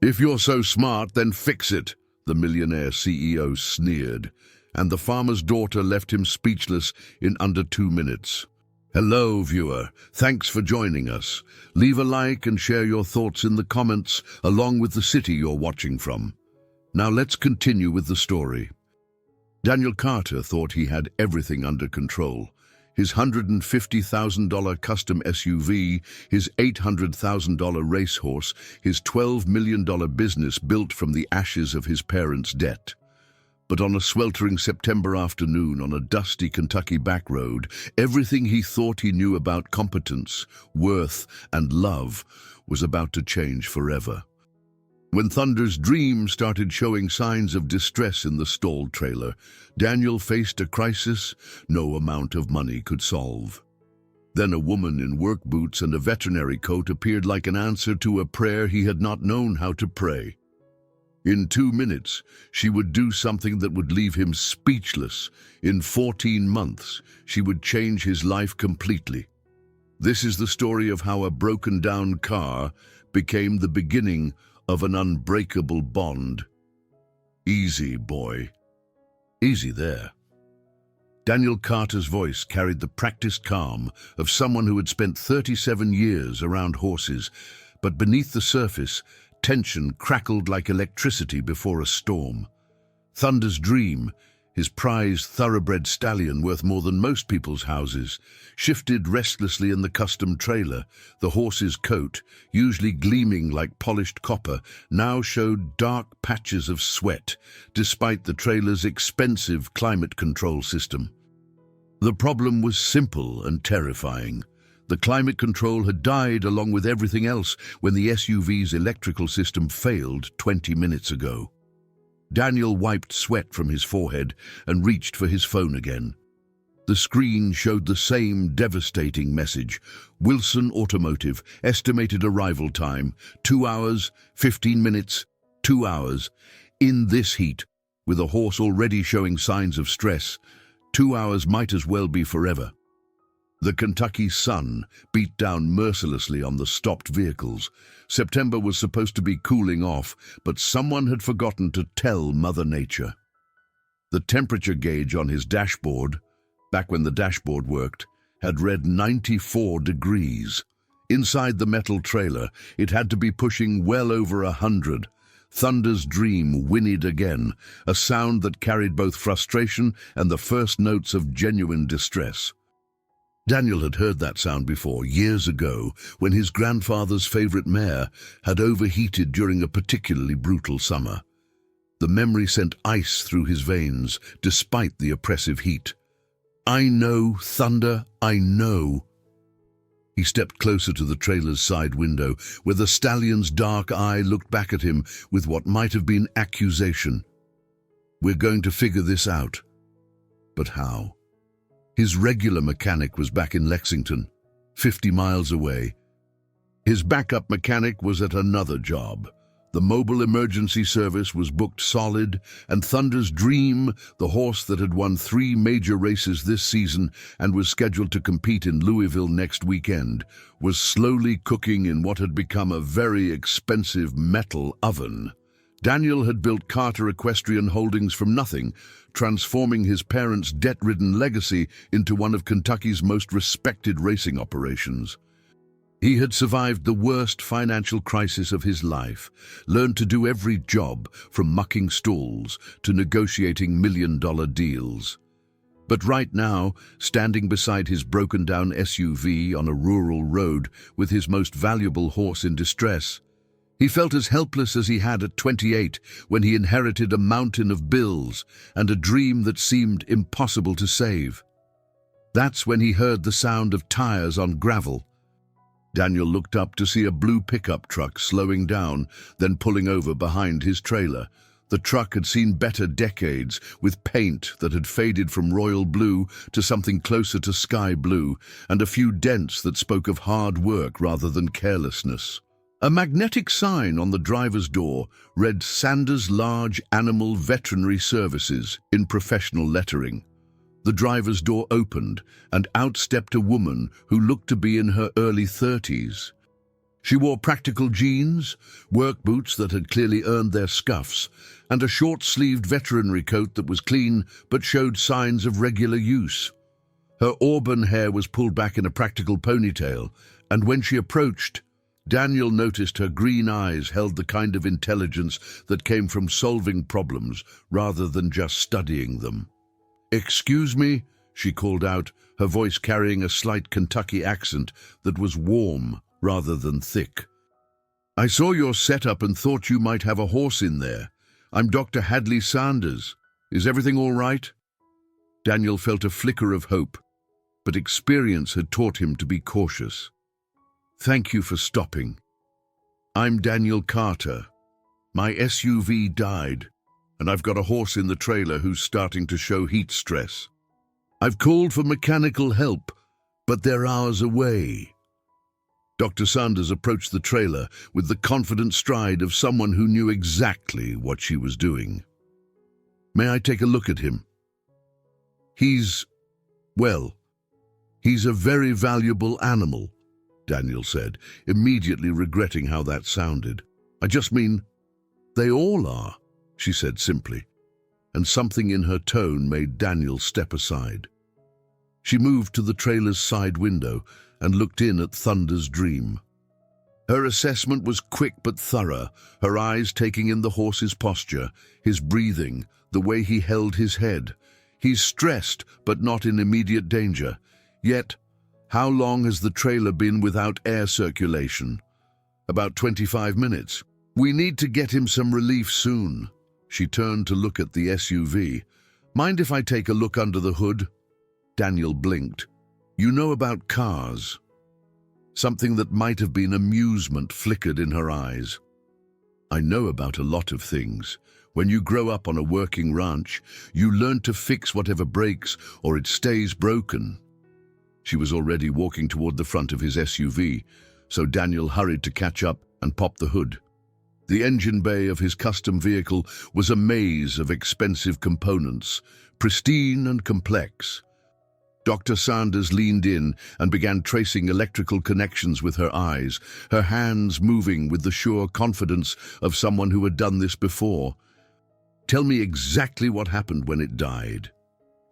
"If you're so smart, then fix it," the millionaire CEO sneered, and the farmer's daughter left him speechless in under 2 minutes. Hello, viewer. Thanks for joining us. Leave a like and share your thoughts in the comments, along with the city you're watching from. Now let's continue with the story. Daniel Carter thought he had everything under control. His $150,000 custom SUV, his $800,000 racehorse, his $12 million business built from the ashes of his parents' debt. But on a sweltering September afternoon on a dusty Kentucky back road, everything he thought he knew about competence, worth, and love was about to change forever. When Thunder's dream started showing signs of distress in the stalled trailer, Daniel faced a crisis no amount of money could solve. Then a woman in work boots and a veterinary coat appeared like an answer to a prayer he had not known how to pray. In 2 minutes, she would do something that would leave him speechless. In 14 months, she would change his life completely. This is the story of how a broken-down car became the beginning of an unbreakable bond. Easy, boy. Easy there. Daniel Carter's voice carried the practiced calm of someone who had spent 37 years around horses, but beneath the surface, tension crackled like electricity before a storm. Thunder's dream, his prized thoroughbred stallion worth more than most people's houses, shifted restlessly in the custom trailer. The horse's coat, usually gleaming like polished copper, now showed dark patches of sweat, despite the trailer's expensive climate control system. The problem was simple and terrifying. The climate control had died along with everything else when the SUV's electrical system failed 20 minutes ago. Daniel wiped sweat from his forehead and reached for his phone again. The screen showed the same devastating message. Wilson Automotive, estimated arrival time, 2 hours, 15 minutes, 2 hours. In this heat, with a horse already showing signs of stress, 2 hours might as well be forever. The Kentucky sun beat down mercilessly on the stopped vehicles. September was supposed to be cooling off, but someone had forgotten to tell Mother Nature. The temperature gauge on his dashboard, back when the dashboard worked, had read 94 degrees. Inside the metal trailer, it had to be pushing well over 100. Thunder's dream whinnied again, a sound that carried both frustration and the first notes of genuine distress. Daniel had heard that sound before, years ago, when his grandfather's favorite mare had overheated during a particularly brutal summer. The memory sent ice through his veins, despite the oppressive heat. "I know, Thunder, I know." He stepped closer to the trailer's side window, where the stallion's dark eye looked back at him with what might have been accusation. "We're going to figure this out." But how? His regular mechanic was back in Lexington, 50 miles away. His backup mechanic was at another job. The mobile emergency service was booked solid, and Thunder's dream, the horse that had won 3 major races this season and was scheduled to compete in Louisville next weekend, was slowly cooking in what had become a very expensive metal oven. Daniel had built Carter Equestrian Holdings from nothing, transforming his parents' debt-ridden legacy into one of Kentucky's most respected racing operations. He had survived the worst financial crisis of his life, learned to do every job from mucking stalls to negotiating million-dollar deals. But right now, standing beside his broken-down SUV on a rural road with his most valuable horse in distress, he felt as helpless as he had at 28 when he inherited a mountain of bills and a dream that seemed impossible to save. That's when he heard the sound of tires on gravel. Daniel looked up to see a blue pickup truck slowing down, then pulling over behind his trailer. The truck had seen better decades, with paint that had faded from royal blue to something closer to sky blue, and a few dents that spoke of hard work rather than carelessness. A magnetic sign on the driver's door read Sanders Large Animal Veterinary Services in professional lettering. The driver's door opened, and out stepped a woman who looked to be in her early 30s. She wore practical jeans, work boots that had clearly earned their scuffs, and a short-sleeved veterinary coat that was clean but showed signs of regular use. Her auburn hair was pulled back in a practical ponytail, and when she approached, Daniel noticed her green eyes held the kind of intelligence that came from solving problems rather than just studying them. "Excuse me," she called out, her voice carrying a slight Kentucky accent that was warm rather than thick. "I saw your setup and thought you might have a horse in there. I'm Dr. Hadley Sanders. Is everything all right?" Daniel felt a flicker of hope, but experience had taught him to be cautious. "Thank you for stopping. I'm Daniel Carter. My SUV died, and I've got a horse in the trailer who's starting to show heat stress. I've called for mechanical help, but they're hours away." Dr. Sanders approached the trailer with the confident stride of someone who knew exactly what she was doing. "May I take a look at him?" He's a very valuable animal," Daniel said, immediately regretting how that sounded. "I just mean, they all are," she said simply, and something in her tone made Daniel step aside. She moved to the trailer's side window and looked in at Thunder's Dream. Her assessment was quick but thorough, her eyes taking in the horse's posture, his breathing, the way he held his head. He's stressed, but not in immediate danger. Yet, how long has the trailer been without air circulation? About 25 minutes. We need to get him some relief soon. She turned to look at the SUV. Mind if I take a look under the hood? Daniel blinked. You know about cars. Something that might have been amusement flickered in her eyes. I know about a lot of things. When you grow up on a working ranch, you learn to fix whatever breaks or it stays broken. She was already walking toward the front of his SUV, so Daniel hurried to catch up and pop the hood. The engine bay of his custom vehicle was a maze of expensive components, pristine and complex. Dr. Sanders leaned in and began tracing electrical connections with her eyes, her hands moving with the sure confidence of someone who had done this before. Tell me exactly what happened when it died.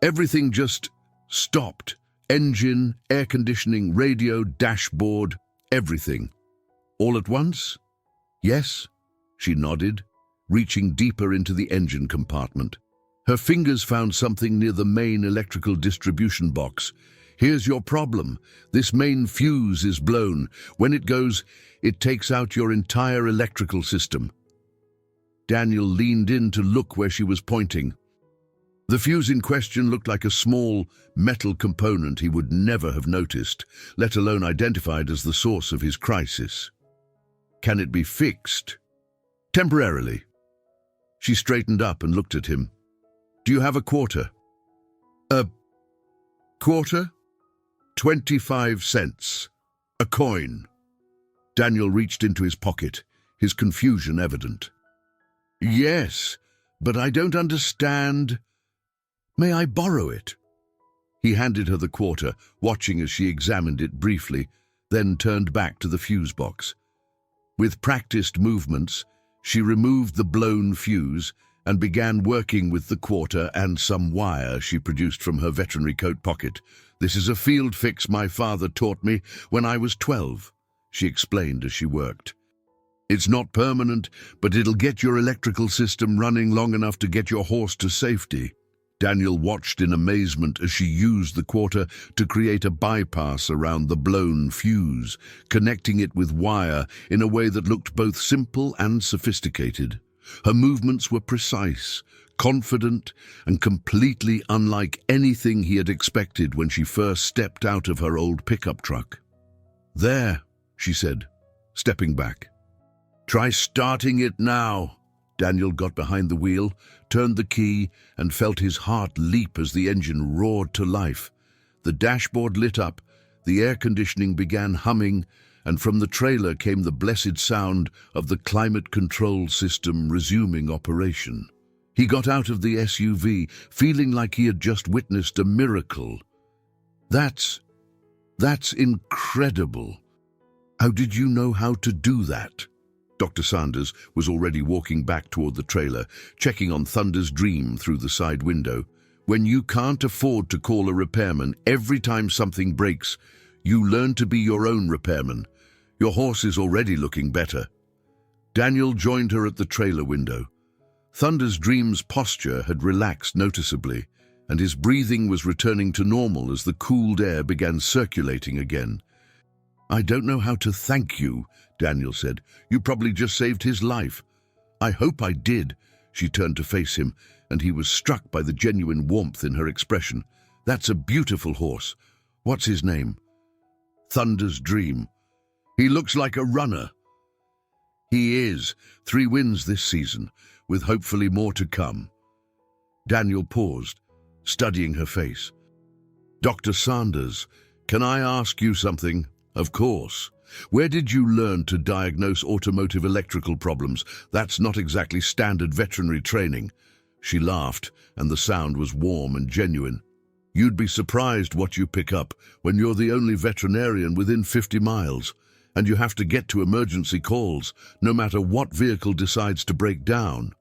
Everything just stopped. Engine, air conditioning, radio, dashboard, everything. All at once? Yes, she nodded, reaching deeper into the engine compartment. Her fingers found something near the main electrical distribution box. Here's your problem. This main fuse is blown. When it goes, it takes out your entire electrical system. Daniel leaned in to look where she was pointing. The fuse in question looked like a small metal component he would never have noticed, let alone identified as the source of his crisis. Can it be fixed? Temporarily. She straightened up and looked at him. Do you have a quarter? A quarter? 25 cents. A coin. Daniel reached into his pocket, his confusion evident. Yes, but I don't understand. May I borrow it? He handed her the quarter, watching as she examined it briefly, then turned back to the fuse box. With practiced movements, she removed the blown fuse and began working with the quarter and some wire she produced from her veterinary coat pocket. This is a field fix my father taught me when I was 12, she explained as she worked. It's not permanent, but it'll get your electrical system running long enough to get your horse to safety. Daniel watched in amazement as she used the quarter to create a bypass around the blown fuse, connecting it with wire in a way that looked both simple and sophisticated. Her movements were precise, confident, and completely unlike anything he had expected when she first stepped out of her old pickup truck. There, she said, stepping back. Try starting it now. Daniel got behind the wheel, turned the key, and felt his heart leap as the engine roared to life. The dashboard lit up, the air conditioning began humming, and from the trailer came the blessed sound of the climate control system resuming operation. He got out of the SUV, feeling like he had just witnessed a miracle. That's incredible. How did you know how to do that? Dr. Sanders was already walking back toward the trailer, checking on Thunder's Dream through the side window. When you can't afford to call a repairman every time something breaks, you learn to be your own repairman. Your horse is already looking better. Daniel joined her at the trailer window. Thunder's Dream's posture had relaxed noticeably, and his breathing was returning to normal as the cooled air began circulating again. I don't know how to thank you, Daniel said. You probably just saved his life. I hope I did. She turned to face him, and he was struck by the genuine warmth in her expression. That's a beautiful horse. What's his name? Thunder's Dream. He looks like a runner. He is. 3 wins this season, with hopefully more to come. Daniel paused, studying her face. Dr. Sanders, can I ask you something? Of course. Where did you learn to diagnose automotive electrical problems? That's not exactly standard veterinary training. She laughed, and the sound was warm and genuine. You'd be surprised what you pick up when you're the only veterinarian within 50 miles, and you have to get to emergency calls, no matter what vehicle decides to break down.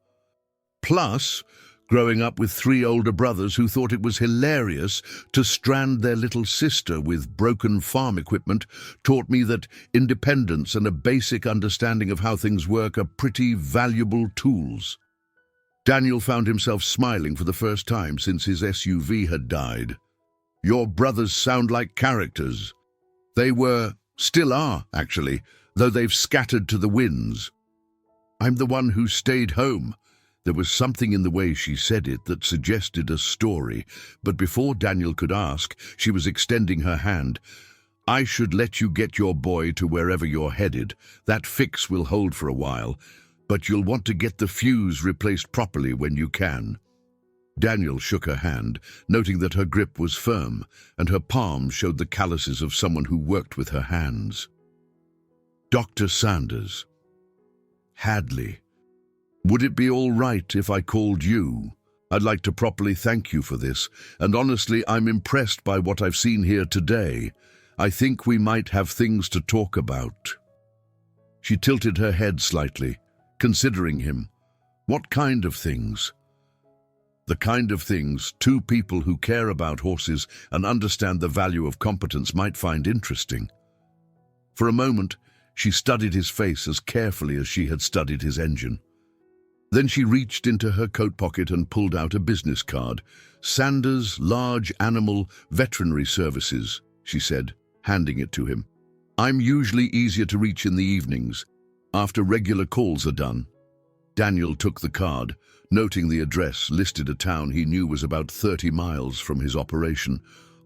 Plus, growing up with 3 older brothers who thought it was hilarious to strand their little sister with broken farm equipment taught me that independence and a basic understanding of how things work are pretty valuable tools. Daniel found himself smiling for the first time since his SUV had died. Your brothers sound like characters. They were, still are, actually, though they've scattered to the winds. I'm the one who stayed home. There was something in the way she said it that suggested a story, but before Daniel could ask, she was extending her hand. I should let you get your boy to wherever you're headed. That fix will hold for a while, but you'll want to get the fuse replaced properly when you can. Daniel shook her hand, noting that her grip was firm, and her palm showed the calluses of someone who worked with her hands. Dr. Sanders. Hadley. Would it be all right if I called you? I'd like to properly thank you for this, and honestly, I'm impressed by what I've seen here today. I think we might have things to talk about. She tilted her head slightly, considering him. What kind of things? The kind of things 2 people who care about horses and understand the value of competence might find interesting. For a moment, she studied his face as carefully as she had studied his engine. Then she reached into her coat pocket and pulled out a business card. Sanders Large Animal Veterinary Services, she said, handing it to him. I'm usually easier to reach in the evenings, after regular calls are done. Daniel took the card, noting the address listed a town he knew was about 30 miles from his operation.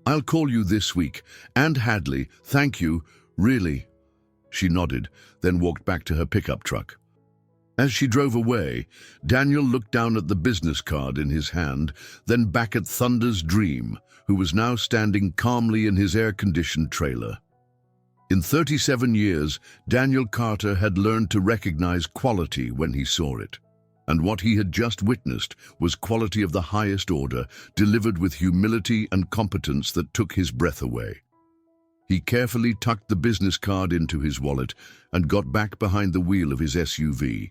I'll call you this week. And Hadley, thank you, really. She nodded, then walked back to her pickup truck. As she drove away, Daniel looked down at the business card in his hand, then back at Thunder's Dream, who was now standing calmly in his air-conditioned trailer. In 37 years, Daniel Carter had learned to recognize quality when he saw it. And what he had just witnessed was quality of the highest order, delivered with humility and competence that took his breath away. He carefully tucked the business card into his wallet and got back behind the wheel of his SUV.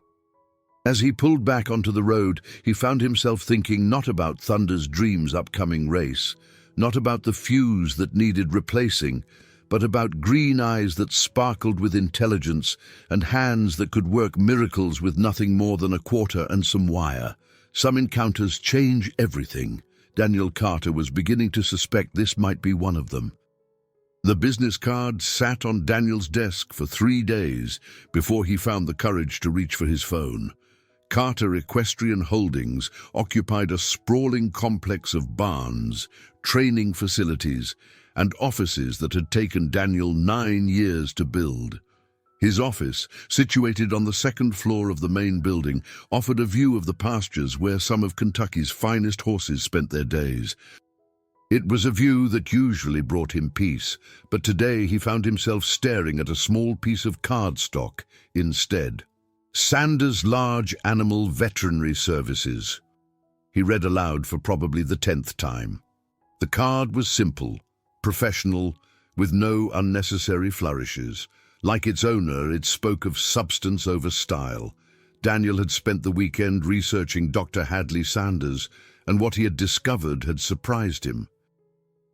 As he pulled back onto the road, he found himself thinking not about Thunder's Dream's upcoming race, not about the fuse that needed replacing, but about green eyes that sparkled with intelligence and hands that could work miracles with nothing more than a quarter and some wire. Some encounters change everything. Daniel Carter was beginning to suspect this might be one of them. The business card sat on Daniel's desk for 3 days before he found the courage to reach for his phone. Carter Equestrian Holdings occupied a sprawling complex of barns, training facilities, and offices that had taken Daniel 9 years to build. His office, situated on the 2nd floor of the main building, offered a view of the pastures where some of Kentucky's finest horses spent their days. It was a view that usually brought him peace, but today he found himself staring at a small piece of cardstock instead. Sanders Large Animal Veterinary Services. He read aloud for probably the 10th time. The card was simple, professional, with no unnecessary flourishes. Like its owner, it spoke of substance over style. Daniel had spent the weekend researching Dr. Hadley Sanders, and what he had discovered had surprised him.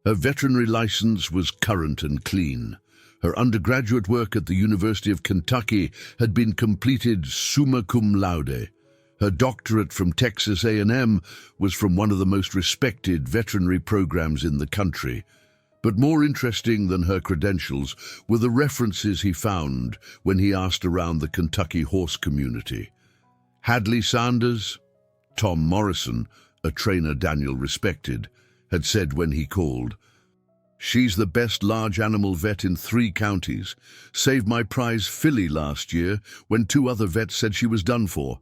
Her veterinary license was current and clean. Her undergraduate work at the University of Kentucky had been completed summa cum laude. Her doctorate from Texas A&M was from one of the most respected veterinary programs in the country. But more interesting than her credentials were the references he found when he asked around the Kentucky horse community. Hadley Sanders, Tom Morrison, a trainer Daniel respected, had said when he called, "She's the best large animal vet in 3 counties. Saved my prize filly last year when 2 other vets said she was done for.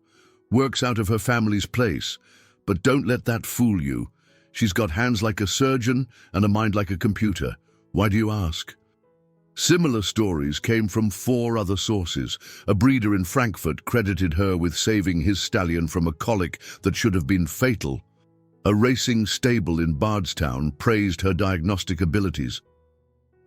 Works out of her family's place. But don't let that fool you. She's got hands like a surgeon and a mind like a computer. Why do you ask?" Similar stories came from 4 other sources. A breeder in Frankfurt credited her with saving his stallion from a colic that should have been fatal. A racing stable in Bardstown praised her diagnostic abilities.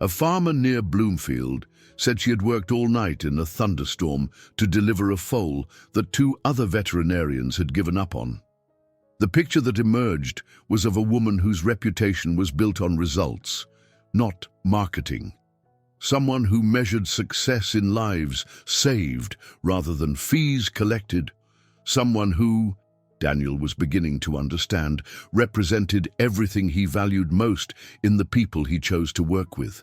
A farmer near Bloomfield said she had worked all night in a thunderstorm to deliver a foal that 2 other veterinarians had given up on. The picture that emerged was of a woman whose reputation was built on results, not marketing. Someone who measured success in lives saved rather than fees collected. Someone who, Daniel was beginning to understand, represented everything he valued most in the people he chose to work with.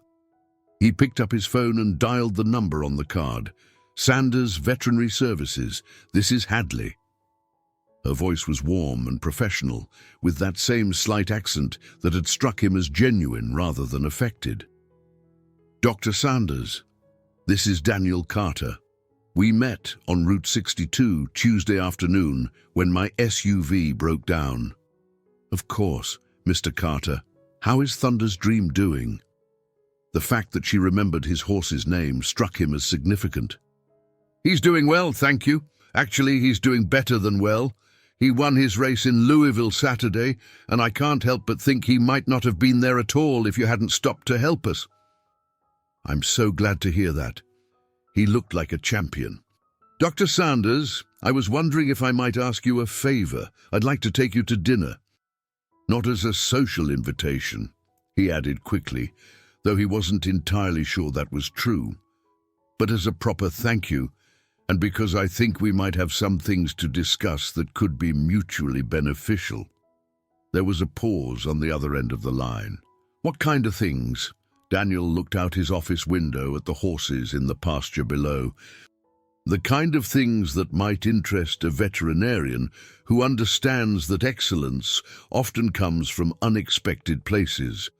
He picked up his phone and dialed the number on the card. "Sanders Veterinary Services, this is Hadley." Her voice was warm and professional, with that same slight accent that had struck him as genuine rather than affected. "Dr. Sanders, this is Daniel Carter. We met on Route 62 Tuesday afternoon when my SUV broke down." "Of course, Mr. Carter. How is Thunder's Dream doing?" The fact that she remembered his horse's name struck him as significant. "He's doing well, thank you. Actually, he's doing better than well. He won his race in Louisville Saturday, and I can't help but think he might not have been there at all if you hadn't stopped to help us." "I'm so glad to hear that. He looked like a champion." "Dr. Sanders, I was wondering if I might ask you a favor. I'd like to take you to dinner." "Not as a social invitation," he added quickly, though he wasn't entirely sure that was true, "but as a proper thank you, and because I think we might have some things to discuss that could be mutually beneficial." There was a pause on the other end of the line. "What kind of things?" Daniel looked out his office window at the horses in the pasture below. "The kind of things that might interest a veterinarian who understands that excellence often comes from unexpected places,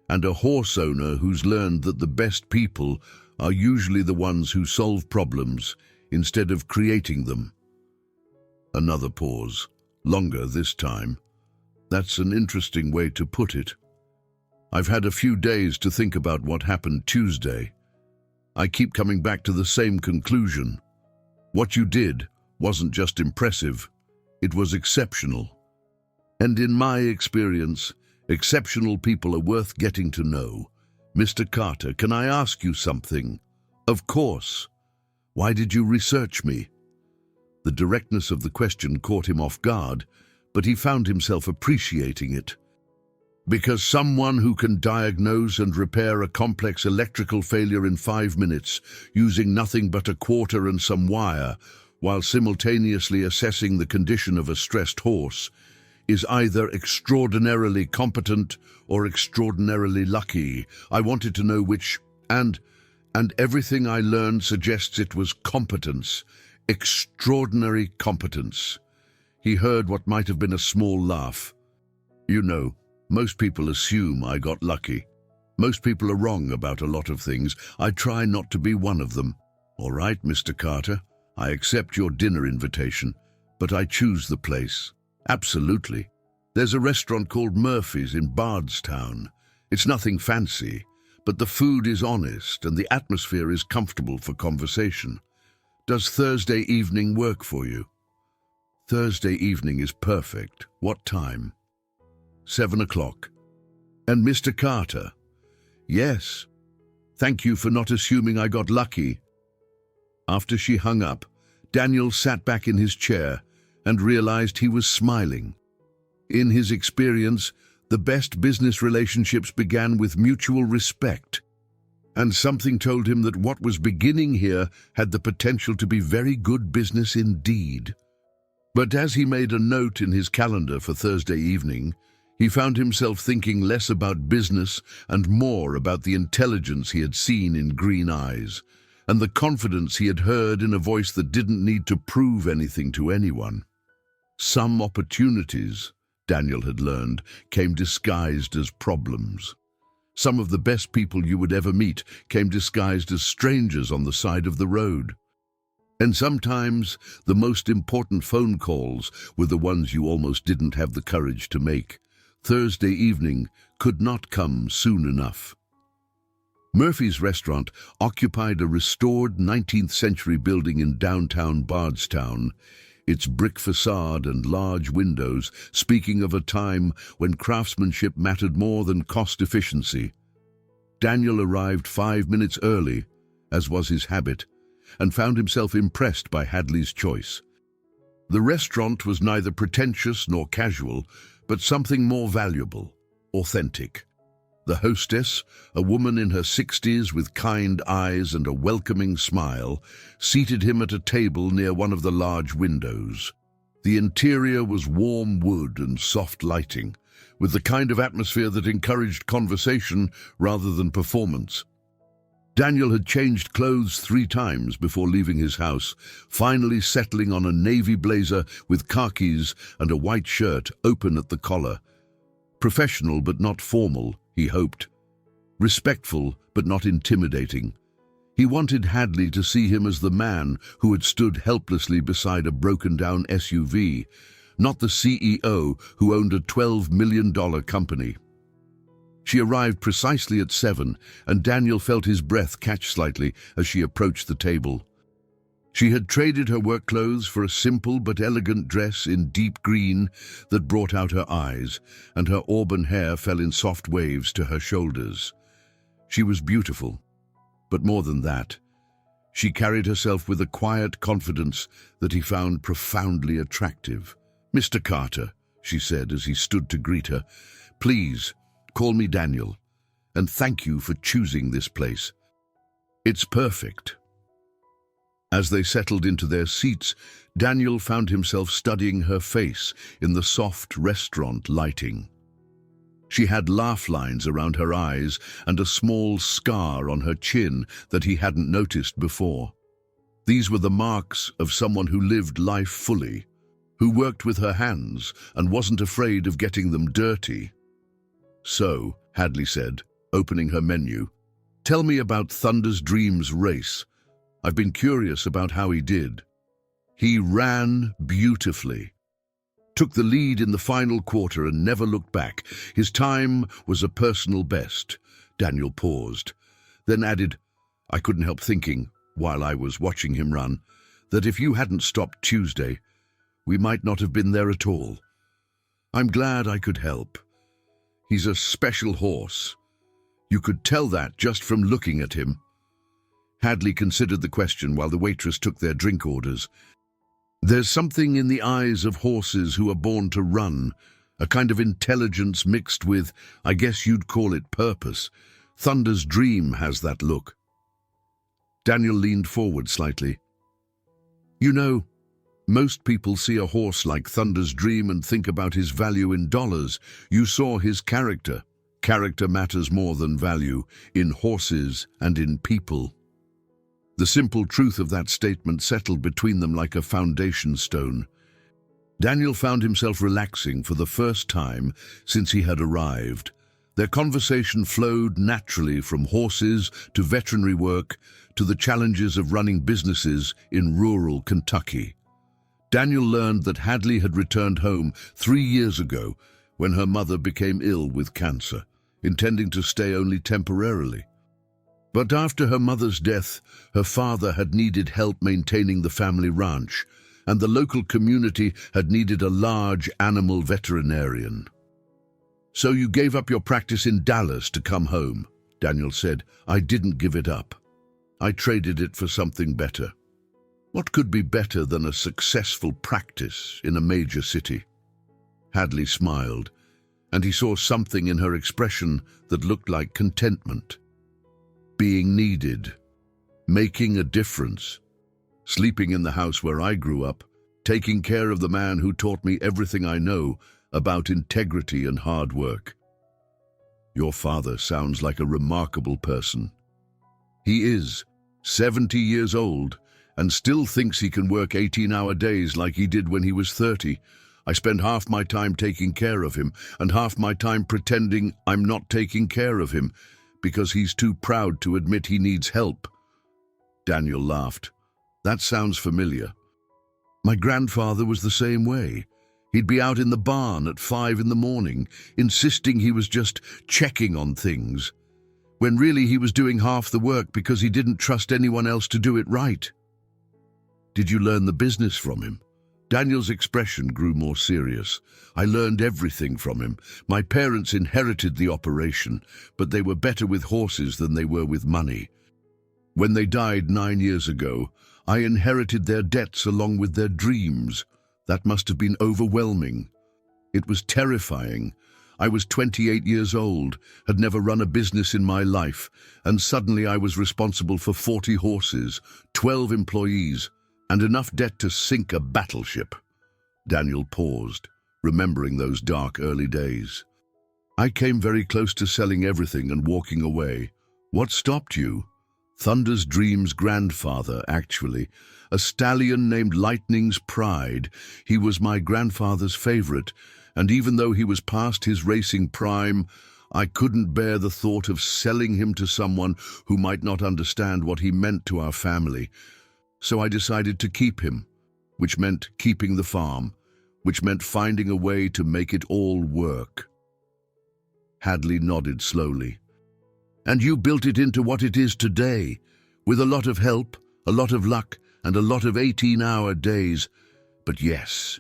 and a horse owner who's learned that the best people are usually the ones who solve problems instead of creating them." Another pause, longer this time. "That's an interesting way to put it. I've had a few days to think about what happened Tuesday. I keep coming back to the same conclusion. What you did wasn't just impressive, it was exceptional. And in my experience, exceptional people are worth getting to know. Mr. Carter, can I ask you something?" "Of course. Why did you research me?" The directness of the question caught him off guard, but he found himself appreciating it. "Because someone who can diagnose and repair a complex electrical failure in 5 minutes using nothing but a quarter and some wire, while simultaneously assessing the condition of a stressed horse, is either extraordinarily competent or extraordinarily lucky. I wanted to know which, and everything I learned suggests it was competence, extraordinary competence." He heard what might have been a small laugh. "You know, most people assume I got lucky. Most people are wrong about a lot of things. I try not to be one of them." "All right, Mr. Carter, I accept your dinner invitation, but I choose the place." "Absolutely. There's a restaurant called Murphy's in Bardstown. It's nothing fancy, but the food is honest and the atmosphere is comfortable for conversation. Does Thursday evening work for you?" "Thursday evening is perfect. What time?" 7 o'clock. "And Mr. Carter?" "Yes. Thank you for not assuming I got lucky." After she hung up, Daniel sat back in his chair and realized he was smiling. In his experience, the best business relationships began with mutual respect, and something told him that what was beginning here had the potential to be very good business indeed. But as he made a note in his calendar for Thursday evening, he found himself thinking less about business and more about the intelligence he had seen in green eyes, and the confidence he had heard in a voice that didn't need to prove anything to anyone. Some opportunities, Daniel had learned, came disguised as problems. Some of the best people you would ever meet came disguised as strangers on the side of the road. And sometimes the most important phone calls were the ones you almost didn't have the courage to make. Thursday evening could not come soon enough. Murphy's restaurant occupied a restored 19th century building in downtown Bardstown, its brick facade and large windows speaking of a time when craftsmanship mattered more than cost efficiency. Daniel arrived 5 minutes early, as was his habit, and found himself impressed by Hadley's choice. The restaurant was neither pretentious nor casual, but something more valuable, authentic. The hostess, a woman in her 60s with kind eyes and a welcoming smile, seated him at a table near one of the large windows. The interior was warm wood and soft lighting, with the kind of atmosphere that encouraged conversation rather than performance. Daniel had changed clothes 3 times before leaving his house, finally settling on a navy blazer with khakis and a white shirt open at the collar. Professional but not formal, he hoped. Respectful but not intimidating. He wanted Hadley to see him as the man who had stood helplessly beside a broken-down SUV, not the CEO who owned a $12 million company. She arrived precisely at 7, and Daniel felt his breath catch slightly as she approached the table. She had traded her work clothes for a simple but elegant dress in deep green that brought out her eyes, and her auburn hair fell in soft waves to her shoulders. She was beautiful, but more than that, she carried herself with a quiet confidence that he found profoundly attractive. "Mr. Carter," she said as he stood to greet her, "please, call me Daniel, and thank you for choosing this place. It's perfect." As they settled into their seats, Daniel found himself studying her face in the soft restaurant lighting. She had laugh lines around her eyes and a small scar on her chin that he hadn't noticed before. These were the marks of someone who lived life fully, who worked with her hands and wasn't afraid of getting them dirty. "So," Hadley said, opening her menu, "tell me about Thunder's Dreams race. I've been curious about how he did." "He ran beautifully. Took the lead in the final quarter and never looked back. His time was a personal best." Daniel paused, then added, "I couldn't help thinking, while I was watching him run, that if you hadn't stopped Tuesday, we might not have been there at all. I'm glad I could help. He's a special horse. You could tell that just from looking at him." Hadley considered the question while the waitress took their drink orders. "There's something in the eyes of horses who are born to run, a kind of intelligence mixed with, I guess you'd call it purpose. Thunder's Dream has that look." Daniel leaned forward slightly. "You know, most people see a horse like Thunder's Dream and think about his value in dollars. You saw his character. Character matters more than value, in horses and in people." The simple truth of that statement settled between them like a foundation stone. Daniel found himself relaxing for the first time since he had arrived. Their conversation flowed naturally from horses to veterinary work to the challenges of running businesses in rural Kentucky. Daniel learned that Hadley had returned home 3 years ago when her mother became ill with cancer, intending to stay only temporarily. But after her mother's death, her father had needed help maintaining the family ranch, and the local community had needed a large animal veterinarian. "So you gave up your practice in Dallas to come home?" Daniel said. I didn't give it up. I traded it for something better. What could be better than a successful practice in a major city? Hadley smiled, and he saw something in her expression that looked like contentment. Being needed, making a difference, sleeping in the house where I grew up, taking care of the man who taught me everything I know about integrity and hard work. Your father sounds like a remarkable person. He is 70 years old and still thinks he can work 18-hour days like he did when he was 30. I spend half my time taking care of him and half my time pretending I'm not taking care of him because he's too proud to admit he needs help. Daniel laughed. That sounds familiar. My grandfather was the same way. He'd be out in the barn at 5 in the morning, insisting he was just checking on things, when really he was doing half the work because he didn't trust anyone else to do it right. Did you learn the business from him? Daniel's expression grew more serious. I learned everything from him. My parents inherited the operation, but they were better with horses than they were with money. When they died 9 years ago, I inherited their debts along with their dreams. That must have been overwhelming. It was terrifying. I was 28 years old, had never run a business in my life, and suddenly I was responsible for 40 horses, 12 employees, and enough debt to sink a battleship. Daniel paused, remembering those dark early days. I came very close to selling everything and walking away. What stopped you? Thunder's Dream's grandfather, actually. A stallion named Lightning's Pride. He was my grandfather's favorite, and even though he was past his racing prime, I couldn't bear the thought of selling him to someone who might not understand what he meant to our family. So I decided to keep him, which meant keeping the farm, which meant finding a way to make it all work. Hadley nodded slowly. And you built it into what it is today, with a lot of help, a lot of luck, and a lot of 18-hour days. But yes,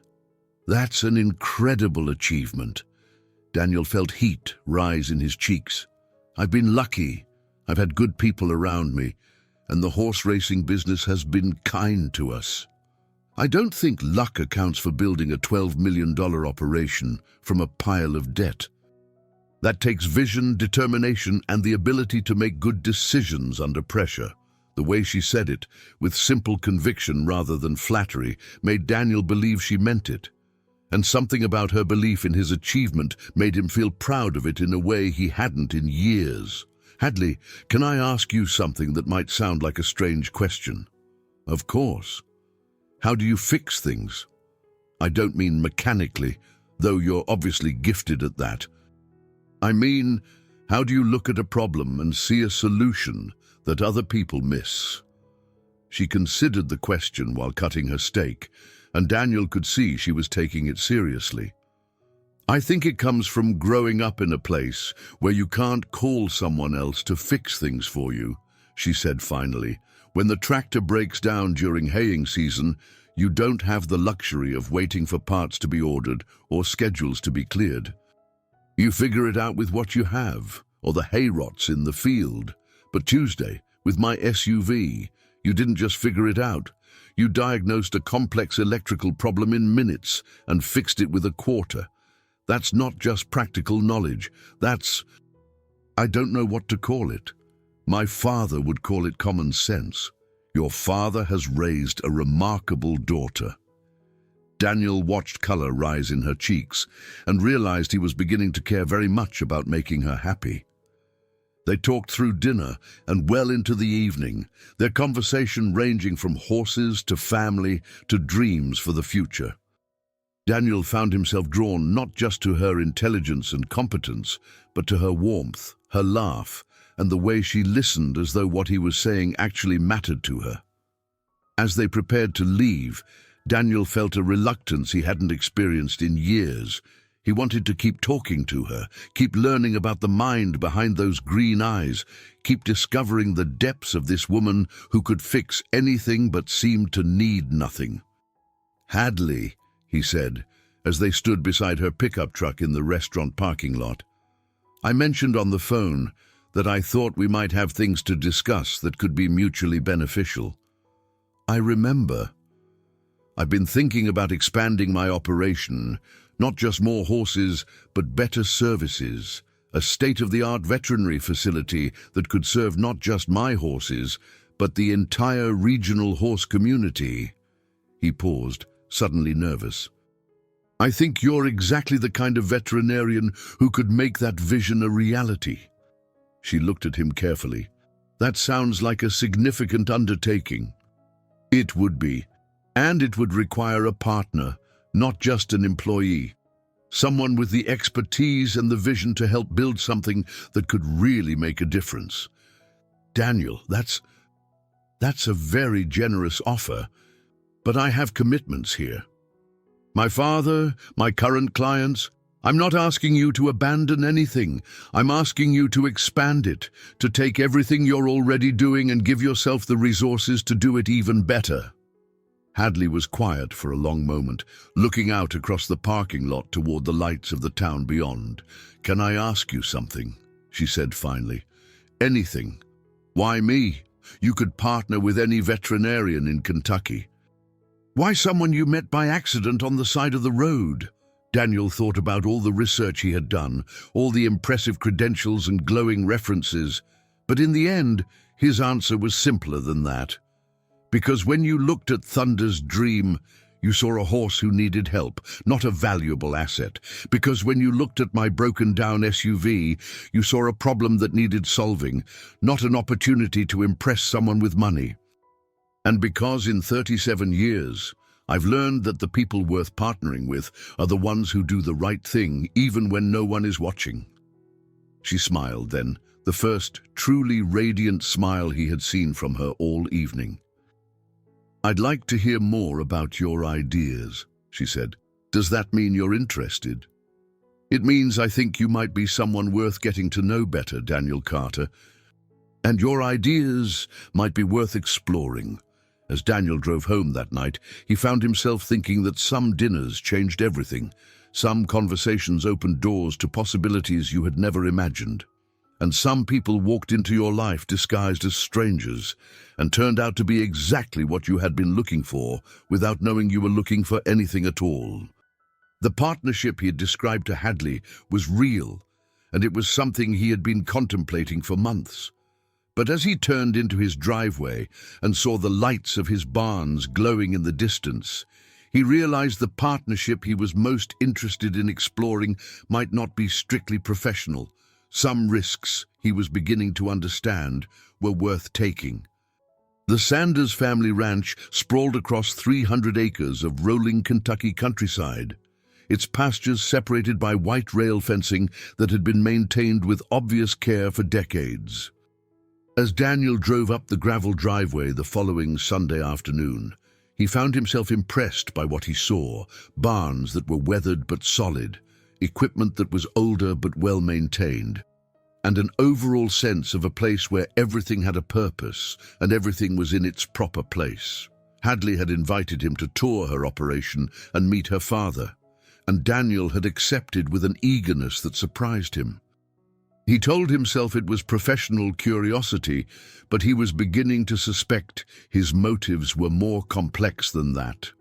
that's an incredible achievement. Daniel felt heat rise in his cheeks. I've been lucky. I've had good people around me, and the horse racing business has been kind to us. I don't think luck accounts for building a $12 million operation from a pile of debt. That takes vision, determination, and the ability to make good decisions under pressure. The way she said it, with simple conviction rather than flattery, made Daniel believe she meant it. And something about her belief in his achievement made him feel proud of it in a way he hadn't in years. Hadley, can I ask you something that might sound like a strange question? Of course. How do you fix things? I don't mean mechanically, though you're obviously gifted at that. I mean, how do you look at a problem and see a solution that other people miss? She considered the question while cutting her steak, and Daniel could see she was taking it seriously. I think it comes from growing up in a place where you can't call someone else to fix things for you, she said finally. When the tractor breaks down during haying season, you don't have the luxury of waiting for parts to be ordered or schedules to be cleared. You figure it out with what you have, or the hay rots in the field. But Tuesday, with my SUV, you didn't just figure it out. You diagnosed a complex electrical problem in minutes and fixed it with a quarter. That's not just practical knowledge. That's, I don't know what to call it. My father would call it common sense. Your father has raised a remarkable daughter. Daniel watched color rise in her cheeks and realized he was beginning to care very much about making her happy. They talked through dinner and well into the evening, their conversation ranging from horses to family to dreams for the future. Daniel found himself drawn not just to her intelligence and competence, but to her warmth, her laugh, and the way she listened as though what he was saying actually mattered to her. As they prepared to leave, Daniel felt a reluctance he hadn't experienced in years. He wanted to keep talking to her, keep learning about the mind behind those green eyes, keep discovering the depths of this woman who could fix anything but seemed to need nothing. Hadley, he said, as they stood beside her pickup truck in the restaurant parking lot. I mentioned on the phone that I thought we might have things to discuss that could be mutually beneficial. I remember. I've been thinking about expanding my operation, not just more horses, but better services, a state-of-the-art veterinary facility that could serve not just my horses, but the entire regional horse community. He paused, suddenly nervous. I think you're exactly the kind of veterinarian who could make that vision a reality. She looked at him carefully. That sounds like a significant undertaking. It would be, and it would require a partner, not just an employee. Someone with the expertise and the vision to help build something that could really make a difference. Daniel, that's a very generous offer, but I have commitments here. My father, my current clients, I'm not asking you to abandon anything. I'm asking you to expand it, to take everything you're already doing and give yourself the resources to do it even better. Hadley was quiet for a long moment, looking out across the parking lot toward the lights of the town beyond. Can I ask you something? She said finally. Anything. Why me? You could partner with any veterinarian in Kentucky. Why someone you met by accident on the side of the road? Daniel thought about all the research he had done, all the impressive credentials and glowing references, but in the end, his answer was simpler than that. Because when you looked at Thunder's dream, you saw a horse who needed help, not a valuable asset. Because when you looked at my broken-down SUV, you saw a problem that needed solving, not an opportunity to impress someone with money. And because in 37 years, I've learned that the people worth partnering with are the ones who do the right thing, even when no one is watching. She smiled then, the first truly radiant smile he had seen from her all evening. I'd like to hear more about your ideas, she said. Does that mean you're interested? It means I think you might be someone worth getting to know better, Daniel Carter. And your ideas might be worth exploring. As Daniel drove home that night, he found himself thinking that some dinners changed everything. Some conversations opened doors to possibilities you had never imagined. And some people walked into your life disguised as strangers and turned out to be exactly what you had been looking for without knowing you were looking for anything at all. The partnership he had described to Hadley was real, and it was something he had been contemplating for months. But as he turned into his driveway and saw the lights of his barns glowing in the distance, he realized the partnership he was most interested in exploring might not be strictly professional. Some risks, he was beginning to understand, were worth taking. The Sanders family ranch sprawled across 300 acres of rolling Kentucky countryside, its pastures separated by white rail fencing that had been maintained with obvious care for decades. As Daniel drove up the gravel driveway the following Sunday afternoon, he found himself impressed by what he saw: barns that were weathered but solid, equipment that was older but well-maintained, and an overall sense of a place where everything had a purpose and everything was in its proper place. Hadley had invited him to tour her operation and meet her father, and Daniel had accepted with an eagerness that surprised him. He told himself it was professional curiosity, but he was beginning to suspect his motives were more complex than that.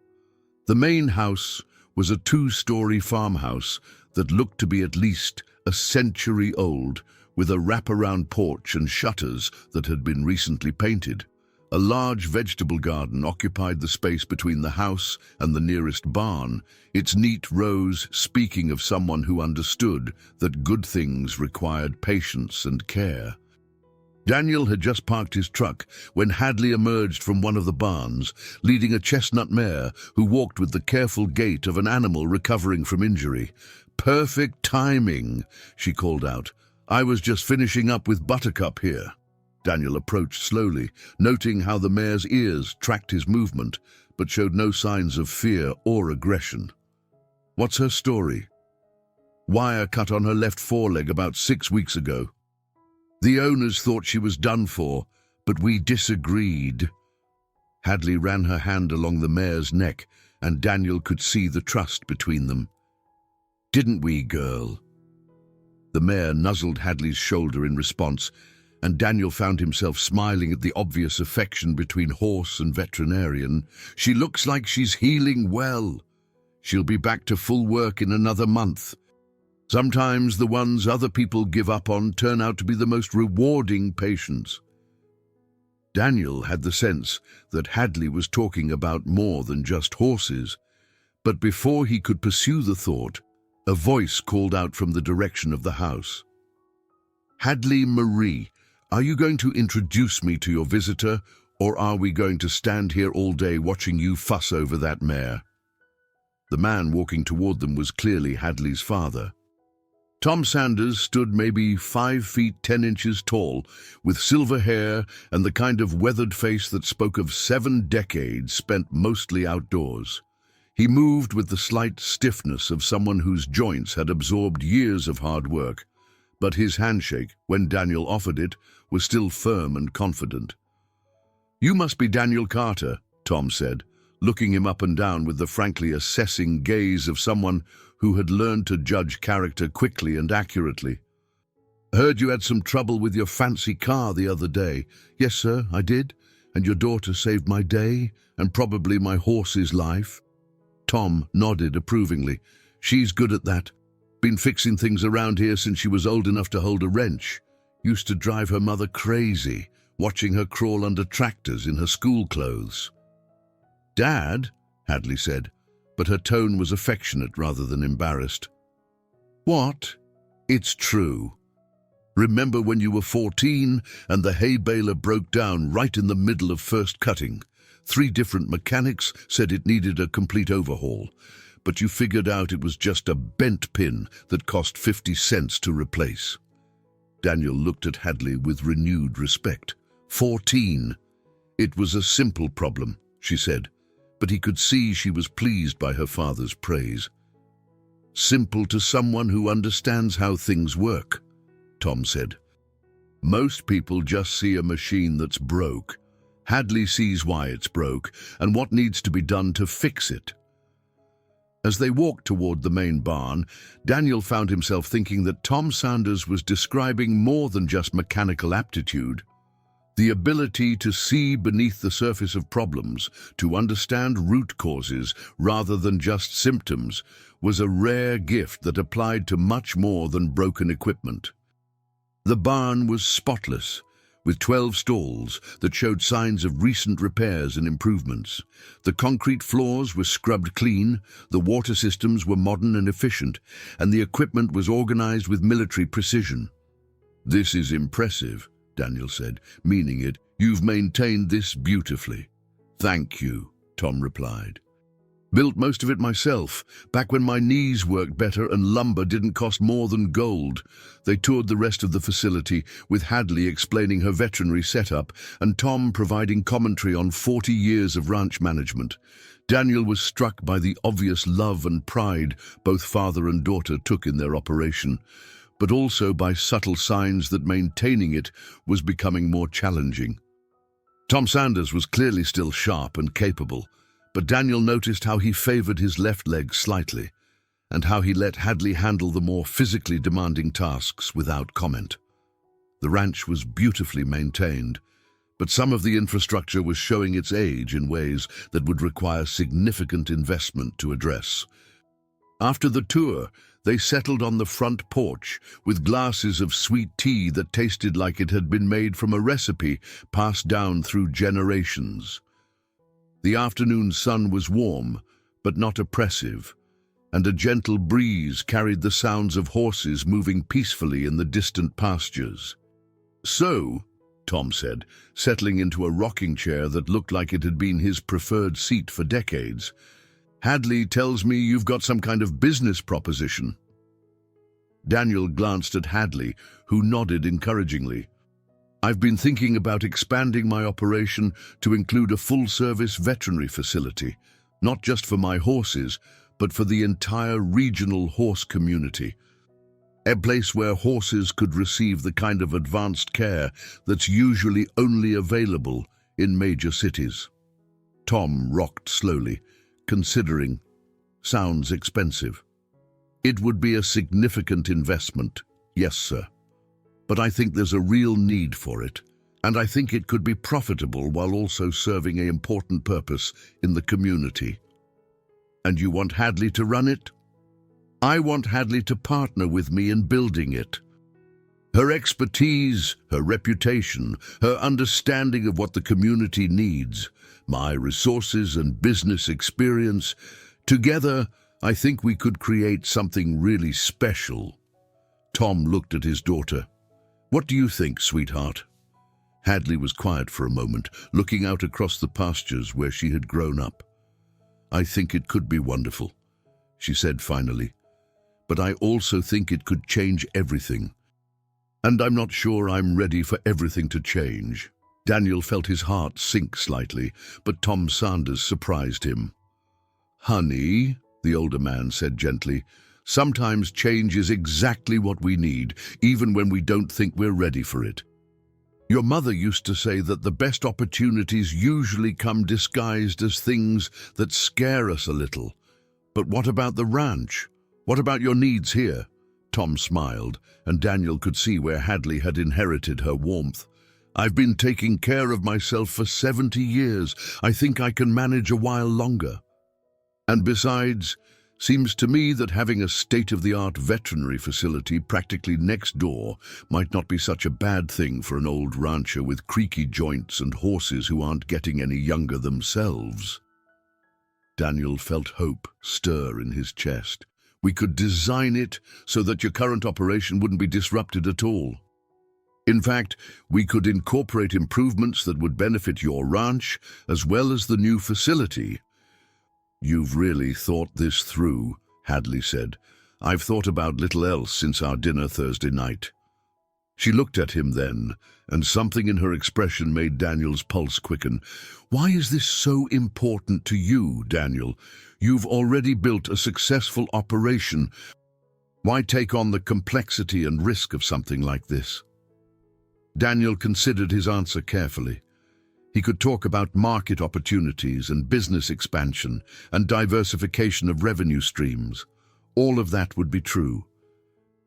The main house was a 2-story farmhouse that looked to be at least a century old, with a wraparound porch and shutters that had been recently painted. A large vegetable garden occupied the space between the house and the nearest barn, its neat rows speaking of someone who understood that good things required patience and care. Daniel had just parked his truck when Hadley emerged from one of the barns, leading a chestnut mare who walked with the careful gait of an animal recovering from injury. "Perfect timing," she called out. "I was just finishing up with Buttercup here." Daniel approached slowly, noting how the mare's ears tracked his movement, but showed no signs of fear or aggression. "What's her story?" "Wire cut on her left foreleg about 6 weeks ago. The owners thought she was done for, but we disagreed." Hadley ran her hand along the mare's neck, and Daniel could see the trust between them. "Didn't we, girl?" The mare nuzzled Hadley's shoulder in response, and Daniel found himself smiling at the obvious affection between horse and veterinarian. "She looks like she's healing well. She'll be back to full work in another month." Sometimes the ones other people give up on turn out to be the most rewarding patients. Daniel had the sense that Hadley was talking about more than just horses, but before he could pursue the thought, a voice called out from the direction of the house. "Hadley Marie, are you going to introduce me to your visitor, or are we going to stand here all day watching you fuss over that mare?" The man walking toward them was clearly Hadley's father. Tom Sanders stood maybe 5 feet 10 inches tall, with silver hair and the kind of weathered face that spoke of 7 decades spent mostly outdoors. He moved with the slight stiffness of someone whose joints had absorbed years of hard work, but his handshake, when Daniel offered it, was still firm and confident. "You must be Daniel Carter," Tom said, looking him up and down with the frankly assessing gaze of someone who had learned to judge character quickly and accurately. "I heard you had some trouble with your fancy car the other day." "Yes, sir, I did. And your daughter saved my day, and probably my horse's life." Tom nodded approvingly. "She's good at that. Been fixing things around here since she was old enough to hold a wrench. Used to drive her mother crazy, watching her crawl under tractors in her school clothes." "Dad," Hadley said, but her tone was affectionate rather than embarrassed. "What? It's true. Remember when you were 14 and the hay baler broke down right in the middle of first cutting? 3 different mechanics said it needed a complete overhaul, but you figured out it was just a bent pin that cost 50 cents to replace." Daniel looked at Hadley with renewed respect. 14. "It was a simple problem," she said, but he could see she was pleased by her father's praise. "Simple to someone who understands how things work," Tom said. "Most people just see a machine that's broke. Hadley sees why it's broke and what needs to be done to fix it." As they walked toward the main barn, Daniel found himself thinking that Tom Sanders was describing more than just mechanical aptitude. The ability to see beneath the surface of problems, to understand root causes rather than just symptoms, was a rare gift that applied to much more than broken equipment. The barn was spotless, with 12 stalls that showed signs of recent repairs and improvements. The concrete floors were scrubbed clean, the water systems were modern and efficient, and the equipment was organized with military precision. "This is impressive," Daniel said, meaning it. "You've maintained this beautifully." "Thank you," Tom replied. "Built most of it myself, back when my knees worked better and lumber didn't cost more than gold." They toured the rest of the facility, with Hadley explaining her veterinary setup and Tom providing commentary on 40 years of ranch management. Daniel was struck by the obvious love and pride both father and daughter took in their operation, but also by subtle signs that maintaining it was becoming more challenging. Tom Sanders was clearly still sharp and capable, but Daniel noticed how he favored his left leg slightly, and how he let Hadley handle the more physically demanding tasks without comment. The ranch was beautifully maintained, but some of the infrastructure was showing its age in ways that would require significant investment to address. After the tour, they settled on the front porch with glasses of sweet tea that tasted like it had been made from a recipe passed down through generations. The afternoon sun was warm, but not oppressive, and a gentle breeze carried the sounds of horses moving peacefully in the distant pastures. "So," Tom said, settling into a rocking chair that looked like it had been his preferred seat for decades, "Hadley tells me you've got some kind of business proposition." Daniel glanced at Hadley, who nodded encouragingly. "I've been thinking about expanding my operation to include a full-service veterinary facility, not just for my horses, but for the entire regional horse community. A place where horses could receive the kind of advanced care that's usually only available in major cities." Tom rocked slowly, considering. "Sounds expensive." "It would be a significant investment," Yes, sir. But I think there's a real need for it, and I think it could be profitable while also serving an important purpose in the community. And you want Hadley to run it? I want Hadley to partner with me in building it. Her expertise, her reputation, her understanding of what the community needs, my resources and business experience, together, I think we could create something really special. Tom looked at his daughter. What do you think, sweetheart? Hadley was quiet for a moment, looking out across the pastures where she had grown up. I think it could be wonderful, she said finally. But I also think it could change everything. And I'm not sure I'm ready for everything to change. Daniel felt his heart sink slightly, but Tom Sanders surprised him. Honey, the older man said gently, sometimes change is exactly what we need, even when we don't think we're ready for it. Your mother used to say that the best opportunities usually come disguised as things that scare us a little. But what about the ranch? What about your needs here? Tom smiled, and Daniel could see where Hadley had inherited her warmth. I've been taking care of myself for 70 years. I think I can manage a while longer. And besides, seems to me that having a state-of-the-art veterinary facility practically next door might not be such a bad thing for an old rancher with creaky joints and horses who aren't getting any younger themselves. Daniel felt hope stir in his chest. We could design it so that your current operation wouldn't be disrupted at all. In fact, we could incorporate improvements that would benefit your ranch as well as the new facility. You've really thought this through, Hadley said. I've thought about little else since our dinner Thursday night. She looked at him then, and something in her expression made Daniel's pulse quicken. Why is this so important to you, Daniel? You've already built a successful operation. Why take on the complexity and risk of something like this? Daniel considered his answer carefully. He could talk about market opportunities and business expansion and diversification of revenue streams. All of that would be true.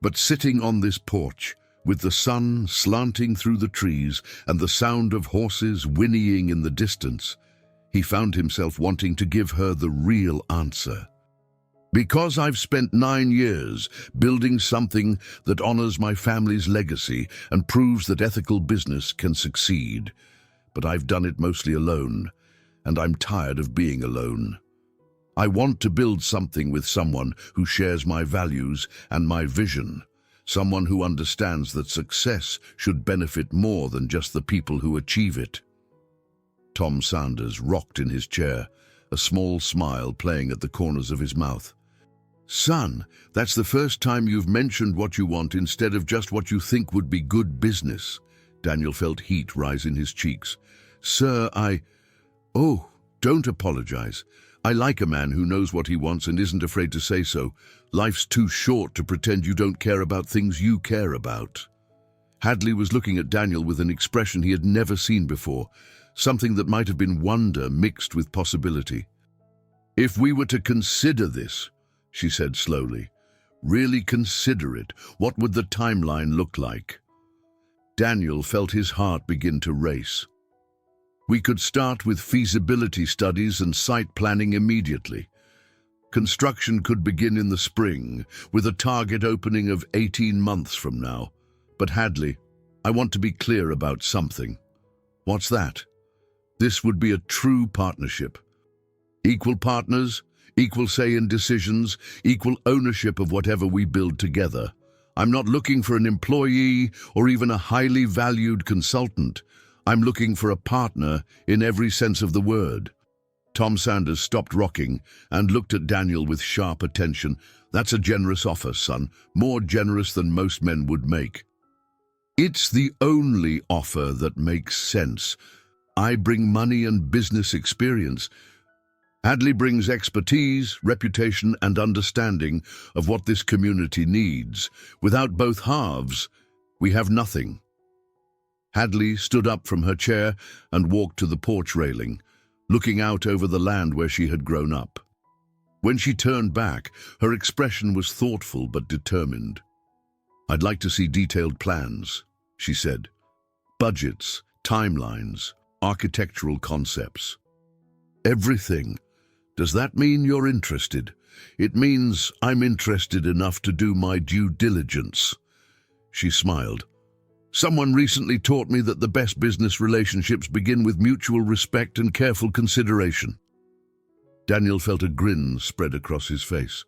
But sitting on this porch, with the sun slanting through the trees and the sound of horses whinnying in the distance, he found himself wanting to give her the real answer. Because I've spent 9 years building something that honors my family's legacy and proves that ethical business can succeed. But I've done it mostly alone, and I'm tired of being alone. I want to build something with someone who shares my values and my vision, someone who understands that success should benefit more than just the people who achieve it. Tom Sanders rocked in his chair, a small smile playing at the corners of his mouth. Son, that's the first time you've mentioned what you want instead of just what you think would be good business. Daniel felt heat rise in his cheeks. Sir, Oh, don't apologize. I like a man who knows what he wants and isn't afraid to say so. Life's too short to pretend you don't care about things you care about. Hadley was looking at Daniel with an expression he had never seen before, something that might have been wonder mixed with possibility. If we were to consider this, she said slowly, really consider it, what would the timeline look like? Daniel felt his heart begin to race. We could start with feasibility studies and site planning immediately. Construction could begin in the spring, with a target opening of 18 months from now. But Hadley, I want to be clear about something. What's that? This would be a true partnership. Equal partners, equal say in decisions, equal ownership of whatever we build together. I'm not looking for an employee or even a highly valued consultant. I'm looking for a partner in every sense of the word. Tom Sanders stopped rocking and looked at Daniel with sharp attention. That's a generous offer, son, more generous than most men would make. It's the only offer that makes sense. I bring money and business experience. Hadley brings expertise, reputation, and understanding of what this community needs. Without both halves, we have nothing. Hadley stood up from her chair and walked to the porch railing, looking out over the land where she had grown up. When she turned back, her expression was thoughtful but determined. "I'd like to see detailed plans," she said. "Budgets, timelines, architectural concepts. Everything. Does that mean you're interested?" "It means I'm interested enough to do my due diligence." She smiled. "Someone recently taught me that the best business relationships begin with mutual respect and careful consideration." Daniel felt a grin spread across his face.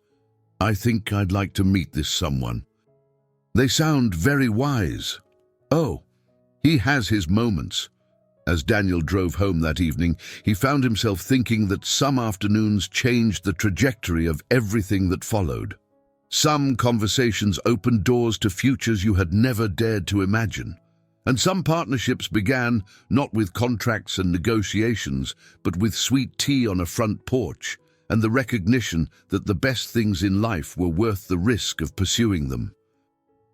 "I think I'd like to meet this someone. They sound very wise." "Oh, he has his moments." As Daniel drove home that evening, he found himself thinking that some afternoons changed the trajectory of everything that followed. Some conversations opened doors to futures you had never dared to imagine. And some partnerships began not with contracts and negotiations, but with sweet tea on a front porch and the recognition that the best things in life were worth the risk of pursuing them.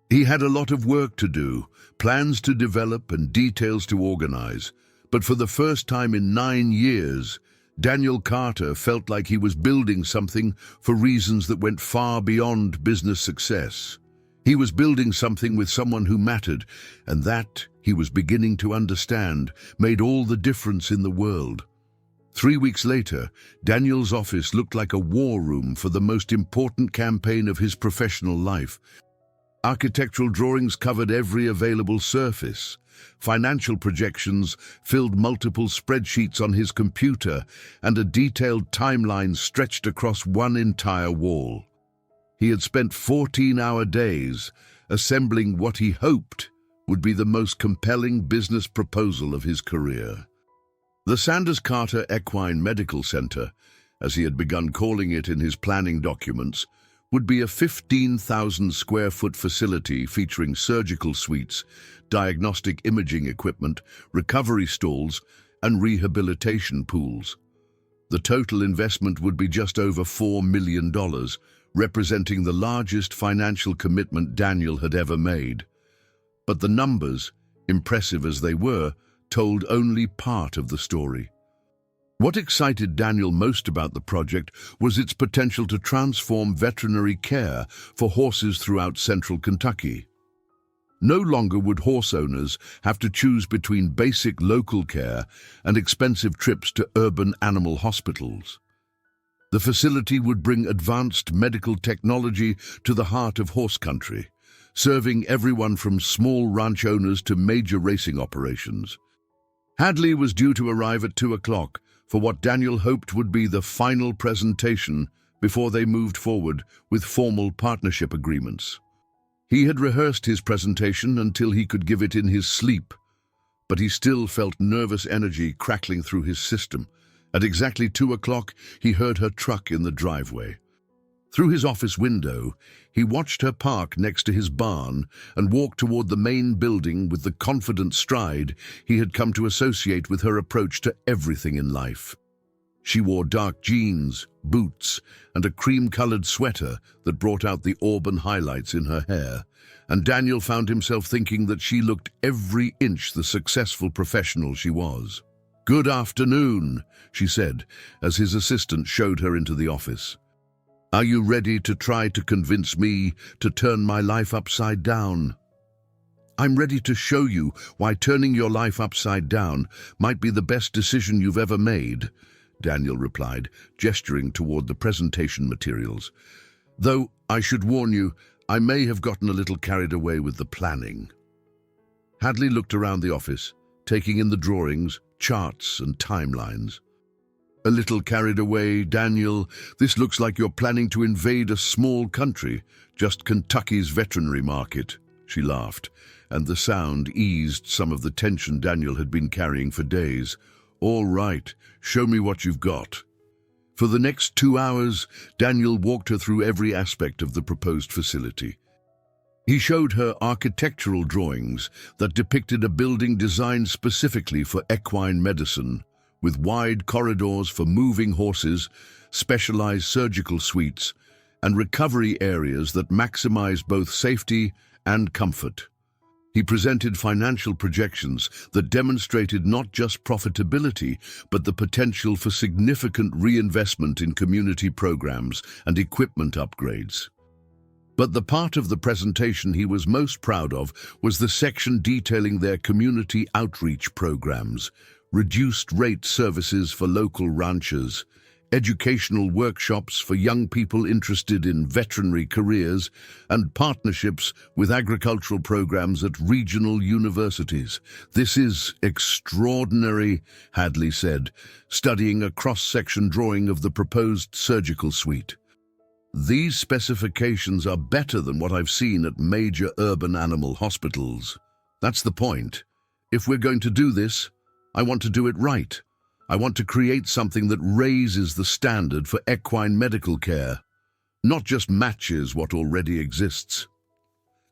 He had a lot of work to do, plans to develop and details to organize, but for the first time in 9 years, Daniel Carter felt like he was building something for reasons that went far beyond business success. He was building something with someone who mattered, and that, he was beginning to understand, made all the difference in the world. 3 weeks later, Daniel's office looked like a war room for the most important campaign of his professional life. Architectural drawings covered every available surface. Financial projections filled multiple spreadsheets on his computer, and a detailed timeline stretched across one entire wall. He had spent 14-hour days assembling what he hoped would be the most compelling business proposal of his career. The Sanders Carter Equine Medical Center, as he had begun calling it in his planning documents, would be a 15,000-square-foot facility featuring surgical suites, diagnostic imaging equipment, recovery stalls, and rehabilitation pools. The total investment would be just over $4 million, representing the largest financial commitment Daniel had ever made. But the numbers, impressive as they were, told only part of the story. What excited Daniel most about the project was its potential to transform veterinary care for horses throughout central Kentucky. No longer would horse owners have to choose between basic local care and expensive trips to urban animal hospitals. The facility would bring advanced medical technology to the heart of horse country, serving everyone from small ranch owners to major racing operations. Hadley was due to arrive at 2 o'clock for what Daniel hoped would be the final presentation before they moved forward with formal partnership agreements. He had rehearsed his presentation until he could give it in his sleep, but he still felt nervous energy crackling through his system. At exactly 2 o'clock, he heard her truck in the driveway. Through his office window, he watched her park next to his barn and walk toward the main building with the confident stride he had come to associate with her approach to everything in life. She wore dark jeans, boots, and a cream-colored sweater that brought out the auburn highlights in her hair, and Daniel found himself thinking that she looked every inch the successful professional she was. "Good afternoon," she said, as his assistant showed her into the office. "Are you ready to try to convince me to turn my life upside down?" "I'm ready to show you why turning your life upside down might be the best decision you've ever made," Daniel replied, gesturing toward the presentation materials. "Though, I should warn you, I may have gotten a little carried away with the planning." Hadley looked around the office, taking in the drawings, charts, and timelines. "A little carried away, Daniel. This looks like you're planning to invade a small country, just Kentucky's veterinary market," she laughed, and the sound eased some of the tension Daniel had been carrying for days. "All right, show me what you've got." For the next 2 hours, Daniel walked her through every aspect of the proposed facility. He showed her architectural drawings that depicted a building designed specifically for equine medicine, with wide corridors for moving horses, specialized surgical suites, and recovery areas that maximize both safety and comfort. He presented financial projections that demonstrated not just profitability, but the potential for significant reinvestment in community programs and equipment upgrades. But the part of the presentation he was most proud of was the section detailing their community outreach programs, reduced rate services for local ranchers, educational workshops for young people interested in veterinary careers, and partnerships with agricultural programs at regional universities. "This is extraordinary," Hadley said, studying a cross-section drawing of the proposed surgical suite. "These specifications are better than what I've seen at major urban animal hospitals. That's the point. If we're going to do this, I want to do it right. I want to create something that raises the standard for equine medical care, not just matches what already exists."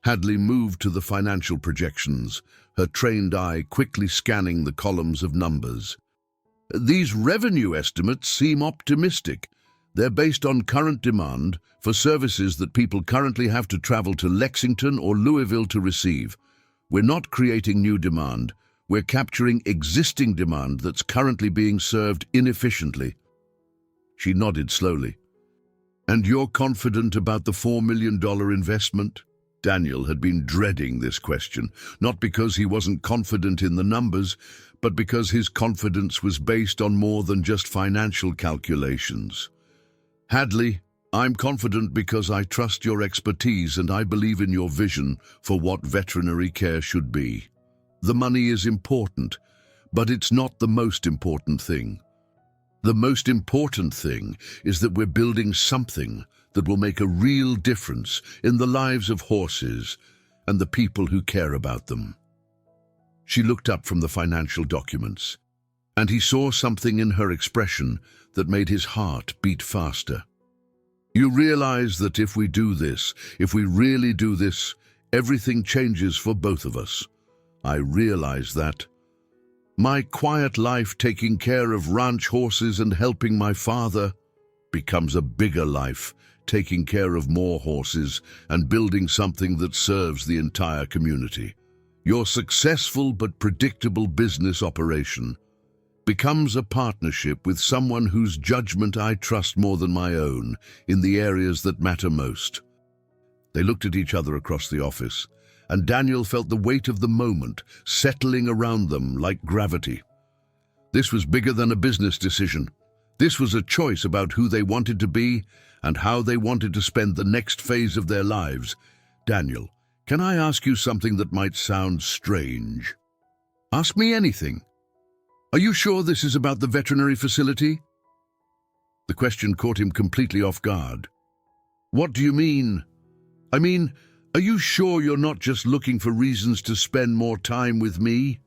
Hadley moved to the financial projections, her trained eye quickly scanning the columns of numbers. "These revenue estimates seem optimistic. They're based on current demand for services that people currently have to travel to Lexington or Louisville to receive. We're not creating new demand. We're capturing existing demand that's currently being served inefficiently." She nodded slowly. "And you're confident about the $4 million investment?" Daniel had been dreading this question, not because he wasn't confident in the numbers, but because his confidence was based on more than just financial calculations. "Hadley, I'm confident because I trust your expertise and I believe in your vision for what veterinary care should be. The money is important, but it's not the most important thing. The most important thing is that we're building something that will make a real difference in the lives of horses and the people who care about them." She looked up from the financial documents, and he saw something in her expression that made his heart beat faster. "You realize that if we do this, if we really do this, everything changes for both of us. I realize that. My quiet life taking care of ranch horses and helping my father becomes a bigger life, taking care of more horses and building something that serves the entire community. Your successful but predictable business operation becomes a partnership with someone whose judgment I trust more than my own in the areas that matter most." They looked at each other across the office, and Daniel felt the weight of the moment settling around them like gravity. This was bigger than a business decision. This was a choice about who they wanted to be and how they wanted to spend the next phase of their lives. "Daniel, can I ask you something that might sound strange?" "Ask me anything." "Are you sure this is about the veterinary facility?" The question caught him completely off guard. "What do you mean? I mean, are you sure you're not just looking for reasons to spend more time with me?"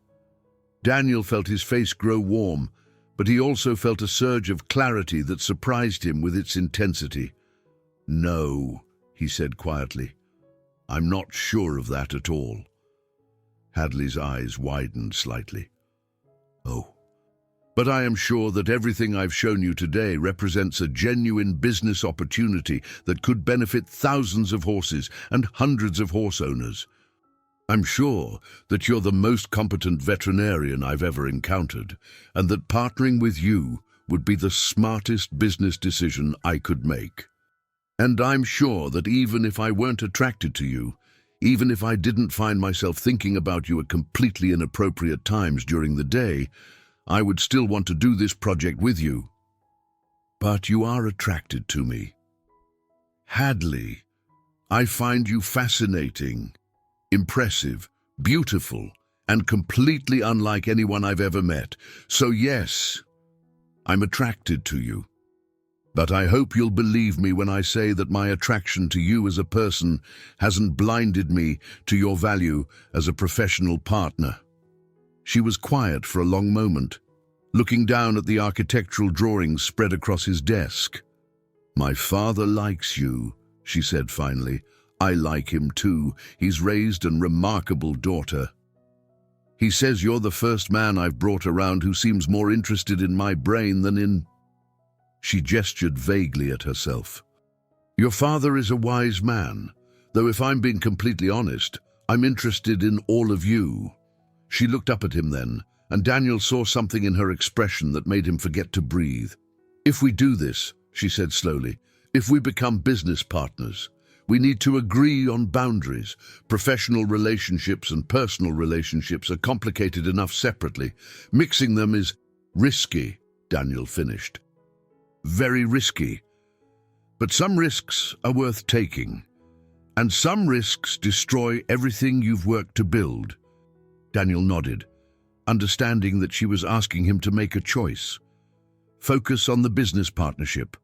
Daniel felt his face grow warm, but he also felt a surge of clarity that surprised him with its intensity. "No," he said quietly. "I'm not sure of that at all." Hadley's eyes widened slightly. "Oh. But I am sure that everything I've shown you today represents a genuine business opportunity that could benefit thousands of horses and hundreds of horse owners. I'm sure that you're the most competent veterinarian I've ever encountered, and that partnering with you would be the smartest business decision I could make. And I'm sure that even if I weren't attracted to you, even if I didn't find myself thinking about you at completely inappropriate times during the day, I would still want to do this project with you. But you are attracted to me. Hadley, I find you fascinating, impressive, beautiful, and completely unlike anyone I've ever met. So yes, I'm attracted to you. But I hope you'll believe me when I say that my attraction to you as a person hasn't blinded me to your value as a professional partner." She was quiet for a long moment, looking down at the architectural drawings spread across his desk. "My father likes you," she said finally. "I like him too. He's raised a remarkable daughter. He says you're the first man I've brought around who seems more interested in my brain than in..." She gestured vaguely at herself. "Your father is a wise man, though if I'm being completely honest, I'm interested in all of you." She looked up at him then, and Daniel saw something in her expression that made him forget to breathe. "If we do this," she said slowly, "if we become business partners, We need to agree on boundaries. Professional relationships and personal relationships are complicated enough separately. Mixing them is risky, Daniel finished. Very risky. But some risks are worth taking. And some risks destroy everything you've worked to build. Daniel nodded, understanding that she was asking him to make a choice. Focus on the business partnership,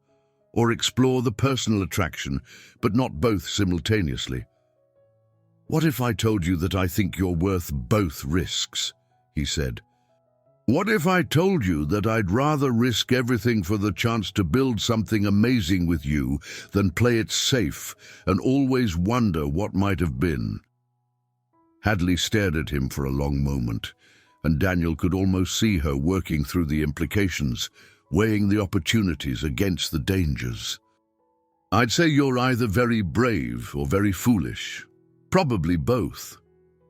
or explore the personal attraction, but not both simultaneously. What if I told you that I think you're worth both risks? He said. What if I told you that I'd rather risk everything for the chance to build something amazing with you than play it safe and always wonder what might have been? Hadley stared at him for a long moment, and Daniel could almost see her working through the implications, weighing the opportunities against the dangers. I'd say you're either very brave or very foolish. Probably both.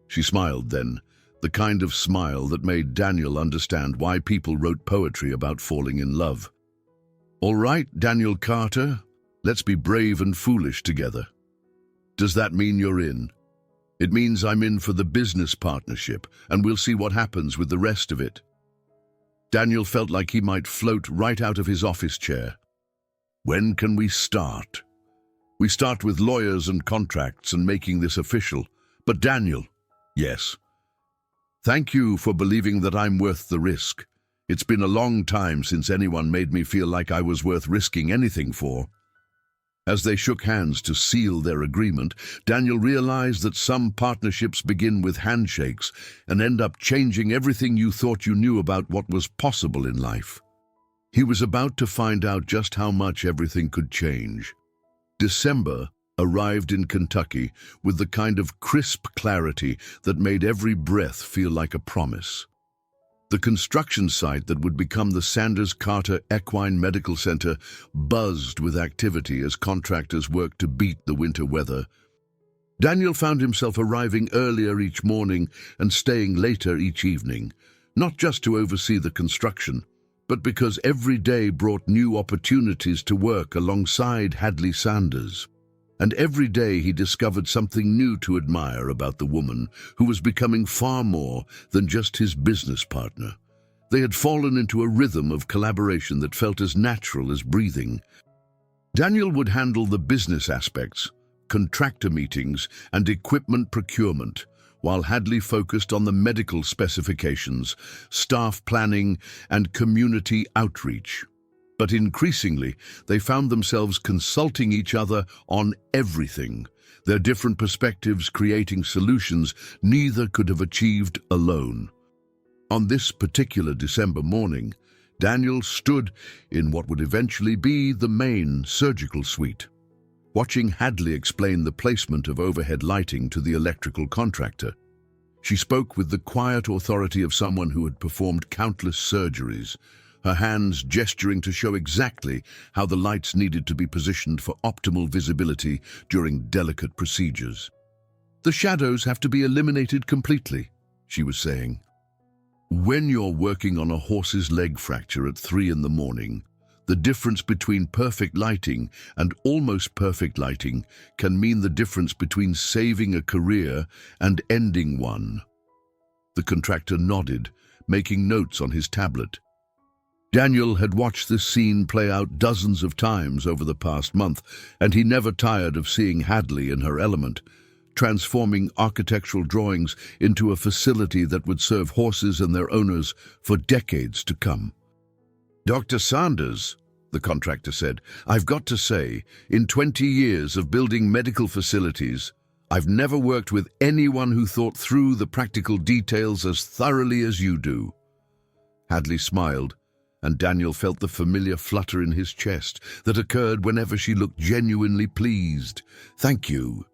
She smiled then, the kind of smile that made Daniel understand why people wrote poetry about falling in love. All right, Daniel Carter, let's be brave and foolish together. Does that mean you're in? It means I'm in for the business partnership, and we'll see what happens with the rest of it. Daniel felt like he might float right out of his office chair. When can we start? We start with lawyers and contracts and making this official. But Daniel, yes. Thank you for believing that I'm worth the risk. It's been a long time since anyone made me feel like I was worth risking anything for. As they shook hands to seal their agreement, Daniel realized that some partnerships begin with handshakes and end up changing everything you thought you knew about what was possible in life. He was about to find out just how much everything could change. December arrived in Kentucky with the kind of crisp clarity that made every breath feel like a promise. The construction site that would become the Sanders Carter Equine Medical Center buzzed with activity as contractors worked to beat the winter weather. Daniel found himself arriving earlier each morning and staying later each evening, not just to oversee the construction, but because every day brought new opportunities to work alongside Hadley Sanders. And every day he discovered something new to admire about the woman who was becoming far more than just his business partner. They had fallen into a rhythm of collaboration that felt as natural as breathing. Daniel would handle the business aspects, contractor meetings, and equipment procurement, while Hadley focused on the medical specifications, staff planning, and community outreach. But increasingly, they found themselves consulting each other on everything, their different perspectives creating solutions neither could have achieved alone. On this particular December morning, Daniel stood in what would eventually be the main surgical suite, watching Hadley explain the placement of overhead lighting to the electrical contractor. She spoke with the quiet authority of someone who had performed countless surgeries, her hands gesturing to show exactly how the lights needed to be positioned for optimal visibility during delicate procedures. The shadows have to be eliminated completely, she was saying. When you're working on a horse's leg fracture at 3 in the morning, the difference between perfect lighting and almost perfect lighting can mean the difference between saving a career and ending one. The contractor nodded, making notes on his tablet. Daniel had watched this scene play out dozens of times over the past month, and he never tired of seeing Hadley in her element, transforming architectural drawings into a facility that would serve horses and their owners for decades to come. Dr. Sanders, the contractor said, I've got to say, in 20 years of building medical facilities, I've never worked with anyone who thought through the practical details as thoroughly as you do. Hadley smiled, and Daniel felt the familiar flutter in his chest that occurred whenever she looked genuinely pleased. Thank you.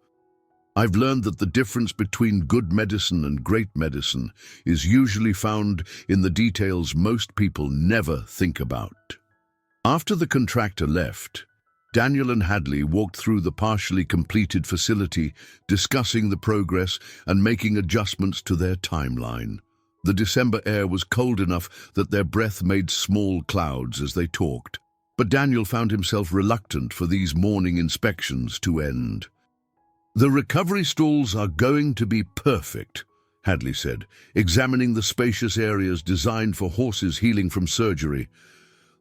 I've learned that the difference between good medicine and great medicine is usually found in the details most people never think about. After the contractor left, Daniel and Hadley walked through the partially completed facility, discussing the progress and making adjustments to their timeline. The December air was cold enough that their breath made small clouds as they talked. But Daniel found himself reluctant for these morning inspections to end. "The recovery stalls are going to be perfect," Hadley said, examining the spacious areas designed for horses healing from surgery.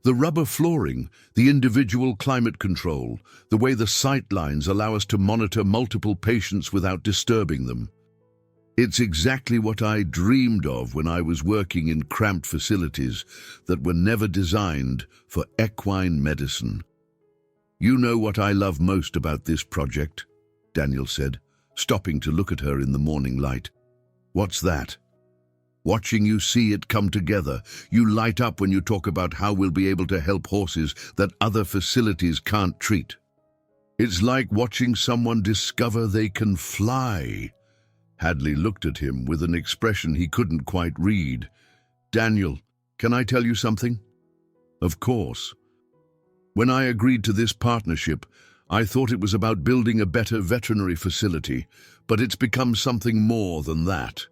"The rubber flooring, the individual climate control, the way the sight lines allow us to monitor multiple patients without disturbing them. It's exactly what I dreamed of when I was working in cramped facilities that were never designed for equine medicine." "You know what I love most about this project," Daniel said, stopping to look at her in the morning light. "What's that?" "Watching you see it come together. You light up when you talk about how we'll be able to help horses that other facilities can't treat. It's like watching someone discover they can fly." Hadley looked at him with an expression he couldn't quite read. "Daniel, can I tell you something?" "Of course." "When I agreed to this partnership, I thought it was about building a better veterinary facility, but it's become something more than that.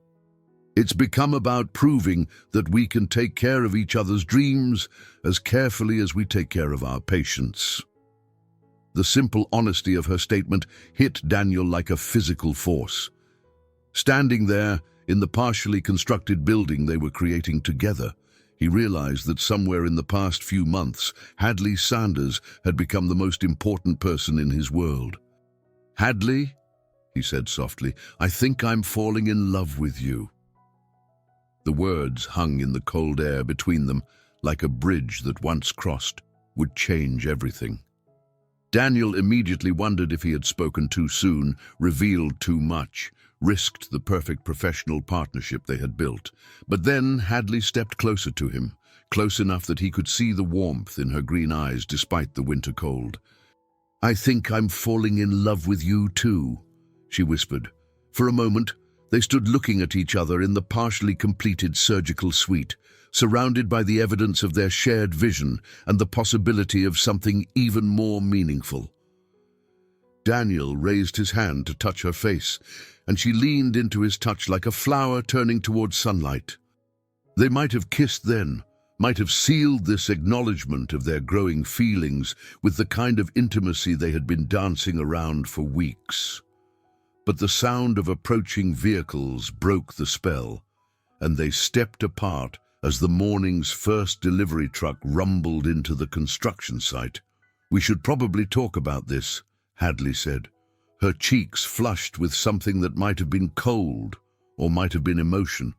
It's become about proving that we can take care of each other's dreams as carefully as we take care of our patients." The simple honesty of her statement hit Daniel like a physical force. Standing there in the partially constructed building they were creating together, he realized that somewhere in the past few months, Hadley Sanders had become the most important person in his world. "Hadley," he said softly, "I think I'm falling in love with you." The words hung in the cold air between them, like a bridge that once crossed would change everything. Daniel immediately wondered if he had spoken too soon, revealed too much, risked the perfect professional partnership they had built. But then Hadley stepped closer to him, close enough that he could see the warmth in her green eyes despite the winter cold. "I think I'm falling in love with you too," she whispered. For a moment, they stood looking at each other in the partially completed surgical suite, surrounded by the evidence of their shared vision and the possibility of something even more meaningful. Daniel raised his hand to touch her face, and she leaned into his touch like a flower turning towards sunlight. They might have kissed then, might have sealed this acknowledgement of their growing feelings with the kind of intimacy they had been dancing around for weeks. But the sound of approaching vehicles broke the spell, and they stepped apart as the morning's first delivery truck rumbled into the construction site. "We should probably talk about this," Hadley said, her cheeks flushed with something that might have been cold or might have been emotion.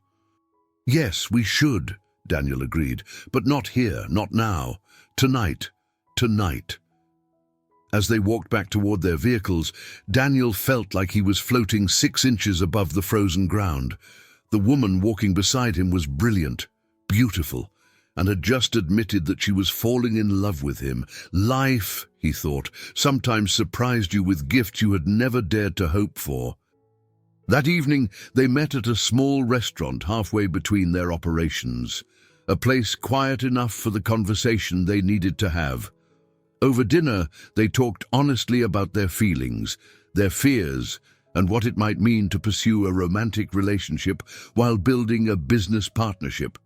"Yes, we should," Daniel agreed, "but not here, not now. Tonight. As they walked back toward their vehicles, Daniel felt like he was floating 6 inches above the frozen ground. The woman walking beside him was brilliant, beautiful, and had just admitted that she was falling in love with him. Life, he thought, sometimes surprised you with gifts you had never dared to hope for. That evening, they met at a small restaurant halfway between their operations, a place quiet enough for the conversation they needed to have. Over dinner, they talked honestly about their feelings, their fears, and what it might mean to pursue a romantic relationship while building a business partnership.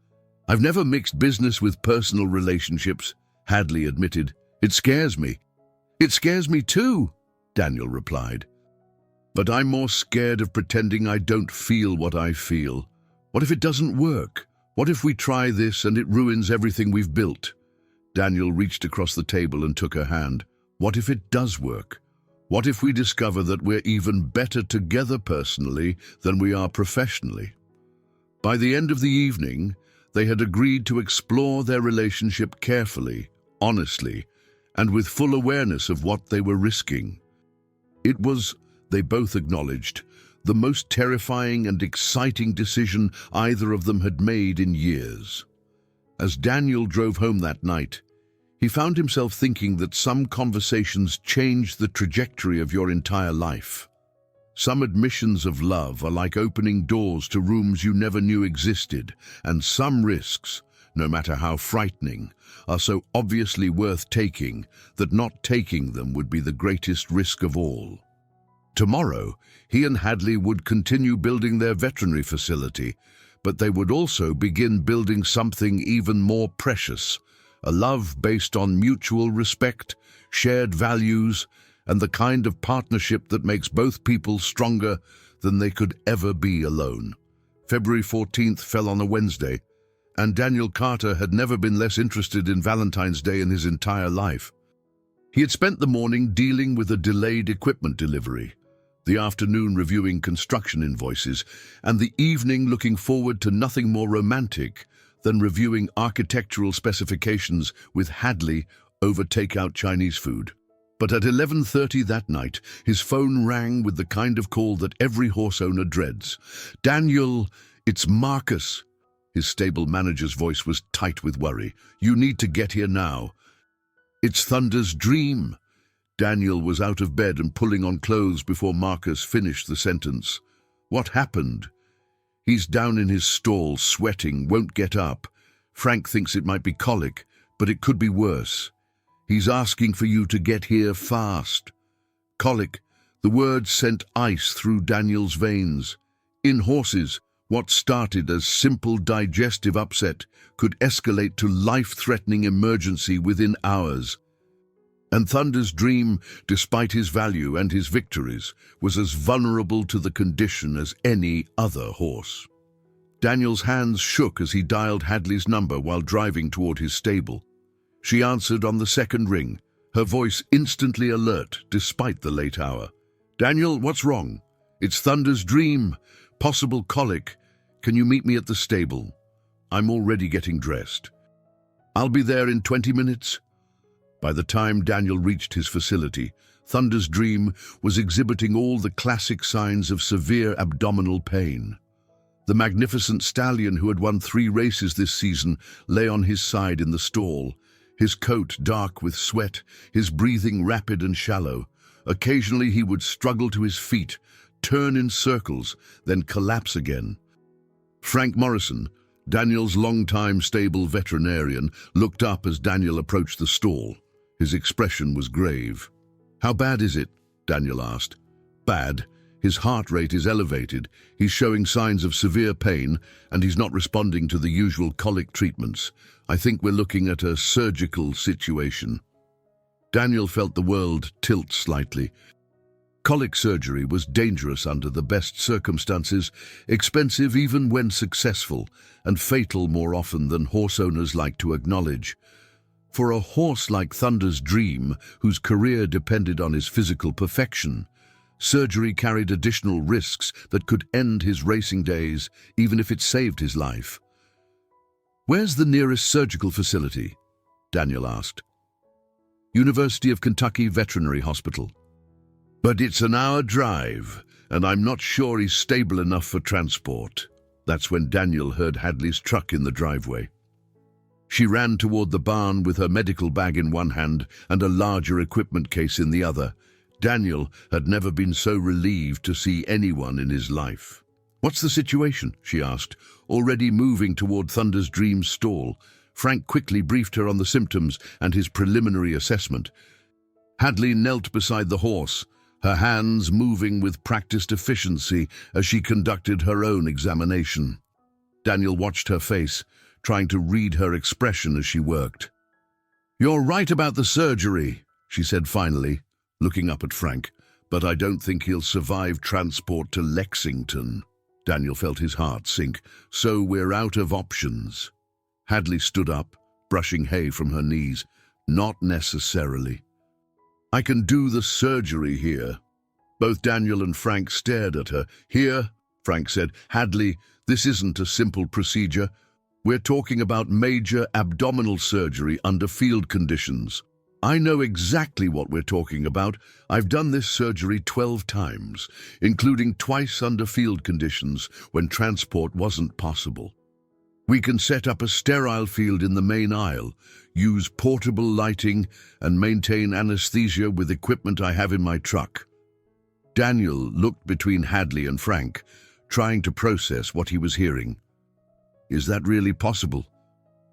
"I've never mixed business with personal relationships," Hadley admitted. "It scares me." "It scares me too," Daniel replied. "But I'm more scared of pretending I don't feel what I feel. What if it doesn't work? What if we try this and it ruins everything we've built?" Daniel reached across the table and took her hand. "What if it does work? What if we discover that we're even better together personally than we are professionally?" By the end of the evening, they had agreed to explore their relationship carefully, honestly, and with full awareness of what they were risking. It was, they both acknowledged, the most terrifying and exciting decision either of them had made in years. As Daniel drove home that night, he found himself thinking that some conversations change the trajectory of your entire life. Some admissions of love are like opening doors to rooms you never knew existed, and some risks, no matter how frightening, are so obviously worth taking that not taking them would be the greatest risk of all. Tomorrow, he and Hadley would continue building their veterinary facility, but they would also begin building something even more precious, a love based on mutual respect, shared values, and the kind of partnership that makes both people stronger than they could ever be alone. February 14th fell on a Wednesday, and Daniel Carter had never been less interested in Valentine's Day in his entire life. He had spent the morning dealing with a delayed equipment delivery, the afternoon reviewing construction invoices, and the evening looking forward to nothing more romantic than reviewing architectural specifications with Hadley over takeout Chinese food. But at 11:30 that night, his phone rang with the kind of call that every horse owner dreads. "Daniel, it's Marcus." His stable manager's voice was tight with worry. "You need to get here now." "It's Thunder's dream." Daniel was out of bed and pulling on clothes before Marcus finished the sentence. "What happened?" "He's down in his stall, sweating, won't get up. Frank thinks it might be colic, but it could be worse. He's asking for you to get here fast." Colic, the word sent ice through Daniel's veins. In horses, what started as simple digestive upset could escalate to life-threatening emergency within hours. And Thunder's dream, despite his value and his victories, was as vulnerable to the condition as any other horse. Daniel's hands shook as he dialed Hadley's number while driving toward his stable. She answered on the second ring, her voice instantly alert despite the late hour. "Daniel, what's wrong?" "It's Thunder's dream. Possible colic. Can you meet me at the stable? I'm already getting dressed." "I'll be there in 20 minutes. By the time Daniel reached his facility, Thunder's dream was exhibiting all the classic signs of severe abdominal pain. The magnificent stallion who had won 3 races this season lay on his side in the stall, his coat dark with sweat, his breathing rapid and shallow. Occasionally he would struggle to his feet, turn in circles, then collapse again. Frank Morrison, Daniel's longtime stable veterinarian, looked up as Daniel approached the stall. His expression was grave. "How bad is it?" Daniel asked. "Bad. His heart rate is elevated, he's showing signs of severe pain, and he's not responding to the usual colic treatments. I think we're looking at a surgical situation." Daniel felt the world tilt slightly. Colic surgery was dangerous under the best circumstances, expensive even when successful, and fatal more often than horse owners like to acknowledge. For a horse like Thunder's dream, whose career depended on his physical perfection, surgery carried additional risks that could end his racing days, even if it saved his life. "Where's the nearest surgical facility?" Daniel asked. "University of Kentucky Veterinary Hospital." "But it's an hour drive, and I'm not sure he's stable enough for transport." That's when Daniel heard Hadley's truck in the driveway. She ran toward the barn with her medical bag in one hand and a larger equipment case in the other. Daniel had never been so relieved to see anyone in his life. "What's the situation?" she asked, already moving toward Thunder's dream stall. Frank quickly briefed her on the symptoms and his preliminary assessment. Hadley knelt beside the horse, her hands moving with practiced efficiency as she conducted her own examination. Daniel watched her face, trying to read her expression as she worked. "You're right about the surgery," she said finally, looking up at Frank, "but I don't think he'll survive transport to Lexington." Daniel felt his heart sink. "So we're out of options." Hadley stood up, brushing hay from her knees. "Not necessarily. I can do the surgery here." Both Daniel and Frank stared at her. "Here," Frank said. "Hadley, this isn't a simple procedure. We're talking about major abdominal surgery under field conditions. I know exactly what we're talking about. I've done this surgery 12 times, including twice under field conditions when transport wasn't possible. We can set up a sterile field in the main aisle, use portable lighting, and maintain anesthesia with equipment I have in my truck." Daniel looked between Hadley and Frank, trying to process what he was hearing. "Is that really possible?"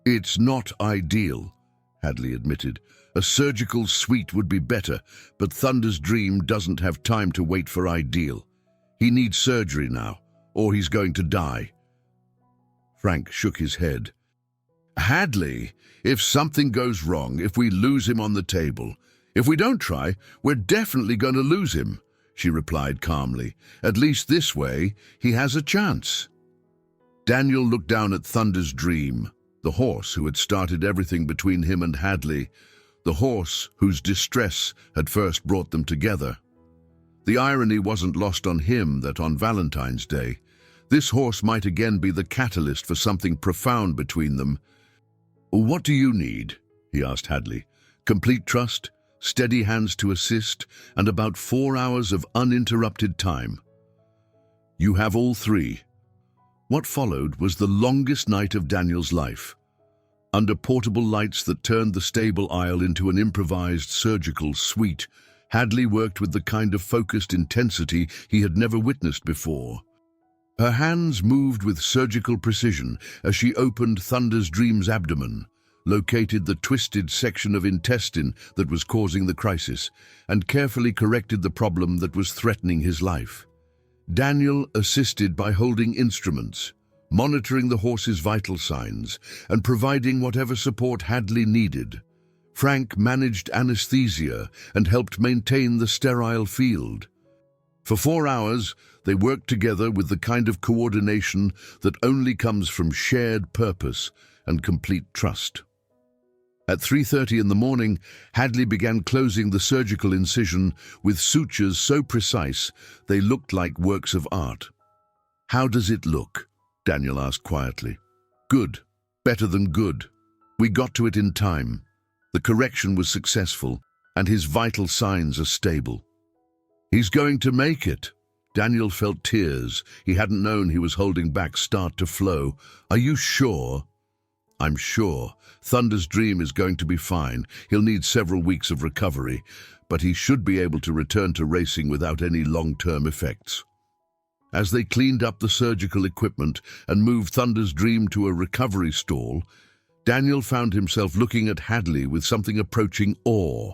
"It's not ideal," Hadley admitted. "A surgical suite would be better, but Thunder's dream doesn't have time to wait for ideal. He needs surgery now, or he's going to die." Frank shook his head. "Hadley, if something goes wrong, if we lose him on the table, "If we don't try, we're definitely going to lose him," she replied calmly. "At least this way, he has a chance." Daniel looked down at Thunder's Dream, the horse who had started everything between him and Hadley, the horse whose distress had first brought them together. The irony wasn't lost on him that on Valentine's Day, this horse might again be the catalyst for something profound between them. "What do you need?" he asked Hadley. "Complete trust, steady hands to assist, and about 4 hours of uninterrupted time." "You have all three." What followed was the longest night of Daniel's life. Under portable lights that turned the stable aisle into an improvised surgical suite, Hadley worked with the kind of focused intensity he had never witnessed before. Her hands moved with surgical precision as she opened Thunder's Dream's abdomen, located the twisted section of intestine that was causing the crisis, and carefully corrected the problem that was threatening his life. Daniel assisted by holding instruments, monitoring the horse's vital signs, and providing whatever support Hadley needed. Frank managed anesthesia and helped maintain the sterile field. For 4 hours, they worked together with the kind of coordination that only comes from shared purpose and complete trust. At 3:30 in the morning, Hadley began closing the surgical incision with sutures so precise they looked like works of art. "How does it look?" Daniel asked quietly. "Good. Better than good. We got to it in time. The correction was successful, and his vital signs are stable." "He's going to make it." Daniel felt tears. He hadn't known he was holding back start to flow. "Are you sure?" "I'm sure. Thunder's Dream is going to be fine. He'll need several weeks of recovery, but he should be able to return to racing without any long-term effects." As they cleaned up the surgical equipment and moved Thunder's Dream to a recovery stall, Daniel found himself looking at Hadley with something approaching awe.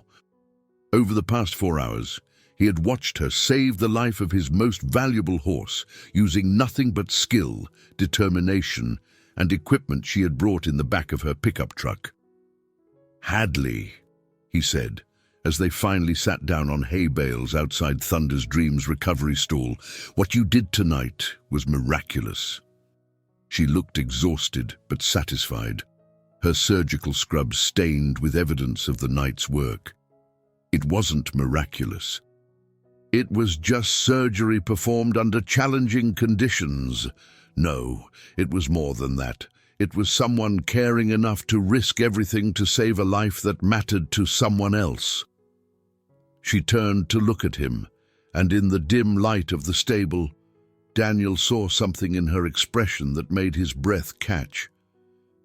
Over the past 4 hours, he had watched her save the life of his most valuable horse, using nothing but skill, determination, and equipment she had brought in the back of her pickup truck. "Hadley," he said, as they finally sat down on hay bales outside Thunder's Dream's recovery stall, "what you did tonight was miraculous." She looked exhausted but satisfied, her surgical scrubs stained with evidence of the night's work. "It wasn't miraculous. It was just surgery performed under challenging conditions. No, it was more than that. It was someone caring enough to risk everything to save a life that mattered to someone else." She turned to look at him, and in the dim light of the stable, Daniel saw something in her expression that made his breath catch.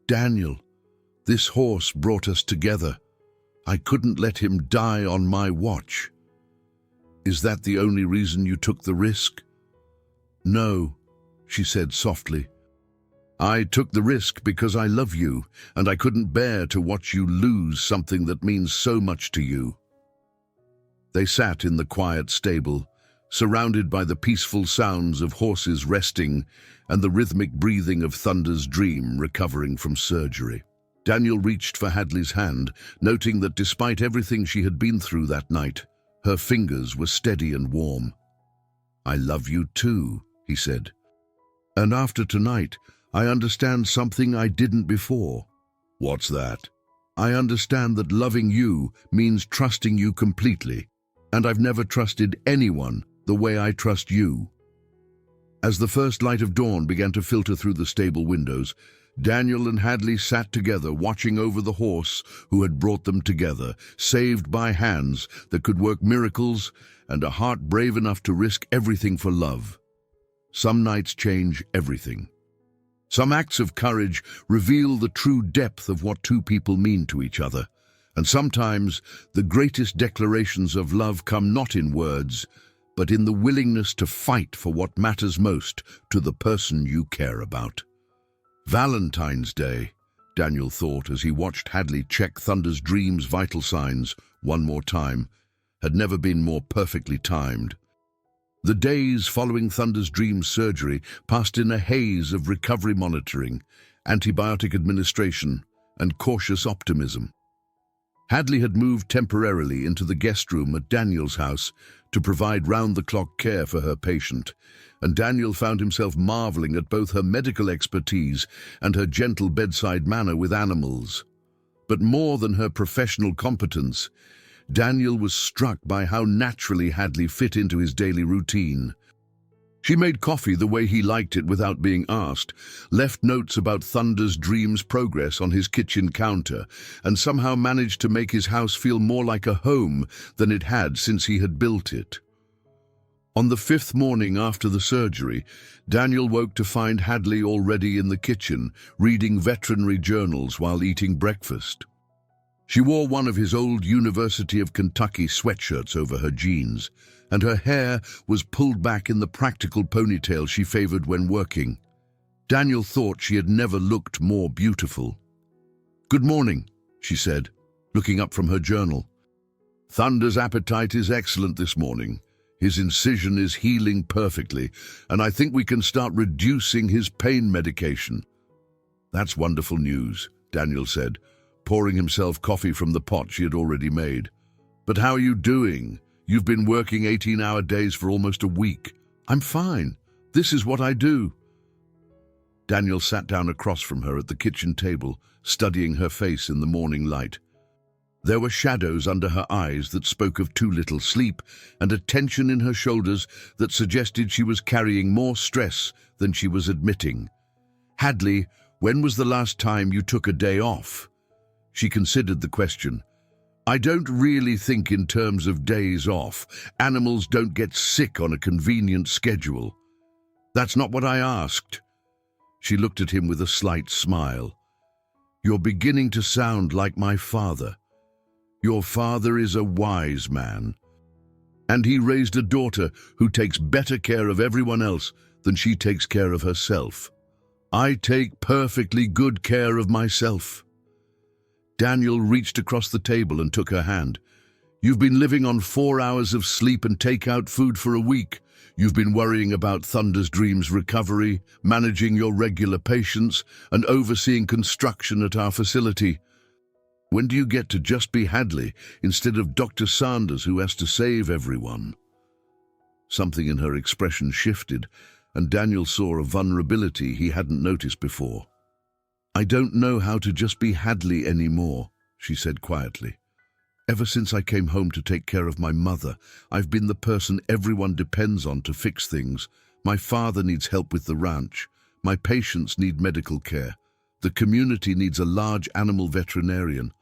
"Daniel, this horse brought us together. I couldn't let him die on my watch." "Is that the only reason you took the risk?" "No," she said softly. "I took the risk because I love you, and I couldn't bear to watch you lose something that means so much to you." They sat in the quiet stable, surrounded by the peaceful sounds of horses resting and the rhythmic breathing of Thunder's Dream recovering from surgery. Daniel reached for Hadley's hand, noting that despite everything she had been through that night, her fingers were steady and warm. "I love you too," he said. "And after tonight, I understand something I didn't before." "What's that?" "I understand that loving you means trusting you completely, and I've never trusted anyone the way I trust you." As the first light of dawn began to filter through the stable windows, Daniel and Hadley sat together watching over the horse who had brought them together, saved by hands that could work miracles and a heart brave enough to risk everything for love. Some nights change everything. Some acts of courage reveal the true depth of what two people mean to each other, and sometimes the greatest declarations of love come not in words, but in the willingness to fight for what matters most to the person you care about. Valentine's Day, Daniel thought as he watched Hadley check Thunder's Dream's vital signs one more time, had never been more perfectly timed. The days following Thunder's Dream's surgery passed in a haze of recovery monitoring, antibiotic administration, and cautious optimism. Hadley had moved temporarily into the guest room at Daniel's house to provide round-the-clock care for her patient, and Daniel found himself marveling at both her medical expertise and her gentle bedside manner with animals. But more than her professional competence, Daniel was struck by how naturally Hadley fit into his daily routine. She made coffee the way he liked it without being asked, left notes about Thunder's dream's progress on his kitchen counter, and somehow managed to make his house feel more like a home than it had since he had built it. On the fifth morning after the surgery, Daniel woke to find Hadley already in the kitchen, reading veterinary journals while eating breakfast. She wore one of his old University of Kentucky sweatshirts over her jeans, and her hair was pulled back in the practical ponytail she favored when working. Daniel thought she had never looked more beautiful. "Good morning," she said, looking up from her journal. "Thunder's appetite is excellent this morning. His incision is healing perfectly, and I think we can start reducing his pain medication." "That's wonderful news," Daniel said, pouring himself coffee from the pot she had already made. "But how are you doing? You've been working 18-hour days for almost a week." "I'm fine. This is what I do." Daniel sat down across from her at the kitchen table, studying her face in the morning light. There were shadows under her eyes that spoke of too little sleep, and a tension in her shoulders that suggested she was carrying more stress than she was admitting. "Hadley, when was the last time you took a day off?" She considered the question. "I don't really think in terms of days off. Animals don't get sick on a convenient schedule." "That's not what I asked." She looked at him with a slight smile. "You're beginning to sound like my father. Your father is a wise man, and he raised a daughter who takes better care of everyone else than she takes care of herself. I take perfectly good care of myself." Daniel reached across the table and took her hand. "You've been living on 4 hours of sleep and take-out food for a week. You've been worrying about Thunder's dream's recovery, managing your regular patients, and overseeing construction at our facility. When do you get to just be Hadley instead of Dr. Sanders, who has to save everyone?" Something in her expression shifted, and Daniel saw a vulnerability he hadn't noticed before. "I don't know how to just be Hadley anymore," she said quietly. "Ever since I came home to take care of my mother, I've been the person everyone depends on to fix things. My father needs help with the ranch. My patients need medical care. The community needs a large animal veterinarian.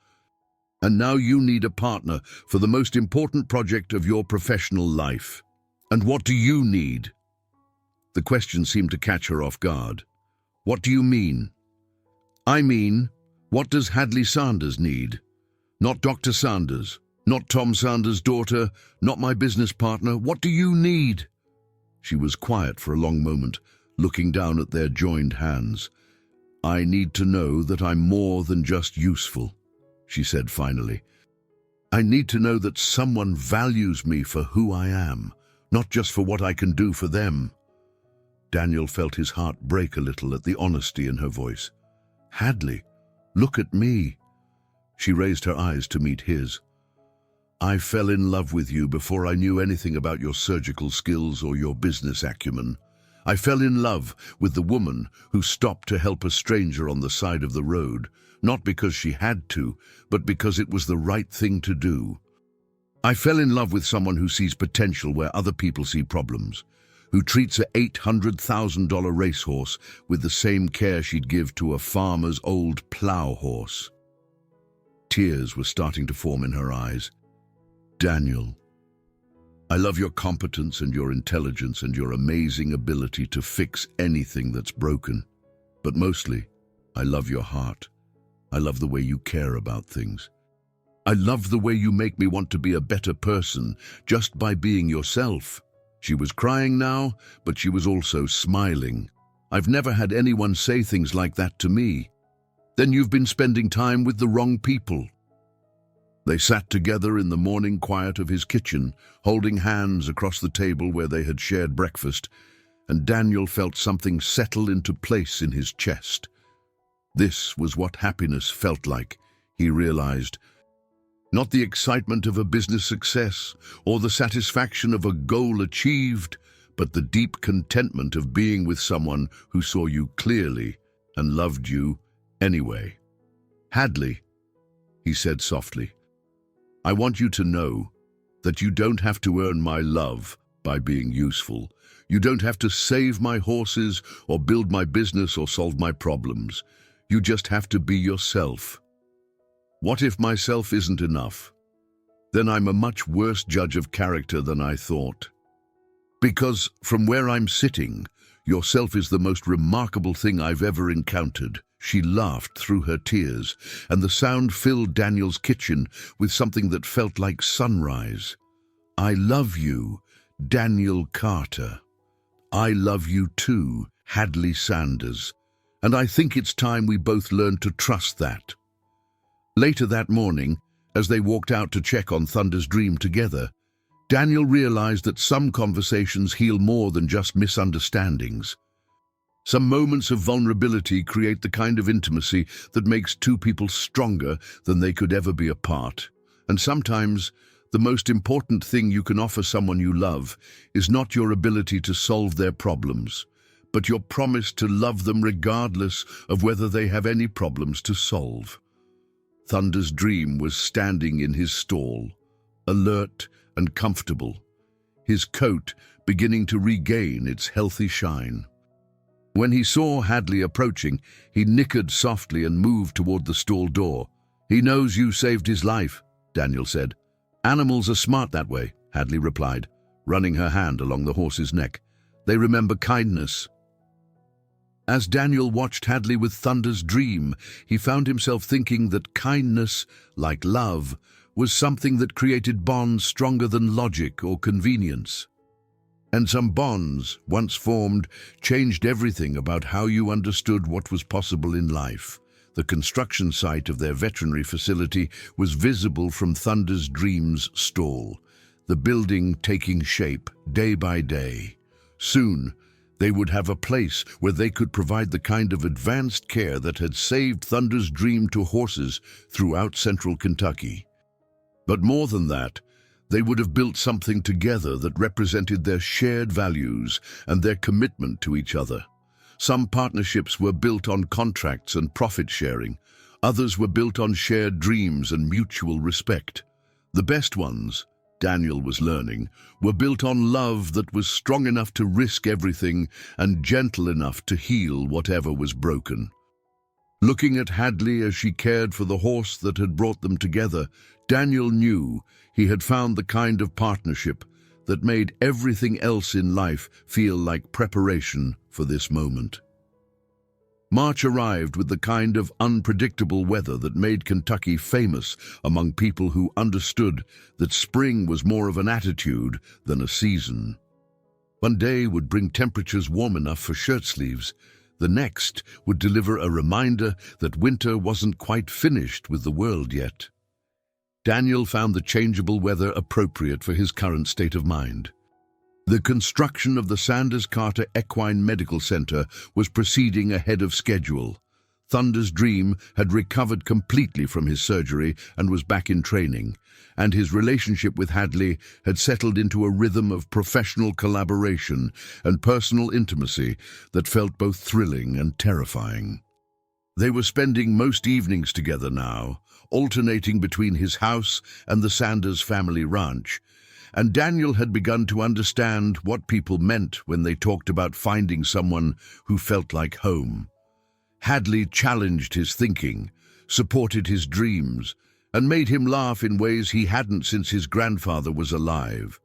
And now you need a partner for the most important project of your professional life. And what do you need?" The question seemed to catch her off guard. "What do you mean?" "I mean, what does Hadley Sanders need? Not Dr. Sanders, not Tom Sanders' daughter, not my business partner. What do you need?" She was quiet for a long moment, looking down at their joined hands. "I need to know that I'm more than just useful," she said finally. "I need to know that someone values me for who I am, not just for what I can do for them." Daniel felt his heart break a little at the honesty in her voice. "Hadley, look at me." She raised her eyes to meet his. "I fell in love with you before I knew anything about your surgical skills or your business acumen. I fell in love with the woman who stopped to help a stranger on the side of the road, not because she had to, but because it was the right thing to do. I fell in love with someone who sees potential where other people see problems, who treats a $800,000 racehorse with the same care she'd give to a farmer's old plow horse." Tears were starting to form in her eyes. "Daniel, I love your competence and your intelligence and your amazing ability to fix anything that's broken. But mostly, I love your heart. I love the way you care about things. I love the way you make me want to be a better person just by being yourself." She was crying now, but she was also smiling. "I've never had anyone say things like that to me." "Then you've been spending time with the wrong people." They sat together in the morning quiet of his kitchen, holding hands across the table where they had shared breakfast, and Daniel felt something settle into place in his chest. This was what happiness felt like, he realized. Not the excitement of a business success or the satisfaction of a goal achieved, but the deep contentment of being with someone who saw you clearly and loved you anyway. "Hadley," he said softly, "I want you to know that you don't have to earn my love by being useful. You don't have to save my horses or build my business or solve my problems. You just have to be yourself. What if myself isn't enough? Then I'm a much worse judge of character than I thought. Because from where I'm sitting, yourself is the most remarkable thing I've ever encountered." She laughed through her tears, and the sound filled Daniel's kitchen with something that felt like sunrise. "I love you, Daniel Carter. I love you too, Hadley Sanders. And I think it's time we both learned to trust that." Later that morning, as they walked out to check on Thunder's dream together, Daniel realized that some conversations heal more than just misunderstandings. Some moments of vulnerability create the kind of intimacy that makes two people stronger than they could ever be apart. And sometimes, the most important thing you can offer someone you love is not your ability to solve their problems, but your promise to love them regardless of whether they have any problems to solve. Thunder's dream was standing in his stall, alert and comfortable, his coat beginning to regain its healthy shine. When he saw Hadley approaching, he nickered softly and moved toward the stall door. "He knows you saved his life," Daniel said. "Animals are smart that way," Hadley replied, running her hand along the horse's neck. "They remember kindness." As Daniel watched Hadley with Thunder's dream, he found himself thinking that kindness, like love, was something that created bonds stronger than logic or convenience. And some bonds, once formed, changed everything about how you understood what was possible in life. The construction site of their veterinary facility was visible from Thunder's dream's stall, the building taking shape day by day. Soon, they would have a place where they could provide the kind of advanced care that had saved Thunder's dream to horses throughout central Kentucky. But more than that, they would have built something together that represented their shared values and their commitment to each other. Some partnerships were built on contracts and profit sharing. Others were built on shared dreams and mutual respect. The best ones, Daniel was learning, were built on love that was strong enough to risk everything and gentle enough to heal whatever was broken. Looking at Hadley as she cared for the horse that had brought them together, Daniel knew he had found the kind of partnership that made everything else in life feel like preparation for this moment. March arrived with the kind of unpredictable weather that made Kentucky famous among people who understood that spring was more of an attitude than a season. One day would bring temperatures warm enough for shirt sleeves. The next would deliver a reminder that winter wasn't quite finished with the world yet. Daniel found the changeable weather appropriate for his current state of mind. The construction of the Sanders-Carter Equine Medical Center was proceeding ahead of schedule. Thunder's dream had recovered completely from his surgery and was back in training, and his relationship with Hadley had settled into a rhythm of professional collaboration and personal intimacy that felt both thrilling and terrifying. They were spending most evenings together now, alternating between his house and the Sanders family ranch, and Daniel had begun to understand what people meant when they talked about finding someone who felt like home. Hadley challenged his thinking, supported his dreams, and made him laugh in ways he hadn't since his grandfather was alive.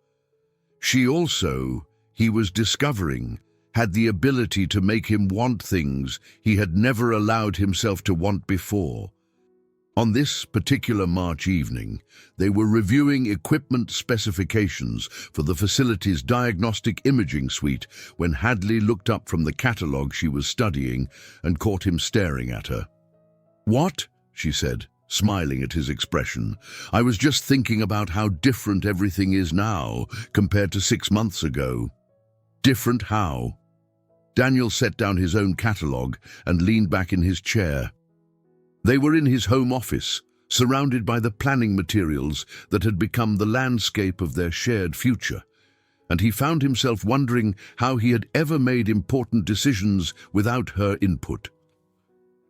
She also, he was discovering, had the ability to make him want things he had never allowed himself to want before. On this particular March evening, they were reviewing equipment specifications for the facility's diagnostic imaging suite when Hadley looked up from the catalog she was studying and caught him staring at her. "What?" she said, smiling at his expression. "I was just thinking about how different everything is now compared to 6 months ago." "Different how?" Daniel set down his own catalog and leaned back in his chair. They were in his home office, surrounded by the planning materials that had become the landscape of their shared future, and he found himself wondering how he had ever made important decisions without her input.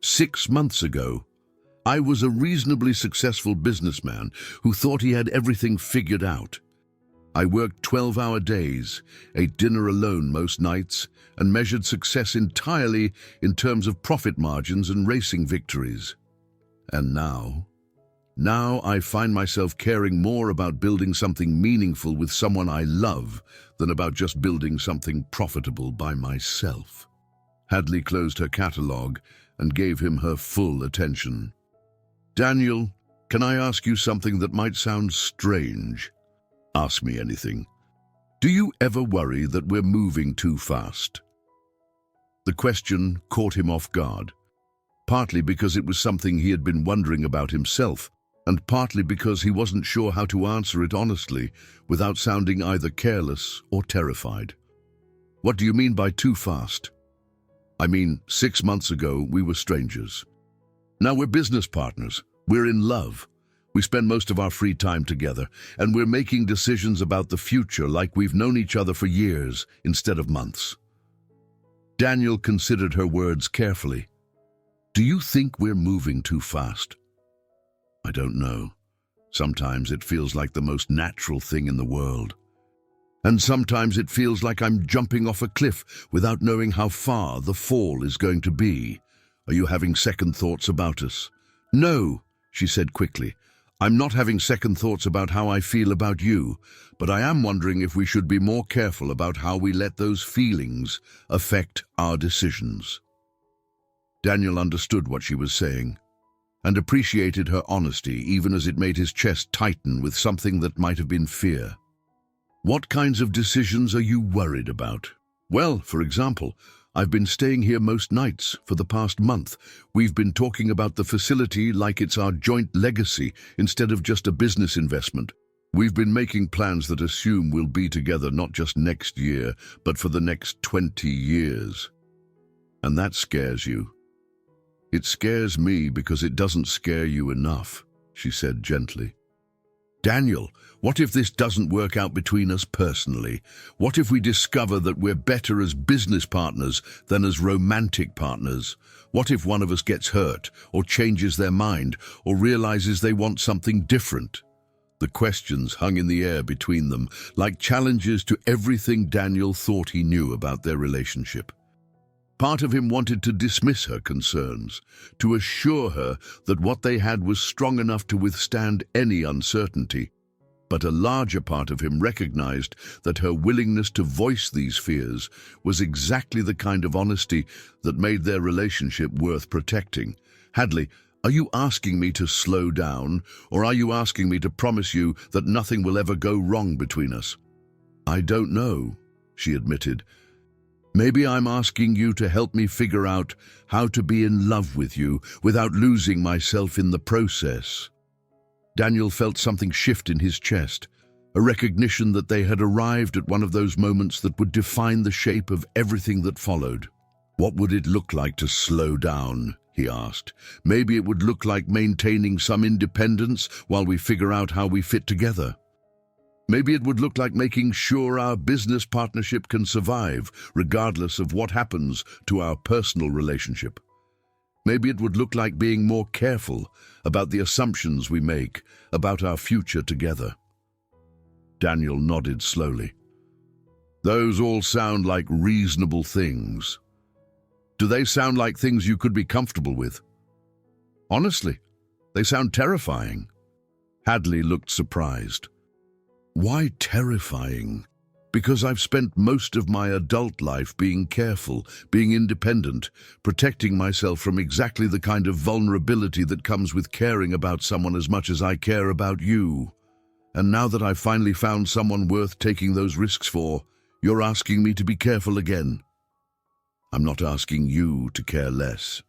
6 months ago, I was a reasonably successful businessman who thought he had everything figured out. I worked 12-hour days, ate dinner alone most nights, and measured success entirely in terms of profit margins and racing victories. And now I find myself caring more about building something meaningful with someone I love than about just building something profitable by myself. Hadley closed her catalogue and gave him her full attention. Daniel, can I ask you something that might sound strange? Ask me anything. Do you ever worry that we're moving too fast? The question caught him off guard, partly because it was something he had been wondering about himself, and partly because he wasn't sure how to answer it honestly without sounding either careless or terrified. What do you mean by too fast? I mean, 6 months ago we were strangers. Now we're business partners. We're in love. We spend most of our free time together, and we're making decisions about the future like we've known each other for years instead of months. Daniel considered her words carefully. Do you think we're moving too fast? I don't know. Sometimes it feels like the most natural thing in the world. And sometimes it feels like I'm jumping off a cliff without knowing how far the fall is going to be. Are you having second thoughts about us? No, she said quickly. I'm not having second thoughts about how I feel about you, but I am wondering if we should be more careful about how we let those feelings affect our decisions. Daniel understood what she was saying and appreciated her honesty, even as it made his chest tighten with something that might have been fear. What kinds of decisions are you worried about? Well, for example, I've been staying here most nights for the past month. We've been talking about the facility like it's our joint legacy instead of just a business investment. We've been making plans that assume we'll be together not just next year, but for the next 20 years. And that scares you. It scares me because it doesn't scare you enough, she said gently. Daniel, what if this doesn't work out between us personally? What if we discover that we're better as business partners than as romantic partners? What if one of us gets hurt, or changes their mind, or realizes they want something different? The questions hung in the air between them, like challenges to everything Daniel thought he knew about their relationship. Part of him wanted to dismiss her concerns, to assure her that what they had was strong enough to withstand any uncertainty. But a larger part of him recognized that her willingness to voice these fears was exactly the kind of honesty that made their relationship worth protecting. Hadley, are you asking me to slow down, or are you asking me to promise you that nothing will ever go wrong between us? I don't know, she admitted. Maybe I'm asking you to help me figure out how to be in love with you without losing myself in the process. Daniel felt something shift in his chest, a recognition that they had arrived at one of those moments that would define the shape of everything that followed. What would it look like to slow down? He asked. Maybe it would look like maintaining some independence while we figure out how we fit together. Maybe it would look like making sure our business partnership can survive, regardless of what happens to our personal relationship. Maybe it would look like being more careful about the assumptions we make about our future together. Daniel nodded slowly. Those all sound like reasonable things. Do they sound like things you could be comfortable with? Honestly, they sound terrifying. Hadley looked surprised. Why terrifying? Because I've spent most of my adult life being careful, being independent, protecting myself from exactly the kind of vulnerability that comes with caring about someone as much as I care about you. And now that I've finally found someone worth taking those risks for, you're asking me to be careful again. I'm not asking you to care less.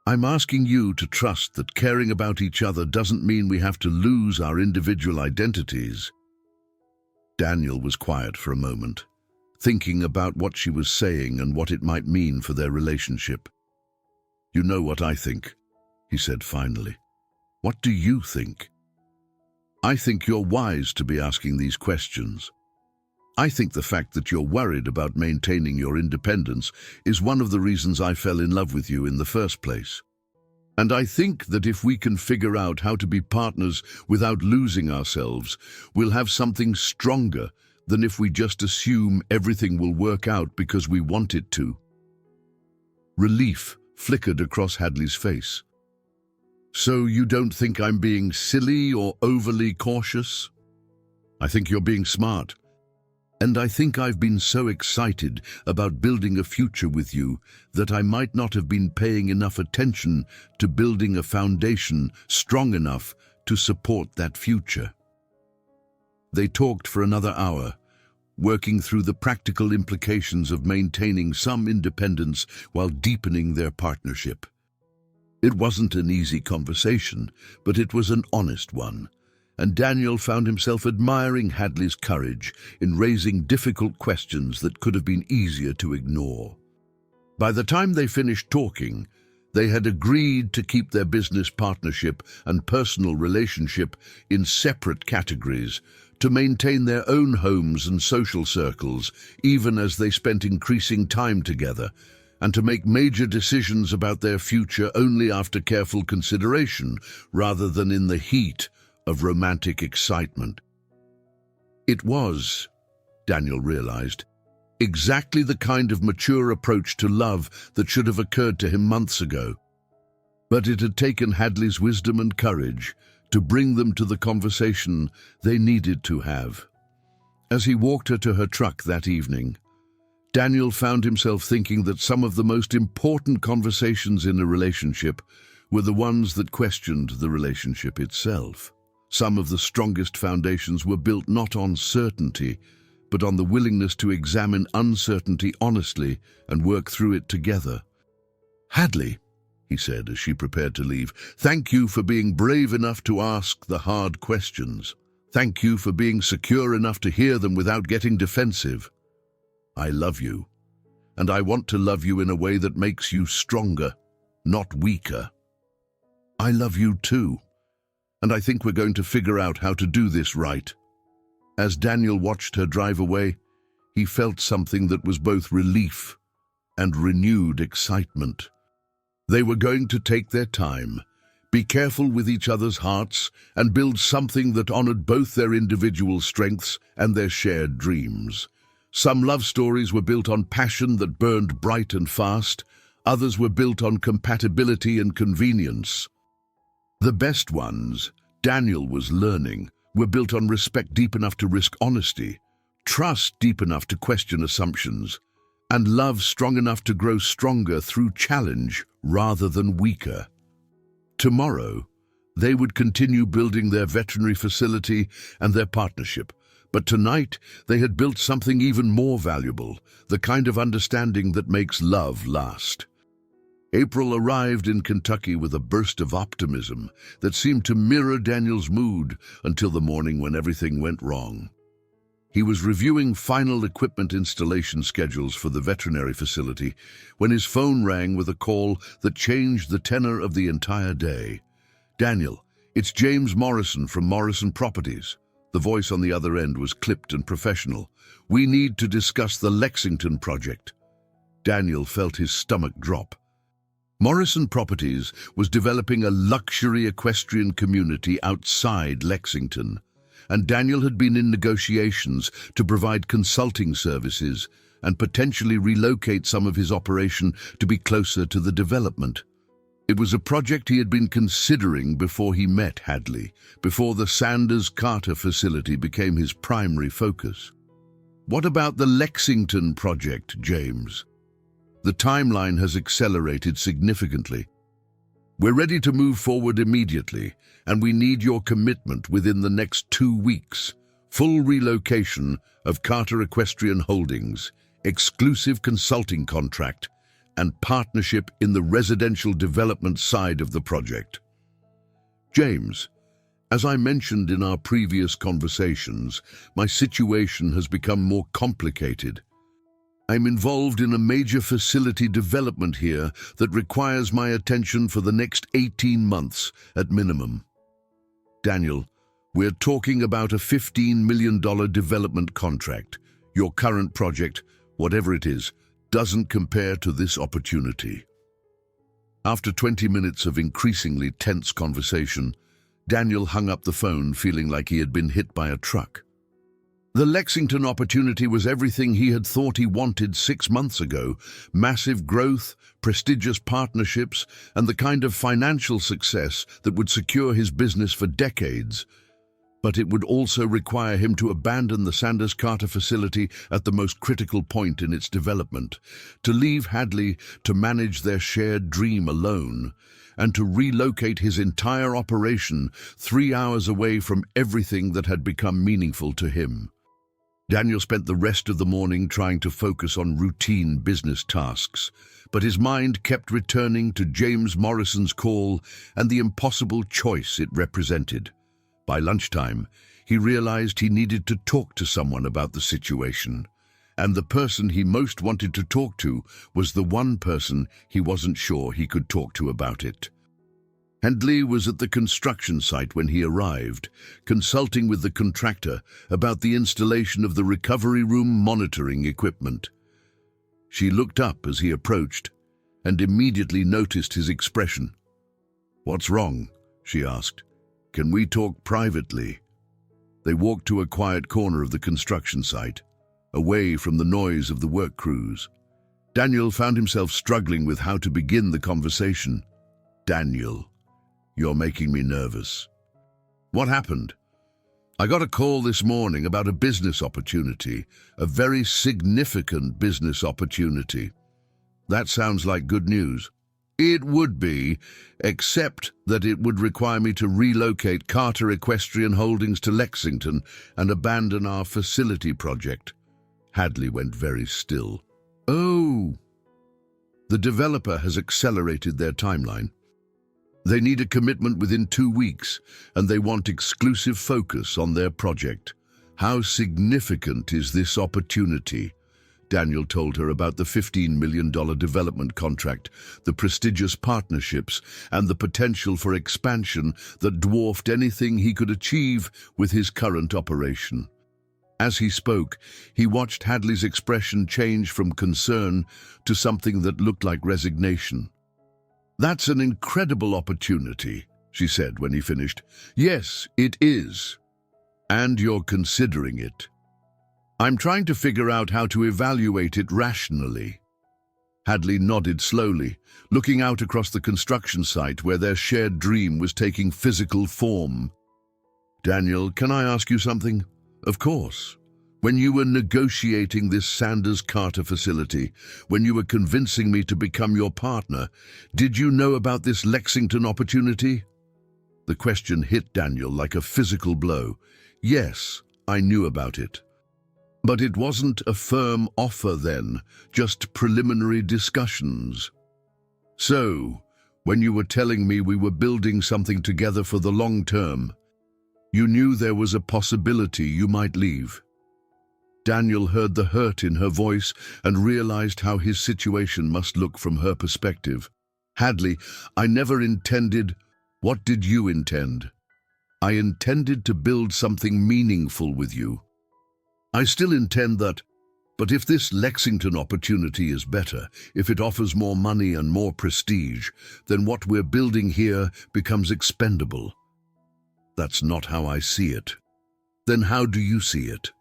I'm asking you to trust that caring about each other doesn't mean we have to lose our individual identities. Daniel was quiet for a moment, thinking about what she was saying and what it might mean for their relationship. You know what I think, he said finally. What do you think? I think you're wise to be asking these questions. I think the fact that you're worried about maintaining your independence is one of the reasons I fell in love with you in the first place. And I think that if we can figure out how to be partners without losing ourselves, we'll have something stronger than if we just assume everything will work out because we want it to. Relief flickered across Hadley's face. So you don't think I'm being silly or overly cautious? I think you're being smart. And I think I've been so excited about building a future with you that I might not have been paying enough attention to building a foundation strong enough to support that future. They talked for another hour, working through the practical implications of maintaining some independence while deepening their partnership. It wasn't an easy conversation, but it was an honest one, and Daniel found himself admiring Hadley's courage in raising difficult questions that could have been easier to ignore. By the time they finished talking, they had agreed to keep their business partnership and personal relationship in separate categories, to maintain their own homes and social circles, even as they spent increasing time together, and to make major decisions about their future only after careful consideration, rather than in the heat of romantic excitement. It was, Daniel realized, exactly the kind of mature approach to love that should have occurred to him months ago. But it had taken Hadley's wisdom and courage to bring them to the conversation they needed to have. As he walked her to her truck that evening, Daniel found himself thinking that some of the most important conversations in a relationship were the ones that questioned the relationship itself. Some of the strongest foundations were built not on certainty, but on the willingness to examine uncertainty honestly and work through it together. "Hadley," he said as she prepared to leave, "thank you for being brave enough to ask the hard questions. Thank you for being secure enough to hear them without getting defensive. I love you, and I want to love you in a way that makes you stronger, not weaker. I love you too, and I think we're going to figure out how to do this right." As Daniel watched her drive away, he felt something that was both relief and renewed excitement. They were going to take their time, be careful with each other's hearts, and build something that honored both their individual strengths and their shared dreams. Some love stories were built on passion that burned bright and fast. Others were built on compatibility and convenience. The best ones, Daniel was learning, were built on respect deep enough to risk honesty, trust deep enough to question assumptions, and love strong enough to grow stronger through challenge rather than weaker. Tomorrow, they would continue building their veterinary facility and their partnership, but tonight they had built something even more valuable, the kind of understanding that makes love last. April arrived in Kentucky with a burst of optimism that seemed to mirror Daniel's mood until the morning when everything went wrong. He was reviewing final equipment installation schedules for the veterinary facility when his phone rang with a call that changed the tenor of the entire day. "Daniel, it's James Morrison from Morrison Properties." The voice on the other end was clipped and professional. "We need to discuss the Lexington project." Daniel felt his stomach drop. Morrison Properties was developing a luxury equestrian community outside Lexington, and Daniel had been in negotiations to provide consulting services and potentially relocate some of his operation to be closer to the development. It was a project he had been considering before he met Hadley, before the Sanders-Carter facility became his primary focus. "What about the Lexington project, James?" "The timeline has accelerated significantly. We're ready to move forward immediately, and we need your commitment within the next 2 weeks. Full relocation of Carter Equestrian Holdings, exclusive consulting contract, and partnership in the residential development side of the project." "James, as I mentioned in our previous conversations, my situation has become more complicated. I'm involved in a major facility development here that requires my attention for the next 18 months at minimum. Daniel, we're talking about a $15 million development contract. Your current project, whatever it is, doesn't compare to this opportunity. After 20 minutes of increasingly tense conversation, Daniel hung up the phone feeling like he had been hit by a truck. The Lexington opportunity was everything he had thought he wanted 6 months ago: massive growth, prestigious partnerships, and the kind of financial success that would secure his business for decades. But it would also require him to abandon the Sanders Carter facility at the most critical point in its development, to leave Hadley to manage their shared dream alone, and to relocate his entire operation 3 hours away from everything that had become meaningful to him. Daniel spent the rest of the morning trying to focus on routine business tasks, but his mind kept returning to James Morrison's call and the impossible choice it represented. By lunchtime, he realized he needed to talk to someone about the situation, and the person he most wanted to talk to was the one person he wasn't sure he could talk to about it. Hadley was at the construction site when he arrived, consulting with the contractor about the installation of the recovery room monitoring equipment. She looked up as he approached and immediately noticed his expression. "What's wrong?" she asked. "Can we talk privately?" They walked to a quiet corner of the construction site, away from the noise of the work crews. Daniel found himself struggling with how to begin the conversation. "Daniel, you're making me nervous." "What happened?" "I got a call this morning about a business opportunity, a very significant business opportunity." "That sounds like good news." "It would be, except that it would require me to relocate Carter Equestrian Holdings to Lexington and abandon our facility project." Hadley went very still. "Oh." "The developer has accelerated their timeline. They need a commitment within 2 weeks, and they want exclusive focus on their project." "How significant is this opportunity?" Daniel told her about the $15 million development contract, the prestigious partnerships, and the potential for expansion that dwarfed anything he could achieve with his current operation. As he spoke, he watched Hadley's expression change from concern to something that looked like resignation. "That's an incredible opportunity," she said when he finished. "Yes, it is. And you're considering it." "I'm trying to figure out how to evaluate it rationally." Hadley nodded slowly, looking out across the construction site where their shared dream was taking physical form. "Daniel, can I ask you something?" "Of course." "When you were negotiating this Sanders Carter facility, when you were convincing me to become your partner, did you know about this Lexington opportunity?" The question hit Daniel like a physical blow. "Yes, I knew about it." "But it wasn't a firm offer then, just preliminary discussions." "So, when you were telling me we were building something together for the long term, you knew there was a possibility you might leave?" Daniel heard the hurt in her voice and realized how his situation must look from her perspective. "Hadley, I never intended—" "What did you intend?" "I intended to build something meaningful with you. I still intend that, but if this Lexington opportunity is better, if it offers more money and more prestige, then what we're building here becomes expendable." "That's not how I see it." "Then how do you see it?"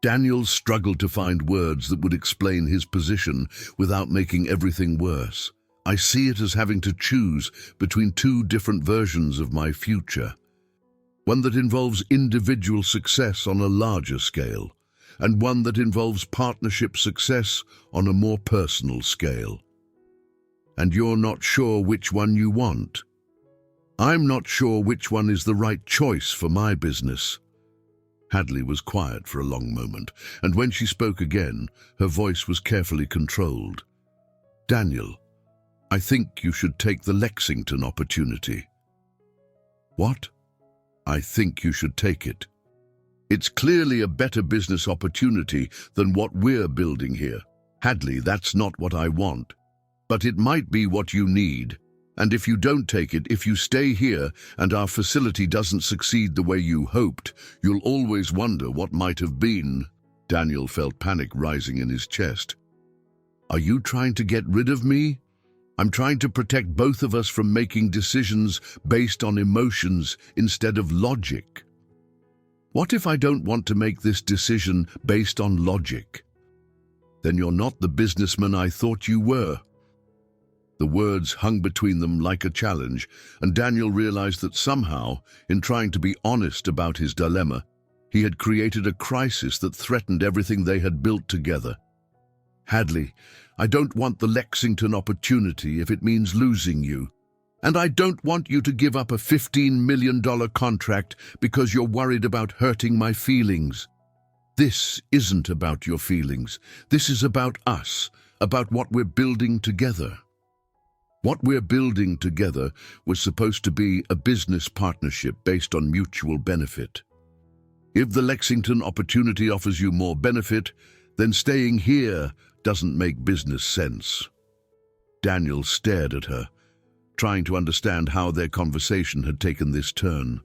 Daniel struggled to find words that would explain his position without making everything worse. "I see it as having to choose between 2 different versions of my future. One that involves individual success on a larger scale, and one that involves partnership success on a more personal scale. And you're not sure which one you want." "I'm not sure which one is the right choice for my business." Hadley was quiet for a long moment, and when she spoke again, her voice was carefully controlled. "Daniel, I think you should take the Lexington opportunity." "What?" "I think you should take it. It's clearly a better business opportunity than what we're building here." "Hadley, that's not what I want. But it might be what you need, And if you don't take it, if you stay here and our facility doesn't succeed the way you hoped, you'll always wonder what might have been." Daniel felt panic rising in his chest. "Are you trying to get rid of me? I'm trying to protect both of us from making decisions based on emotions instead of logic. What if I don't want to make this decision based on logic? Then you're not the businessman I thought you were." The words hung between them like a challenge, and Daniel realized that somehow, in trying to be honest about his dilemma, he had created a crisis that threatened everything they had built together. "Hadley, I don't want the Lexington opportunity if it means losing you. And I don't want you to give up a $15 million contract because you're worried about hurting my feelings. This isn't about your feelings. This is about us, about what we're building together." What we're building together was supposed to be a business partnership based on mutual benefit. If the Lexington opportunity offers you more benefit, then staying here doesn't make business sense. Daniel stared at her, trying to understand how their conversation had taken this turn.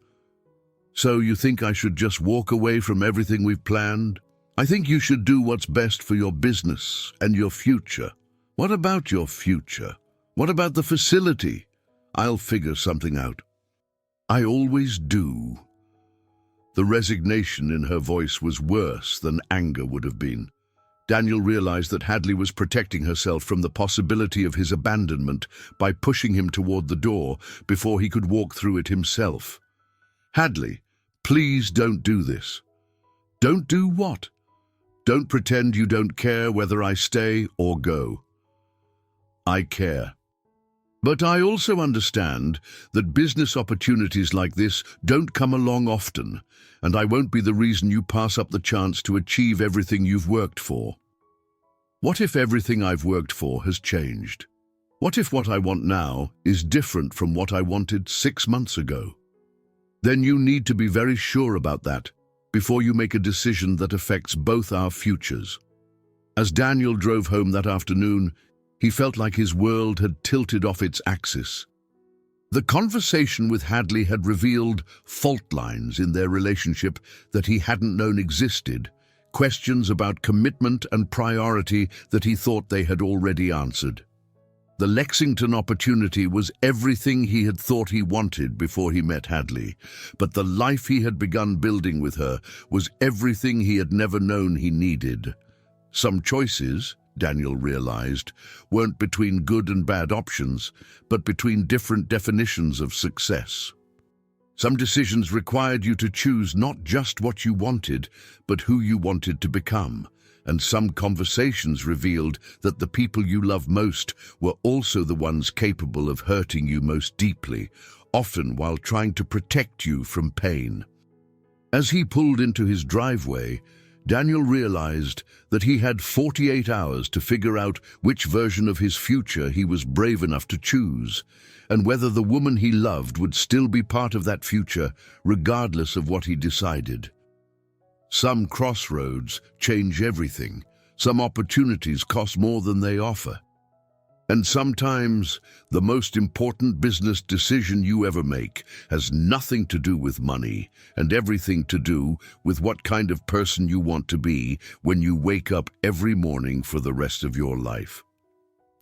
"So you think I should just walk away from everything we've planned? I think you should do what's best for your business and your future." "What about your future? What about the facility? I'll figure something out." "I always do." The resignation in her voice was worse than anger would have been. Daniel realized that Hadley was protecting herself from the possibility of his abandonment by pushing him toward the door before he could walk through it himself. "Hadley, please don't do this." "Don't do what?" "Don't pretend you don't care whether I stay or go." "I care. But I also understand that business opportunities like this don't come along often, and I won't be the reason you pass up the chance to achieve everything you've worked for." "What if everything I've worked for has changed? What if what I want now is different from what I wanted 6 months ago?" "Then you need to be very sure about that before you make a decision that affects both our futures." As Daniel drove home that afternoon, he felt like his world had tilted off its axis. The conversation with Hadley had revealed fault lines in their relationship that he hadn't known existed, questions about commitment and priority that he thought they had already answered. The Lexington opportunity was everything he had thought he wanted before he met Hadley, but the life he had begun building with her was everything he had never known he needed. Some choices, Daniel realized, weren't between good and bad options, but between different definitions of success. Some decisions required you to choose not just what you wanted, but who you wanted to become. And some conversations revealed that the people you love most were also the ones capable of hurting you most deeply, often while trying to protect you from pain. As he pulled into his driveway, Daniel realized that he had 48 hours to figure out which version of his future he was brave enough to choose, and whether the woman he loved would still be part of that future, regardless of what he decided. Some crossroads change everything. Some opportunities cost more than they offer. And sometimes the most important business decision you ever make has nothing to do with money and everything to do with what kind of person you want to be when you wake up every morning for the rest of your life.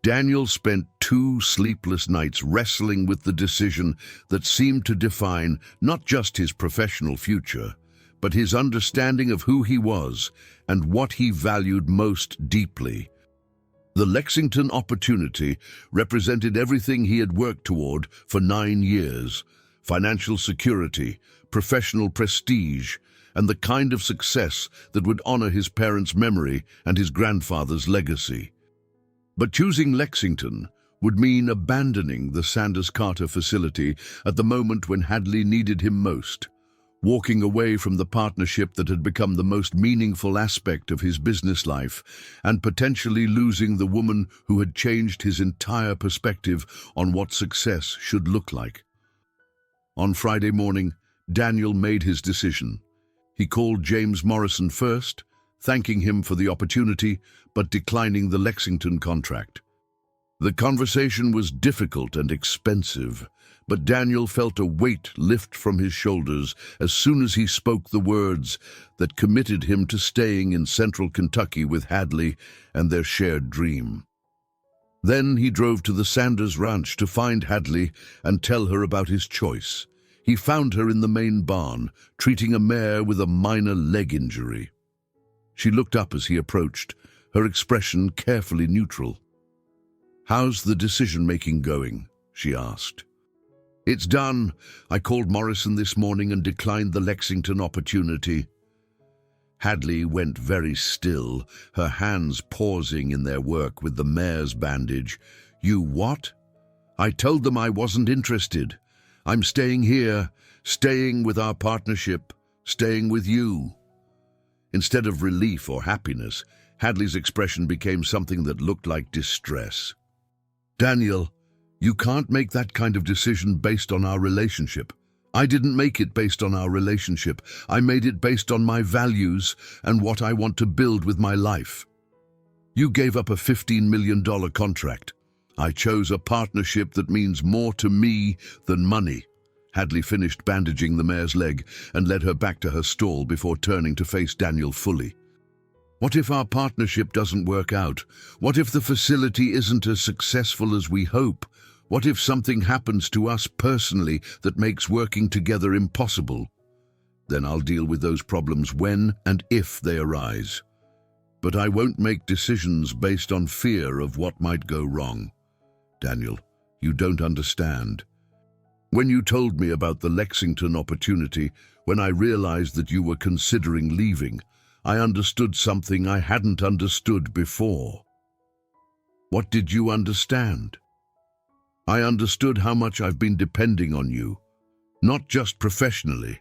Daniel spent 2 sleepless nights wrestling with the decision that seemed to define not just his professional future, but his understanding of who he was and what he valued most deeply. The Lexington opportunity represented everything he had worked toward for 9 years: financial security, professional prestige, and the kind of success that would honor his parents' memory and his grandfather's legacy. But choosing Lexington would mean abandoning the Sanders Carter facility at the moment when Hadley needed him most, walking away from the partnership that had become the most meaningful aspect of his business life, and potentially losing the woman who had changed his entire perspective on what success should look like. On Friday morning, Daniel made his decision. He called James Morrison first, thanking him for the opportunity, but declining the Lexington contract. The conversation was difficult and expensive, but Daniel felt a weight lift from his shoulders as soon as he spoke the words that committed him to staying in central Kentucky with Hadley and their shared dream. Then he drove to the Sanders Ranch to find Hadley and tell her about his choice. He found her in the main barn, treating a mare with a minor leg injury. She looked up as he approached, her expression carefully neutral. "How's the decision-making going?" she asked. "It's done. I called Morrison this morning and declined the Lexington opportunity." Hadley went very still, her hands pausing in their work with the mare's bandage. "You what?" "I told them I wasn't interested. I'm staying here, staying with our partnership, staying with you." Instead of relief or happiness, Hadley's expression became something that looked like distress. "Daniel, you can't make that kind of decision based on our relationship. I didn't make it based on our relationship. I made it based on my values and what I want to build with my life. You gave up a $15 million contract. I chose a partnership that means more to me than money." Hadley finished bandaging the mare's leg and led her back to her stall before turning to face Daniel fully. "What if our partnership doesn't work out? What if the facility isn't as successful as we hope? What if something happens to us personally that makes working together impossible? Then I'll deal with those problems when and if they arise. But I won't make decisions based on fear of what might go wrong. Daniel, you don't understand. When you told me about the Lexington opportunity, when I realized that you were considering leaving, I understood something I hadn't understood before." "What did you understand?" "I understood how much I've been depending on you, not just professionally,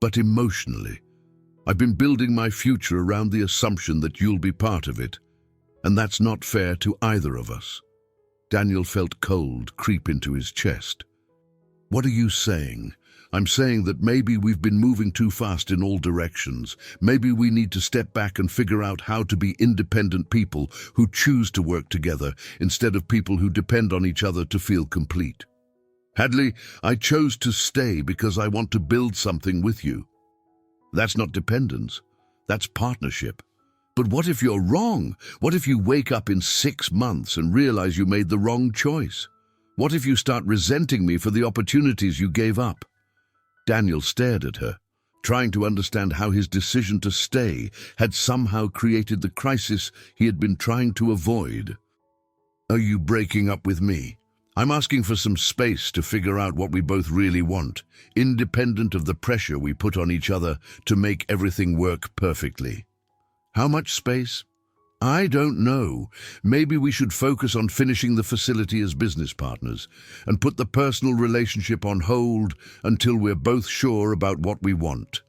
but emotionally. I've been building my future around the assumption that you'll be part of it, and that's not fair to either of us." Daniel felt cold creep into his chest. "What are you saying?" "I'm saying that maybe we've been moving too fast in all directions. Maybe we need to step back and figure out how to be independent people who choose to work together instead of people who depend on each other to feel complete. Hadley, I chose to stay because I want to build something with you. That's not dependence. That's partnership. But what if you're wrong? What if you wake up in 6 months and realize you made the wrong choice? What if you start resenting me for the opportunities you gave up?" Daniel stared at her, trying to understand how his decision to stay had somehow created the crisis he had been trying to avoid. "Are you breaking up with me? I'm asking for some space to figure out what we both really want, independent of the pressure we put on each other to make everything work perfectly." "How much space?" "I don't know. Maybe we should focus on finishing the facility as business partners and put the personal relationship on hold until we're both sure about what we want."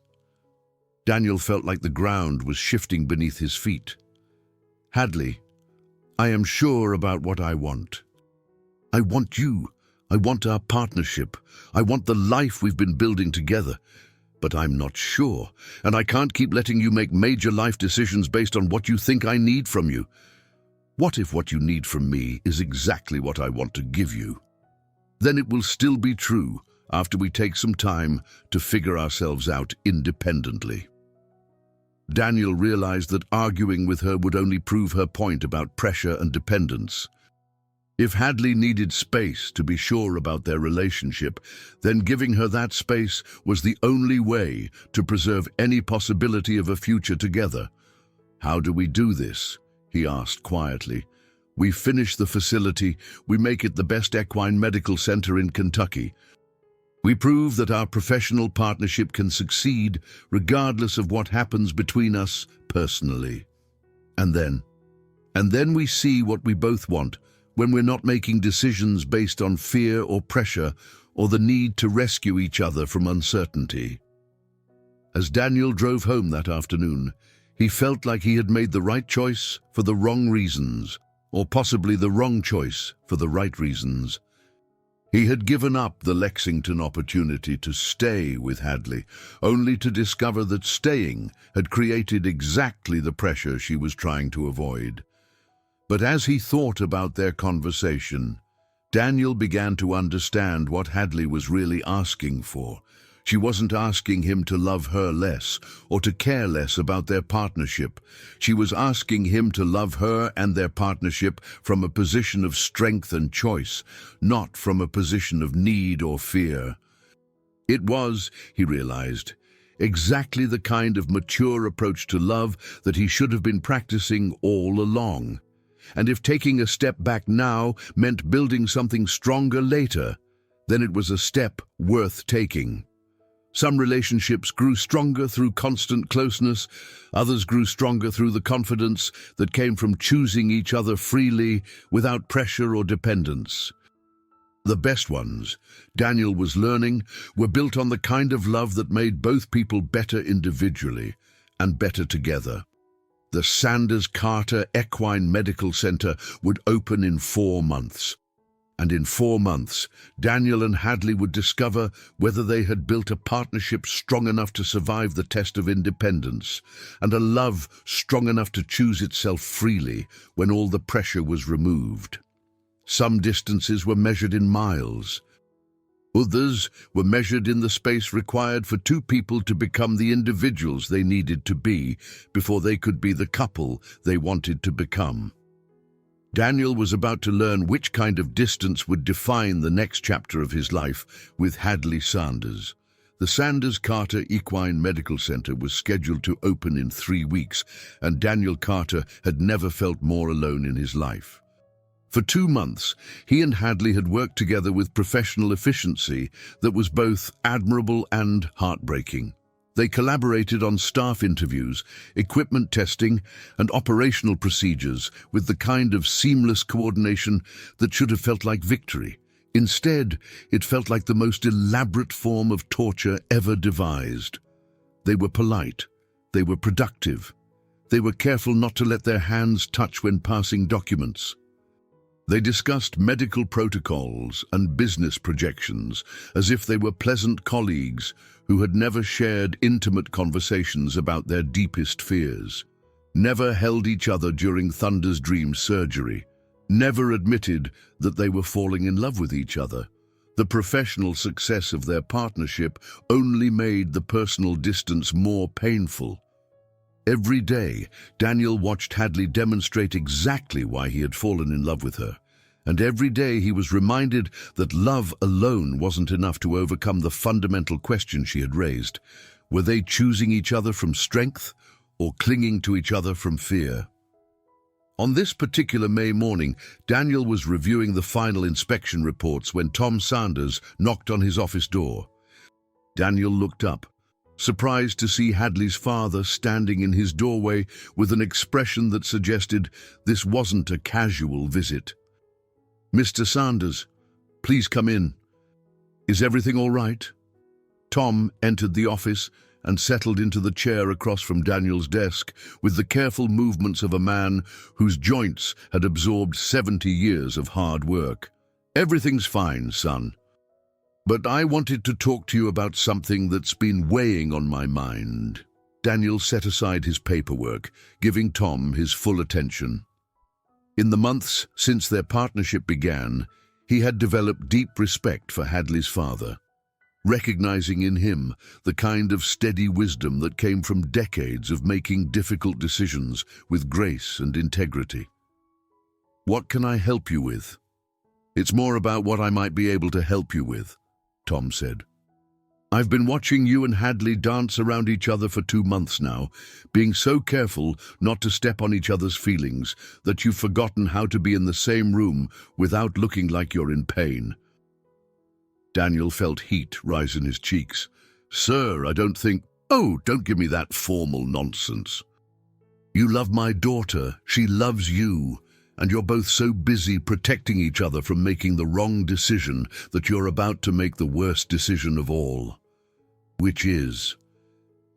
Daniel felt like the ground was shifting beneath his feet. "Hadley, I am sure about what I want. I want you. I want our partnership. I want the life we've been building together. But I'm not sure, and I can't keep letting you make major life decisions based on what you think I need from you. What if what you need from me is exactly what I want to give you? Then it will still be true after we take some time to figure ourselves out independently." Daniel realized that arguing with her would only prove her point about pressure and dependence. If Hadley needed space to be sure about their relationship, then giving her that space was the only way to preserve any possibility of a future together. "How do we do this?" he asked quietly. "We finish the facility, we make it the best equine medical center in Kentucky. We prove that our professional partnership can succeed regardless of what happens between us personally. And then we see what we both want, when we're not making decisions based on fear or pressure or the need to rescue each other from uncertainty." As Daniel drove home that afternoon, he felt like he had made the right choice for the wrong reasons, or possibly the wrong choice for the right reasons. He had given up the Lexington opportunity to stay with Hadley, only to discover that staying had created exactly the pressure she was trying to avoid. But as he thought about their conversation, Daniel began to understand what Hadley was really asking for. She wasn't asking him to love her less or to care less about their partnership. She was asking him to love her and their partnership from a position of strength and choice, not from a position of need or fear. It was, he realized, exactly the kind of mature approach to love that he should have been practicing all along. And if taking a step back now meant building something stronger later, then it was a step worth taking. Some relationships grew stronger through constant closeness, others grew stronger through the confidence that came from choosing each other freely without pressure or dependence. The best ones, Daniel was learning, were built on the kind of love that made both people better individually and better together. The Sanders-Carter Equine Medical Center would open in 4 months. And in 4 months, Daniel and Hadley would discover whether they had built a partnership strong enough to survive the test of independence, and a love strong enough to choose itself freely when all the pressure was removed. Some distances were measured in miles. Others were measured in the space required for 2 people to become the individuals they needed to be before they could be the couple they wanted to become. Daniel was about to learn which kind of distance would define the next chapter of his life with Hadley Sanders. The Sanders-Carter Equine Medical Center was scheduled to open in 3 weeks, and Daniel Carter had never felt more alone in his life. For 2 months, he and Hadley had worked together with professional efficiency that was both admirable and heartbreaking. They collaborated on staff interviews, equipment testing, and operational procedures with the kind of seamless coordination that should have felt like victory. Instead, it felt like the most elaborate form of torture ever devised. They were polite. They were productive. They were careful not to let their hands touch when passing documents. They discussed medical protocols and business projections as if they were pleasant colleagues who had never shared intimate conversations about their deepest fears, never held each other during Thunder's dream surgery, never admitted that they were falling in love with each other. The professional success of their partnership only made the personal distance more painful. Every day, Daniel watched Hadley demonstrate exactly why he had fallen in love with her. And every day he was reminded that love alone wasn't enough to overcome the fundamental question she had raised. Were they choosing each other from strength or clinging to each other from fear? On this particular May morning, Daniel was reviewing the final inspection reports when Tom Sanders knocked on his office door. Daniel looked up, surprised to see Hadley's father standing in his doorway with an expression that suggested this wasn't a casual visit. "Mr. Sanders, please come in. Is everything all right?" Tom entered the office and settled into the chair across from Daniel's desk with the careful movements of a man whose joints had absorbed 70 years of hard work. "Everything's fine, son. But I wanted to talk to you about something that's been weighing on my mind." Daniel set aside his paperwork, giving Tom his full attention. In the months since their partnership began, he had developed deep respect for Hadley's father, recognizing in him the kind of steady wisdom that came from decades of making difficult decisions with grace and integrity. "What can I help you with?" "It's more about what I might be able to help you with," Tom said. "I've been watching you and Hadley dance around each other for 2 months now, being so careful not to step on each other's feelings that you've forgotten how to be in the same room without looking like you're in pain." Daniel felt heat rise in his cheeks. "Sir, I don't think—" "Oh, don't give me that formal nonsense. You love my daughter, she loves you, and you're both so busy protecting each other from making the wrong decision that you're about to make the worst decision of all, which is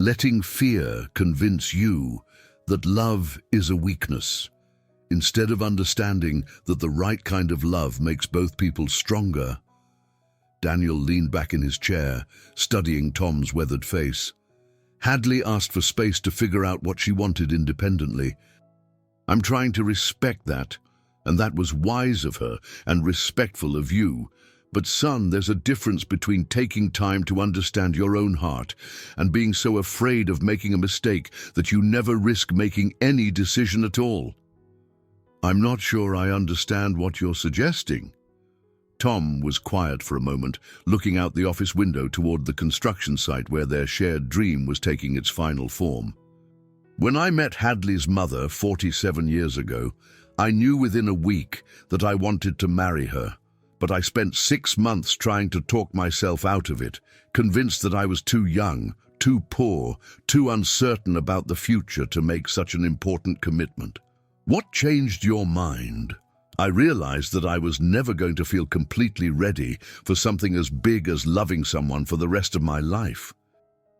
letting fear convince you that love is a weakness, instead of understanding that the right kind of love makes both people stronger." Daniel leaned back in his chair, studying Tom's weathered face. Hadley asked for space to figure out what she wanted independently. I'm trying to respect that, and that was wise of her and respectful of you. But son, there's a difference between taking time to understand your own heart and being so afraid of making a mistake that you never risk making any decision at all. I'm not sure I understand what you're suggesting. Tom was quiet for a moment, looking out the office window toward the construction site where their shared dream was taking its final form. When I met Hadley's mother 47 years ago, I knew within a week that I wanted to marry her. But I spent 6 months trying to talk myself out of it, convinced that I was too young, too poor, too uncertain about the future to make such an important commitment. What changed your mind? I realized that I was never going to feel completely ready for something as big as loving someone for the rest of my life.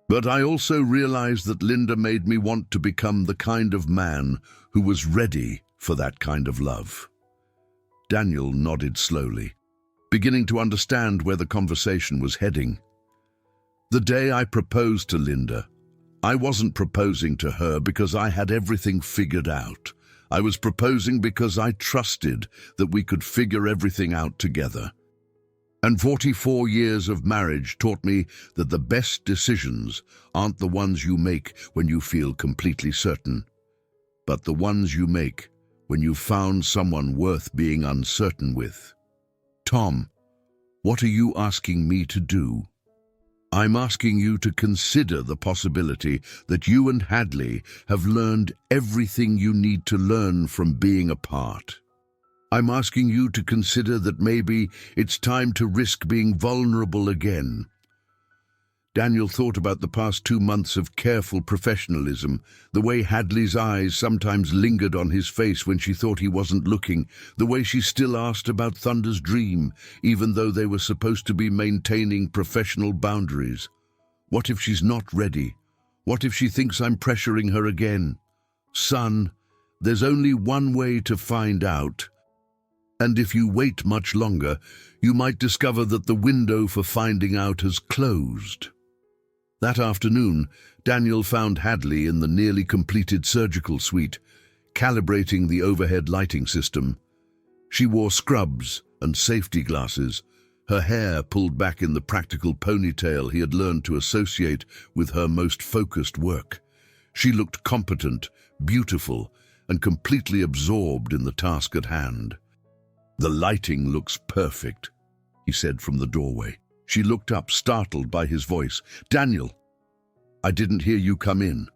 But I also realized that Linda made me want to become the kind of man who was ready for that kind of love. Daniel nodded slowly, beginning to understand where the conversation was heading. The day I proposed to Linda, I wasn't proposing to her because I had everything figured out. I was proposing because I trusted that we could figure everything out together. And 44 years of marriage taught me that the best decisions aren't the ones you make when you feel completely certain, but the ones you make when you've found someone worth being uncertain with. Tom, what are you asking me to do? I'm asking you to consider the possibility that you and Hadley have learned everything you need to learn from being apart. I'm asking you to consider that maybe it's time to risk being vulnerable again. Daniel thought about the past 2 months of careful professionalism, the way Hadley's eyes sometimes lingered on his face when she thought he wasn't looking, the way she still asked about Thunder's dream, even though they were supposed to be maintaining professional boundaries. What if she's not ready? What if she thinks I'm pressuring her again? Son, there's only one way to find out. And if you wait much longer, you might discover that the window for finding out has closed. That afternoon, Daniel found Hadley in the nearly completed surgical suite, calibrating the overhead lighting system. She wore scrubs and safety glasses, her hair pulled back in the practical ponytail he had learned to associate with her most focused work. She looked competent, beautiful, and completely absorbed in the task at hand. "The lighting looks perfect," he said from the doorway. She looked up, startled by his voice. "Daniel, I didn't hear you come in."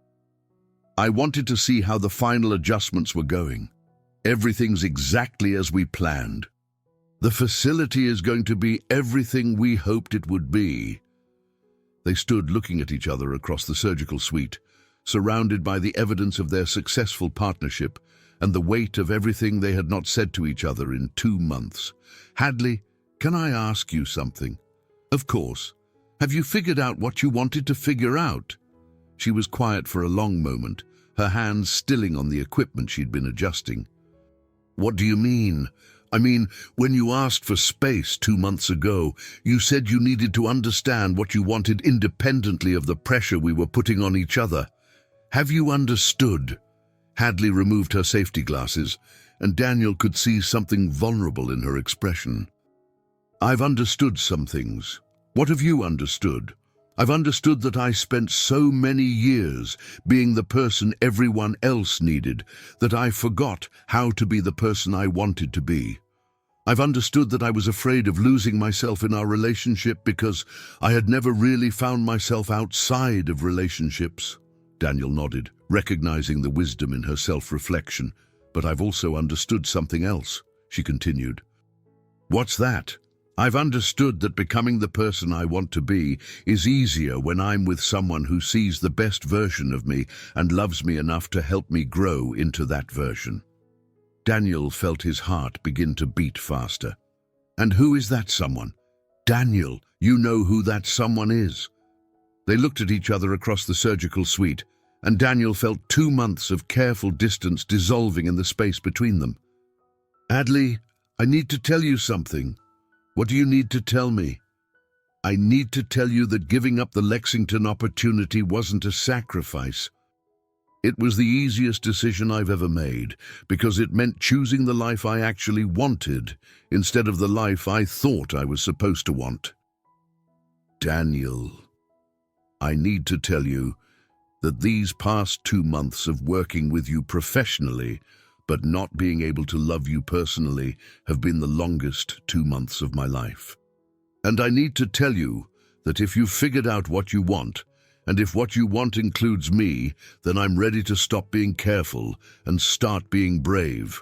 "I wanted to see how the final adjustments were going. Everything's exactly as we planned. The facility is going to be everything we hoped it would be." They stood looking at each other across the surgical suite, surrounded by the evidence of their successful partnership and the weight of everything they had not said to each other in 2 months. "Hadley, can I ask you something?" "Of course. Have you figured out what you wanted to figure out?" She was quiet for a long moment, her hands stilling on the equipment she'd been adjusting. "What do you mean?" "I mean, when you asked for space 2 months ago, you said you needed to understand what you wanted independently of the pressure we were putting on each other. Have you understood?" Hadley removed her safety glasses, and Daniel could see something vulnerable in her expression. "I've understood some things. What have you understood?" "I've understood that I spent so many years being the person everyone else needed that I forgot how to be the person I wanted to be. I've understood that I was afraid of losing myself in our relationship because I had never really found myself outside of relationships." Daniel nodded, recognizing the wisdom in her self-reflection. "But I've also understood something else," she continued. "What's that?" "I've understood that becoming the person I want to be is easier when I'm with someone who sees the best version of me and loves me enough to help me grow into that version." Daniel felt his heart begin to beat faster. "And who is that someone?" "Daniel, you know who that someone is." They looked at each other across the surgical suite, and Daniel felt 2 months of careful distance dissolving in the space between them. "Hadley, I need to tell you something." "What do you need to tell me?" "I need to tell you that giving up the Lexington opportunity wasn't a sacrifice. It was the easiest decision I've ever made, because it meant choosing the life I actually wanted instead of the life I thought I was supposed to want. Daniel, I need to tell you that these past 2 months of working with you professionally, but not being able to love you personally, have been the longest 2 months of my life. And I need to tell you that if you've figured out what you want, and if what you want includes me, then I'm ready to stop being careful and start being brave.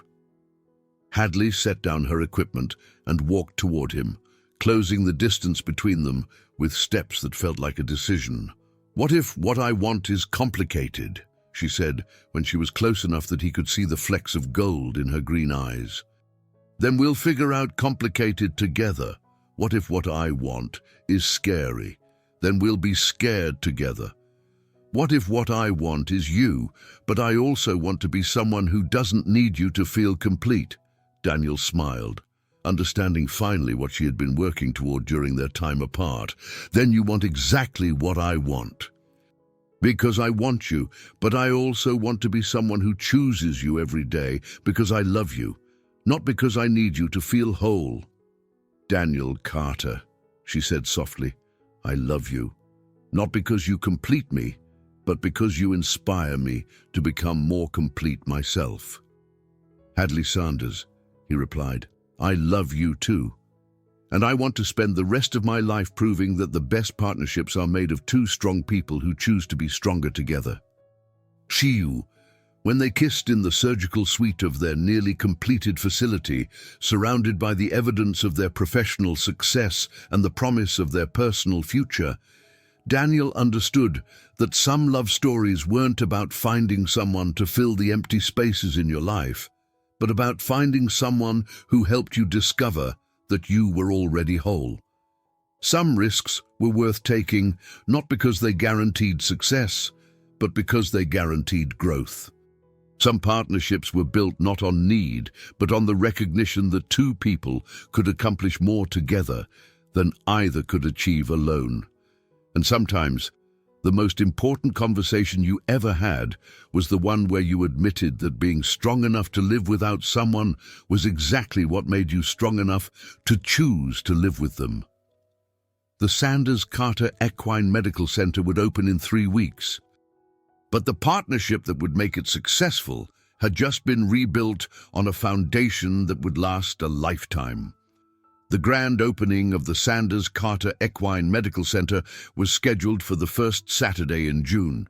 Hadley set down her equipment and walked toward him, closing the distance between them with steps that felt like a decision. "What if what I want is complicated?" she said, when she was close enough that he could see the flecks of gold in her green eyes. "Then we'll figure out complicated together. What if what I want is scary? Then we'll be scared together. What if what I want is you, but I also want to be someone who doesn't need you to feel complete?" Daniel smiled, understanding finally what she had been working toward during their time apart. "Then you want exactly what I want. Because I want you, but I also want to be someone who chooses you every day because I love you, not because I need you to feel whole." "Daniel Carter," she said softly, "I love you, not because you complete me, but because you inspire me to become more complete myself." "Hadley Sanders," he replied, "I love you too. And I want to spend the rest of my life proving that the best partnerships are made of two strong people who choose to be stronger together." Shiyu, when they kissed in the surgical suite of their nearly completed facility, surrounded by the evidence of their professional success and the promise of their personal future, Daniel understood that some love stories weren't about finding someone to fill the empty spaces in your life, but about finding someone who helped you discover that you were already whole. Some risks were worth taking, not because they guaranteed success, but because they guaranteed growth. Some partnerships were built not on need, but on the recognition that two people could accomplish more together than either could achieve alone. And sometimes, the most important conversation you ever had was the one where you admitted that being strong enough to live without someone was exactly what made you strong enough to choose to live with them. The Sanders-Carter Equine Medical Center would open in 3 weeks. But the partnership that would make it successful had just been rebuilt on a foundation that would last a lifetime. The grand opening of the Sanders-Carter Equine Medical Center was scheduled for the first Saturday in June,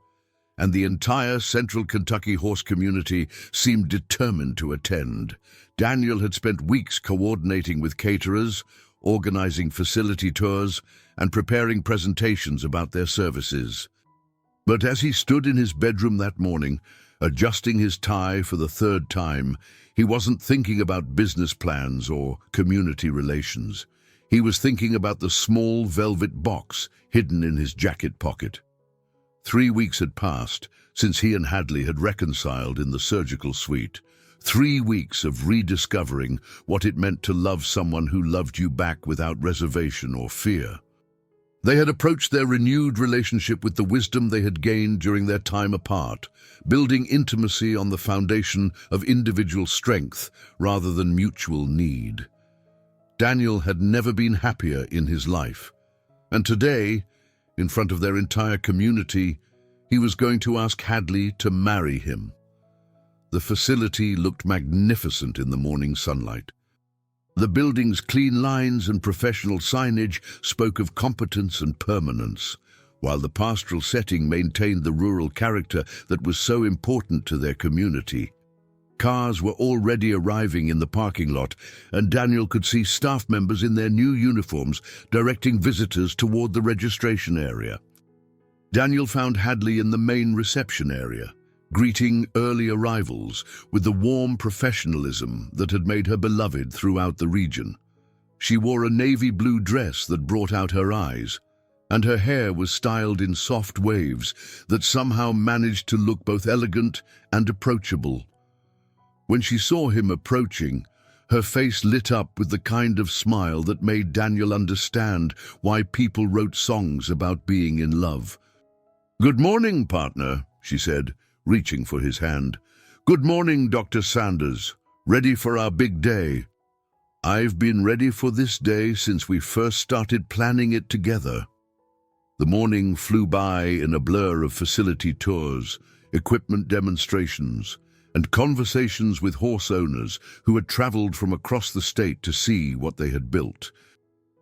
and the entire Central Kentucky horse community seemed determined to attend. Daniel had spent weeks coordinating with caterers, organizing facility tours, and preparing presentations about their services. But as he stood in his bedroom that morning, adjusting his tie for the 3rd time, he wasn't thinking about business plans or community relations. He was thinking about the small velvet box hidden in his jacket pocket. 3 weeks had passed since he and Hadley had reconciled in the surgical suite. 3 weeks of rediscovering what it meant to love someone who loved you back without reservation or fear. They had approached their renewed relationship with the wisdom they had gained during their time apart, building intimacy on the foundation of individual strength rather than mutual need. Daniel had never been happier in his life, and today, in front of their entire community, he was going to ask Hadley to marry him. The facility looked magnificent in the morning sunlight. The building's clean lines and professional signage spoke of competence and permanence, while the pastoral setting maintained the rural character that was so important to their community. Cars were already arriving in the parking lot, and Daniel could see staff members in their new uniforms directing visitors toward the registration area. Daniel found Hadley in the main reception area, greeting early arrivals with the warm professionalism that had made her beloved throughout the region. She wore a navy blue dress that brought out her eyes, and her hair was styled in soft waves that somehow managed to look both elegant and approachable. When she saw him approaching, her face lit up with the kind of smile that made Daniel understand why people wrote songs about being in love. "Good morning, partner," she said, reaching for his hand. "Good morning, Dr. Sanders. Ready for our big day?" "I've been ready for this day since we first started planning it together." The morning flew by in a blur of facility tours, equipment demonstrations, and conversations with horse owners who had traveled from across the state to see what they had built.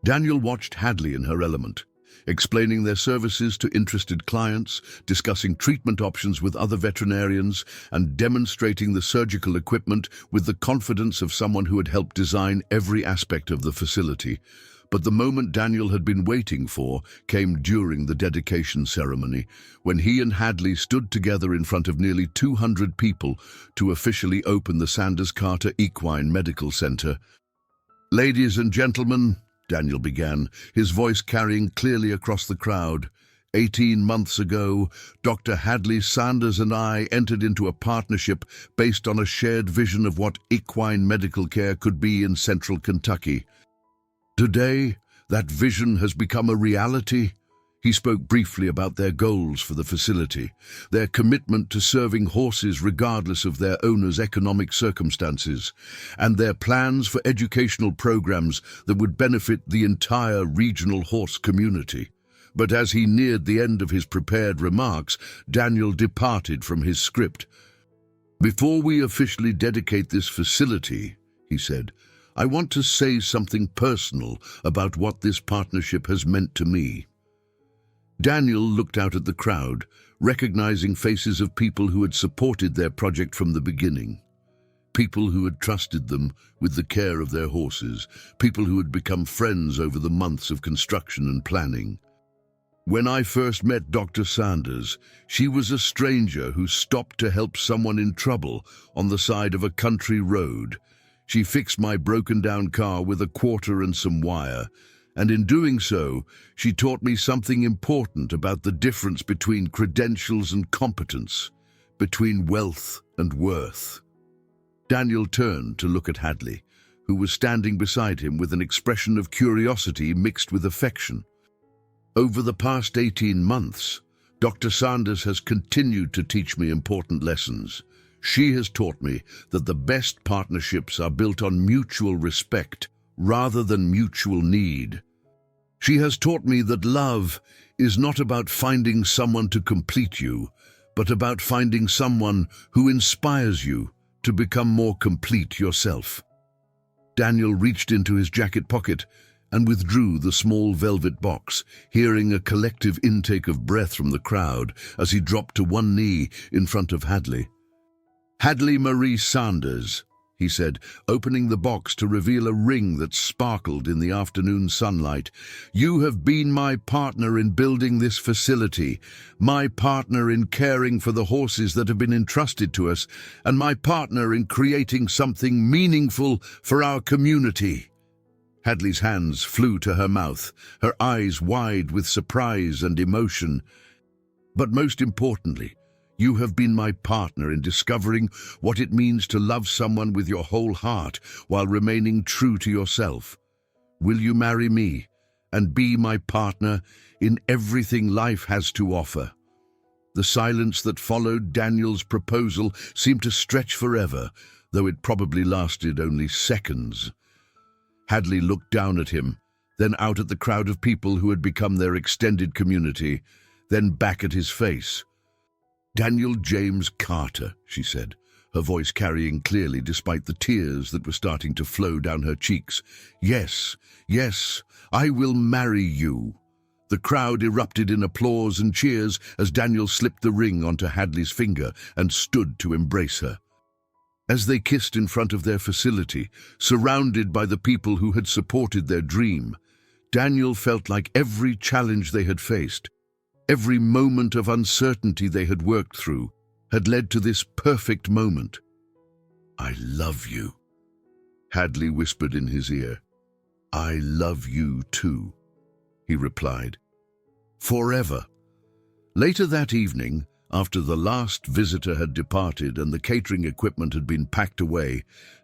Daniel watched Hadley in her element, explaining their services to interested clients, discussing treatment options with other veterinarians, and demonstrating the surgical equipment with the confidence of someone who had helped design every aspect of the facility. But the moment Daniel had been waiting for came during the dedication ceremony, when he and Hadley stood together in front of nearly 200 people to officially open the Sanders Carter Equine Medical Center. "Ladies and gentlemen," Daniel began, his voice carrying clearly across the crowd, 18 months ago, Dr. Hadley Sanders and I entered into a partnership based on a shared vision of what equine medical care could be in central Kentucky. Today, that vision has become a reality. He spoke briefly about their goals for the facility, their commitment to serving horses regardless of their owners' economic circumstances, and their plans for educational programs that would benefit the entire regional horse community. But as he neared the end of his prepared remarks, Daniel departed from his script. "Before we officially dedicate this facility," he said, "I want to say something personal about what this partnership has meant to me." Daniel looked out at the crowd, recognizing faces of people who had supported their project from the beginning. People who had trusted them with the care of their horses, people who had become friends over the months of construction and planning. "When I first met Dr. Sanders, she was a stranger who stopped to help someone in trouble on the side of a country road. She fixed my broken-down car with a quarter and some wire, and in doing so, she taught me something important about the difference between credentials and competence, between wealth and worth." Daniel turned to look at Hadley, who was standing beside him with an expression of curiosity mixed with affection. "Over the past 18 months, Dr. Sanders has continued to teach me important lessons. She has taught me that the best partnerships are built on mutual respect rather than mutual need. She has taught me that love is not about finding someone to complete you, but about finding someone who inspires you to become more complete yourself." Daniel reached into his jacket pocket and withdrew the small velvet box, hearing a collective intake of breath from the crowd as he dropped to one knee in front of Hadley. "Hadley Marie Sanders," he said, opening the box to reveal a ring that sparkled in the afternoon sunlight. "You have been my partner in building this facility, my partner in caring for the horses that have been entrusted to us, and my partner in creating something meaningful for our community." Hadley's hands flew to her mouth, her eyes wide with surprise and emotion. "But most importantly, you have been my partner in discovering what it means to love someone with your whole heart while remaining true to yourself. Will you marry me and be my partner in everything life has to offer?" The silence that followed Daniel's proposal seemed to stretch forever, though it probably lasted only seconds. Hadley looked down at him, then out at the crowd of people who had become their extended community, then back at his face. "Daniel James Carter," she said, her voice carrying clearly despite the tears that were starting to flow down her cheeks. "Yes, yes, I will marry you." The crowd erupted in applause and cheers as Daniel slipped the ring onto Hadley's finger and stood to embrace her. As they kissed in front of their facility, surrounded by the people who had supported their dream, Daniel felt like every challenge they had faced, every moment of uncertainty they had worked through, had led to this perfect moment. "I love you," Hadley whispered in his ear. "I love you too," he replied. "Forever." Later that evening, after the last visitor had departed and the catering equipment had been packed away,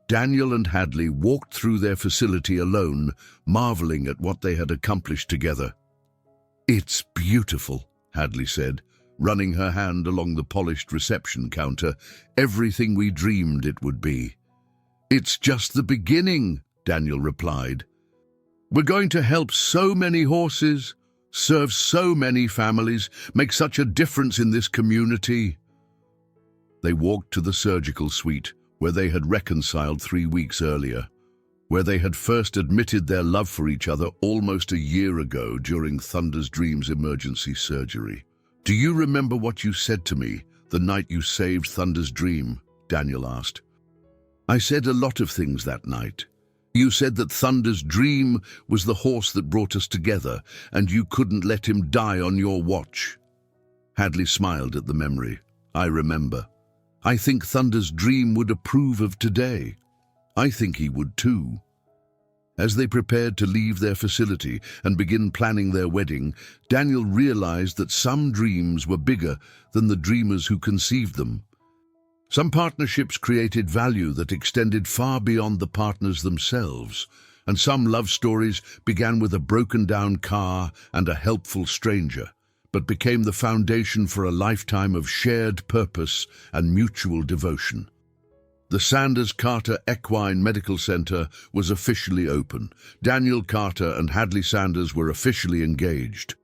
Daniel and Hadley walked through their facility alone, marveling at what they had accomplished together. "It's beautiful," Hadley said, running her hand along the polished reception counter. "Everything we dreamed it would be." "It's just the beginning," Daniel replied. "We're going to help so many horses, serve so many families, make such a difference in this community." They walked to the surgical suite, where they had reconciled 3 weeks earlier, where they had first admitted their love for each other almost a year ago during Thunder's Dream's emergency surgery. "Do you remember what you said to me the night you saved Thunder's Dream?" Daniel asked. "I said a lot of things that night. You said that Thunder's Dream was the horse that brought us together, and you couldn't let him die on your watch." Hadley smiled at the memory. "I remember. I think Thunder's Dream would approve of today. I think he would too." As they prepared to leave their facility and begin planning their wedding, Daniel realized that some dreams were bigger than the dreamers who conceived them. Some partnerships created value that extended far beyond the partners themselves, and some love stories began with a broken-down car and a helpful stranger, but became the foundation for a lifetime of shared purpose and mutual devotion. The Sanders-Carter Equine Medical Center was officially open. Daniel Carter and Hadley Sanders were officially engaged.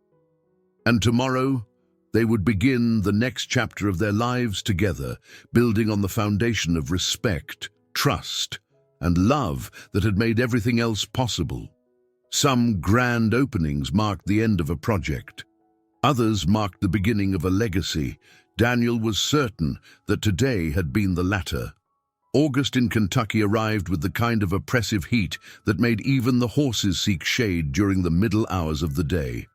And tomorrow, they would begin the next chapter of their lives together, building on the foundation of respect, trust, and love that had made everything else possible. Some grand openings marked the end of a project. Others marked the beginning of a legacy. Daniel was certain that today had been the latter. August in Kentucky arrived with the kind of oppressive heat that made even the horses seek shade during the middle hours of the day.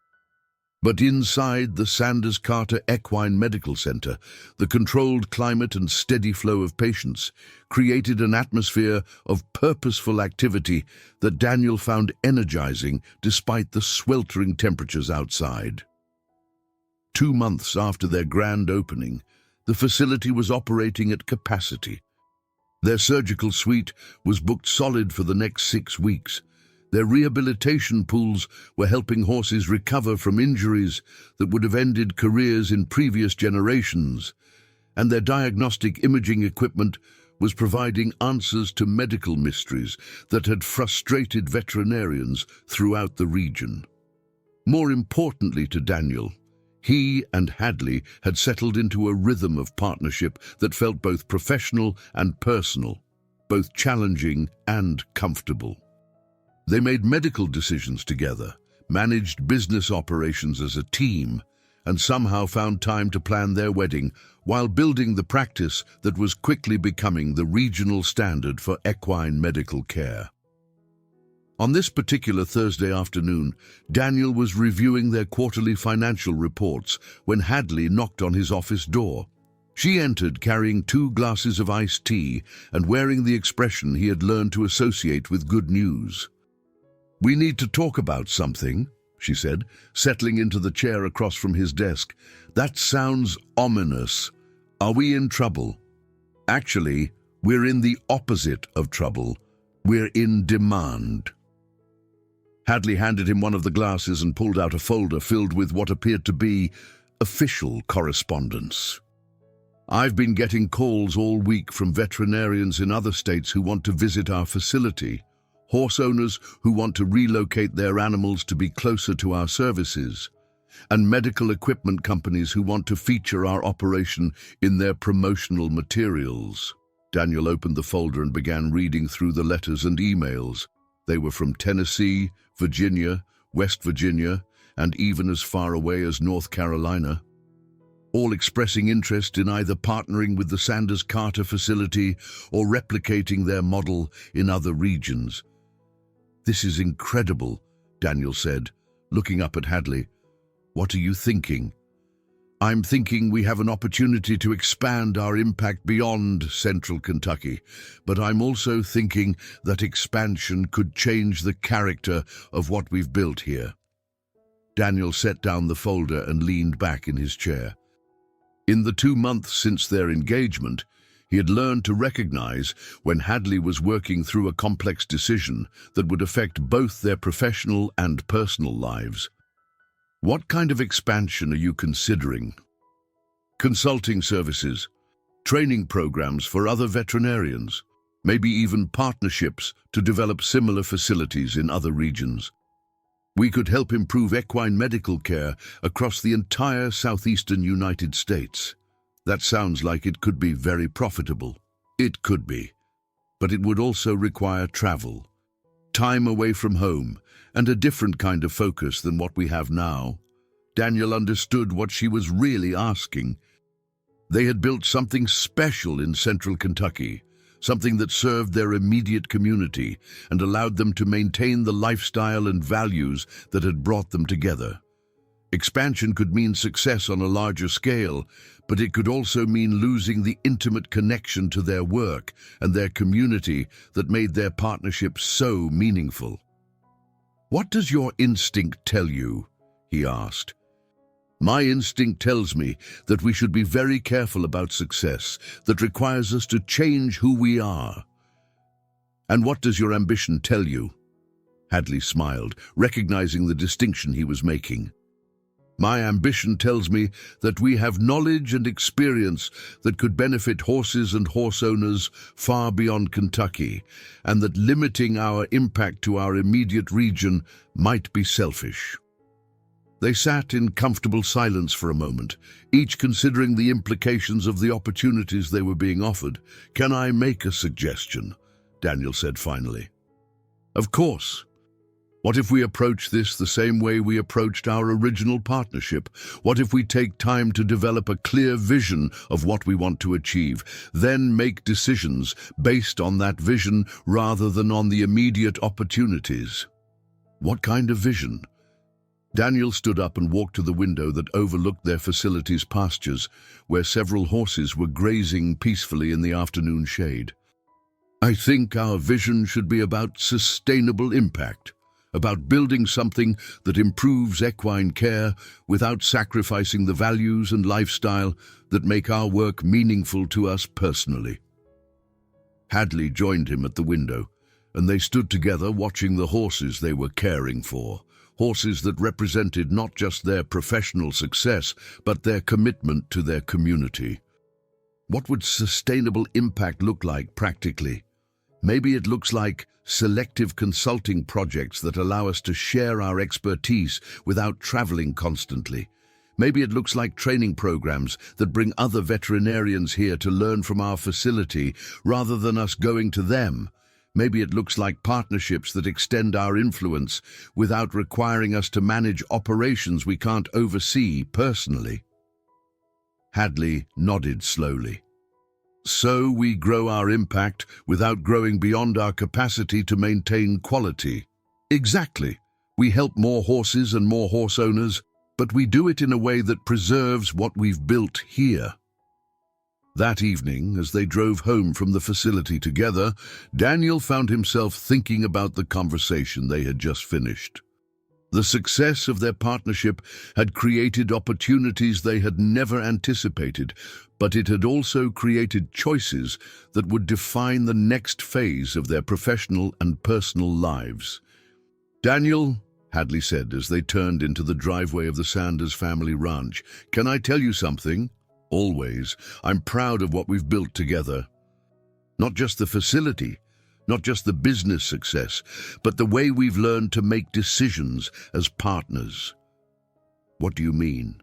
But inside the Sanders-Carter Equine Medical Center, the controlled climate and steady flow of patients created an atmosphere of purposeful activity that Daniel found energizing despite the sweltering temperatures outside. 2 months after their grand opening, the facility was operating at capacity. Their surgical suite was booked solid for the next 6 weeks. Their rehabilitation pools were helping horses recover from injuries that would have ended careers in previous generations, and their diagnostic imaging equipment was providing answers to medical mysteries that had frustrated veterinarians throughout the region. More importantly to Daniel, he and Hadley had settled into a rhythm of partnership that felt both professional and personal, both challenging and comfortable. They made medical decisions together, managed business operations as a team, and somehow found time to plan their wedding while building the practice that was quickly becoming the regional standard for equine medical care. On this particular Thursday afternoon, Daniel was reviewing their quarterly financial reports when Hadley knocked on his office door. She entered carrying 2 glasses of iced tea and wearing the expression he had learned to associate with good news. "We need to talk about something," she said, settling into the chair across from his desk. "That sounds ominous. Are we in trouble?" "Actually, we're in the opposite of trouble. We're in demand." Hadley handed him one of the glasses and pulled out a folder filled with what appeared to be official correspondence. "I've been getting calls all week from veterinarians in other states who want to visit our facility, horse owners who want to relocate their animals to be closer to our services, and medical equipment companies who want to feature our operation in their promotional materials." Daniel opened the folder and began reading through the letters and emails. They were from Tennessee, Virginia, West Virginia, and even as far away as North Carolina, all expressing interest in either partnering with the Sanders-Carter facility or replicating their model in other regions. "This is incredible," Daniel said, looking up at Hadley. "What are you thinking?" "I'm thinking we have an opportunity to expand our impact beyond central Kentucky, but I'm also thinking that expansion could change the character of what we've built here." Daniel set down the folder and leaned back in his chair. In the 2 months since their engagement, he had learned to recognize when Hadley was working through a complex decision that would affect both their professional and personal lives. "What kind of expansion are you considering?" consulting services, training programs for other veterinarians, maybe even partnerships to develop similar facilities in other regions. We could help improve equine medical care across the entire southeastern United States. That sounds like it could be very profitable. It could be, but it would also require travel, time away from home, and a different kind of focus than what we have now. Daniel understood what she was really asking. They had built something special in central Kentucky, something that served their immediate community and allowed them to maintain the lifestyle and values that had brought them together. Expansion could mean success on a larger scale, but it could also mean losing the intimate connection to their work and their community that made their partnership so meaningful. "What does your instinct tell you?" he asked. "My instinct tells me that we should be very careful about success that requires us to change who we are." "And what does your ambition tell you?" Hadley smiled, recognizing the distinction he was making. "My ambition tells me that we have knowledge and experience that could benefit horses and horse owners far beyond Kentucky, and that limiting our impact to our immediate region might be selfish." They sat in comfortable silence for a moment, each considering the implications of the opportunities they were being offered. "Can I make a suggestion?" Daniel said finally. "Of course. What if we approach this the same way we approached our original partnership? What if we take time to develop a clear vision of what we want to achieve, then make decisions based on that vision rather than on the immediate opportunities?" "What kind of vision?" Daniel stood up and walked to the window that overlooked their facility's pastures, where several horses were grazing peacefully in the afternoon shade. "I think our vision should be about sustainable impact, about building something that improves equine care without sacrificing the values and lifestyle that make our work meaningful to us personally." Hadley joined him at the window, and they stood together watching the horses they were caring for. Horses that represented not just their professional success, but their commitment to their community. What would sustainable impact look like practically? Maybe it looks like selective consulting projects that allow us to share our expertise without traveling constantly. Maybe it looks like training programs that bring other veterinarians here to learn from our facility rather than us going to them. Maybe it looks like partnerships that extend our influence without requiring us to manage operations we can't oversee personally. Hadley nodded slowly. "So we grow our impact without growing beyond our capacity to maintain quality." "Exactly. We help more horses and more horse owners, but we do it in a way that preserves what we've built here." That evening, as they drove home from the facility together, Daniel found himself thinking about the conversation they had just finished. The success of their partnership had created opportunities they had never anticipated, but it had also created choices that would define the next phase of their professional and personal lives. "Daniel," Hadley said as they turned into the driveway of the Sanders family ranch, "can I tell you something? Always, I'm proud of what we've built together. Not just the facility, not just the business success, but the way we've learned to make decisions as partners." "What do you mean?"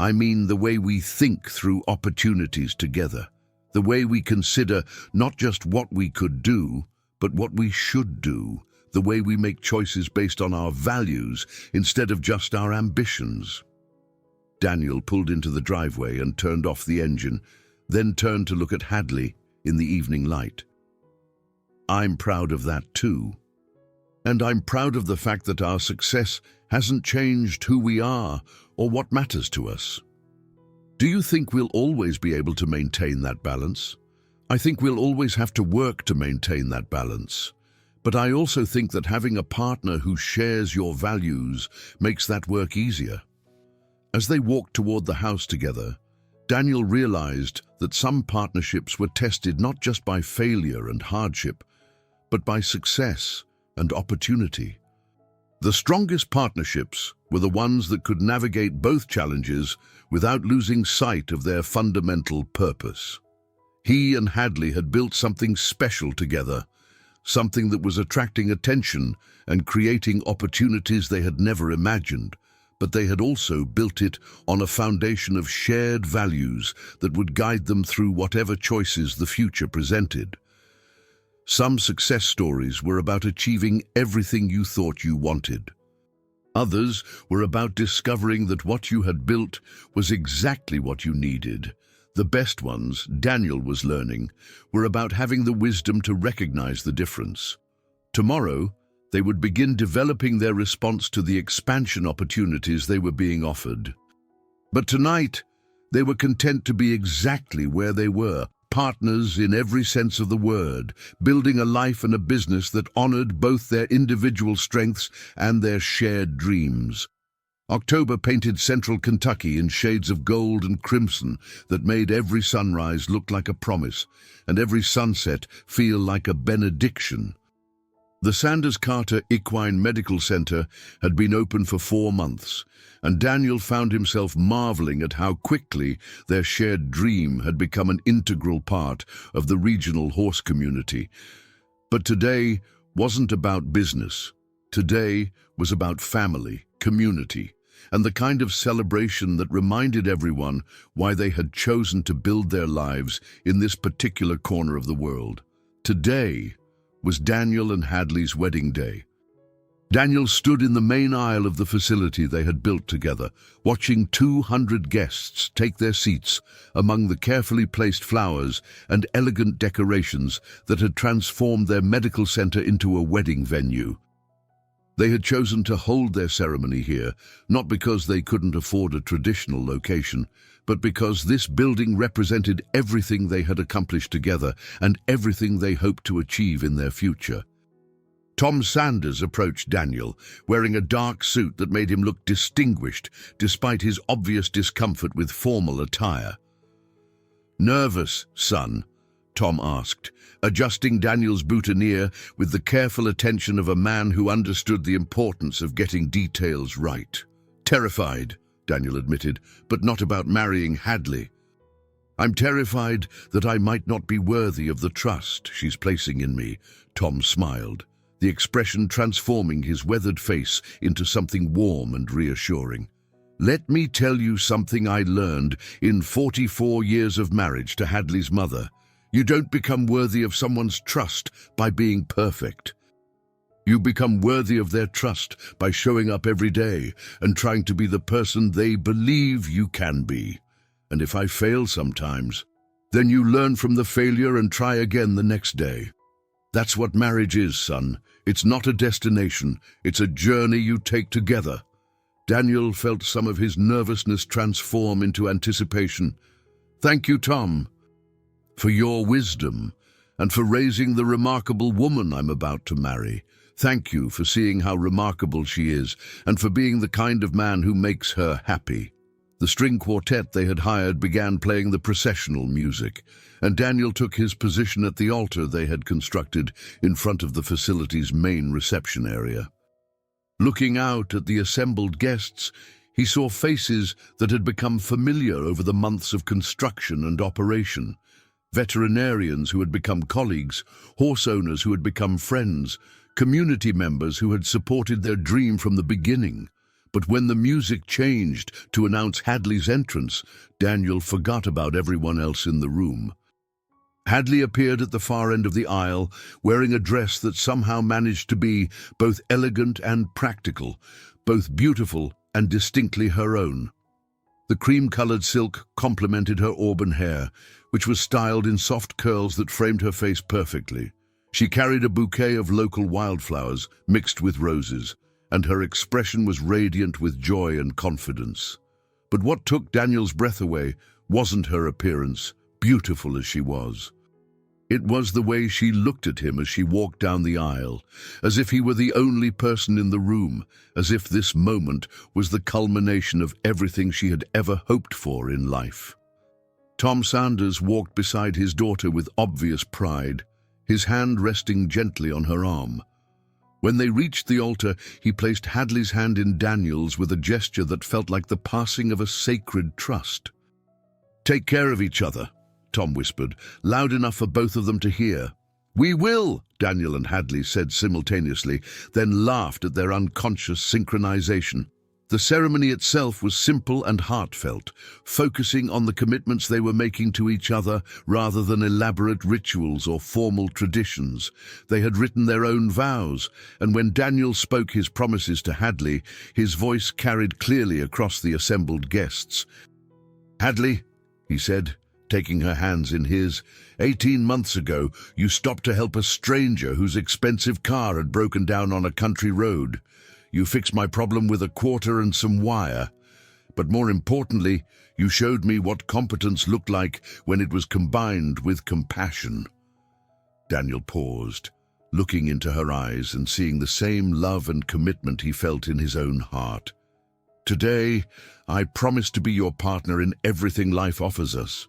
"I mean the way we think through opportunities together, the way we consider not just what we could do, but what we should do, the way we make choices based on our values instead of just our ambitions." Daniel pulled into the driveway and turned off the engine, then turned to look at Hadley in the evening light. "I'm proud of that too. And I'm proud of the fact that our success hasn't changed who we are or what matters to us." "Do you think we'll always be able to maintain that balance?" "I think we'll always have to work to maintain that balance. But I also think that having a partner who shares your values makes that work easier." As they walked toward the house together, Daniel realized that some partnerships were tested not just by failure and hardship, but by success and opportunity. The strongest partnerships were the ones that could navigate both challenges without losing sight of their fundamental purpose. He and Hadley had built something special together, something that was attracting attention and creating opportunities they had never imagined, but they had also built it on a foundation of shared values that would guide them through whatever choices the future presented. Some success stories were about achieving everything you thought you wanted. Others were about discovering that what you had built was exactly what you needed. The best ones, Daniel was learning, were about having the wisdom to recognize the difference. Tomorrow, they would begin developing their response to the expansion opportunities they were being offered. But tonight, they were content to be exactly where they were, partners in every sense of the word, building a life and a business that honored both their individual strengths and their shared dreams. October painted central Kentucky in shades of gold and crimson that made every sunrise look like a promise and every sunset feel like a benediction. The Sanders Carter Equine Medical Center had been open for 4 months, and Daniel found himself marveling at how quickly their shared dream had become an integral part of the regional horse community. But today wasn't about business. Today was about family, community, and the kind of celebration that reminded everyone why they had chosen to build their lives in this particular corner of the world. Today was Daniel and Hadley's wedding day. Daniel stood in the main aisle of the facility they had built together, watching 200 guests take their seats among the carefully placed flowers and elegant decorations that had transformed their medical center into a wedding venue. They had chosen to hold their ceremony here, not because they couldn't afford a traditional location, but because this building represented everything they had accomplished together and everything they hoped to achieve in their future. Tom Sanders approached Daniel, wearing a dark suit that made him look distinguished despite his obvious discomfort with formal attire. "Nervous, son?" Tom asked, adjusting Daniel's boutonniere with the careful attention of a man who understood the importance of getting details right. "Terrified," Daniel admitted, "but not about marrying Hadley. I'm terrified that I might not be worthy of the trust she's placing in me," Tom smiled, the expression transforming his weathered face into something warm and reassuring. "Let me tell you something I learned in 44 years of marriage to Hadley's mother. You don't become worthy of someone's trust by being perfect. You become worthy of their trust by showing up every day and trying to be the person they believe you can be. And if I fail sometimes, then you learn from the failure and try again the next day. That's what marriage is, son. It's not a destination. It's a journey you take together." Daniel felt some of his nervousness transform into anticipation. "Thank you, Tom, for your wisdom and for raising the remarkable woman I'm about to marry. Thank you for seeing how remarkable she is and for being the kind of man who makes her happy." The string quartet they had hired began playing the processional music, and Daniel took his position at the altar they had constructed in front of the facility's main reception area. Looking out at the assembled guests, he saw faces that had become familiar over the months of construction and operation. Veterinarians who had become colleagues, horse owners who had become friends, community members who had supported their dream from the beginning. But when the music changed to announce Hadley's entrance, Daniel forgot about everyone else in the room. Hadley appeared at the far end of the aisle, wearing a dress that somehow managed to be both elegant and practical, both beautiful and distinctly her own. The cream-colored silk complemented her auburn hair, which was styled in soft curls that framed her face perfectly. She carried a bouquet of local wildflowers mixed with roses, and her expression was radiant with joy and confidence. But what took Daniel's breath away wasn't her appearance, beautiful as she was. It was the way she looked at him as she walked down the aisle, as if he were the only person in the room, as if this moment was the culmination of everything she had ever hoped for in life. Tom Sanders walked beside his daughter with obvious pride, his hand resting gently on her arm. When they reached the altar, he placed Hadley's hand in Daniel's with a gesture that felt like the passing of a sacred trust. "Take care of each other," Tom whispered, loud enough for both of them to hear. "We will," Daniel and Hadley said simultaneously, then laughed at their unconscious synchronization. The ceremony itself was simple and heartfelt, focusing on the commitments they were making to each other rather than elaborate rituals or formal traditions. They had written their own vows, and when Daniel spoke his promises to Hadley, his voice carried clearly across the assembled guests. "Hadley," he said, taking her hands in his, 18 months ago, you stopped to help a stranger whose expensive car had broken down on a country road. You fixed my problem with a quarter and some wire. But more importantly, you showed me what competence looked like when it was combined with compassion." Daniel paused, looking into her eyes and seeing the same love and commitment he felt in his own heart. "Today, I promise to be your partner in everything life offers us.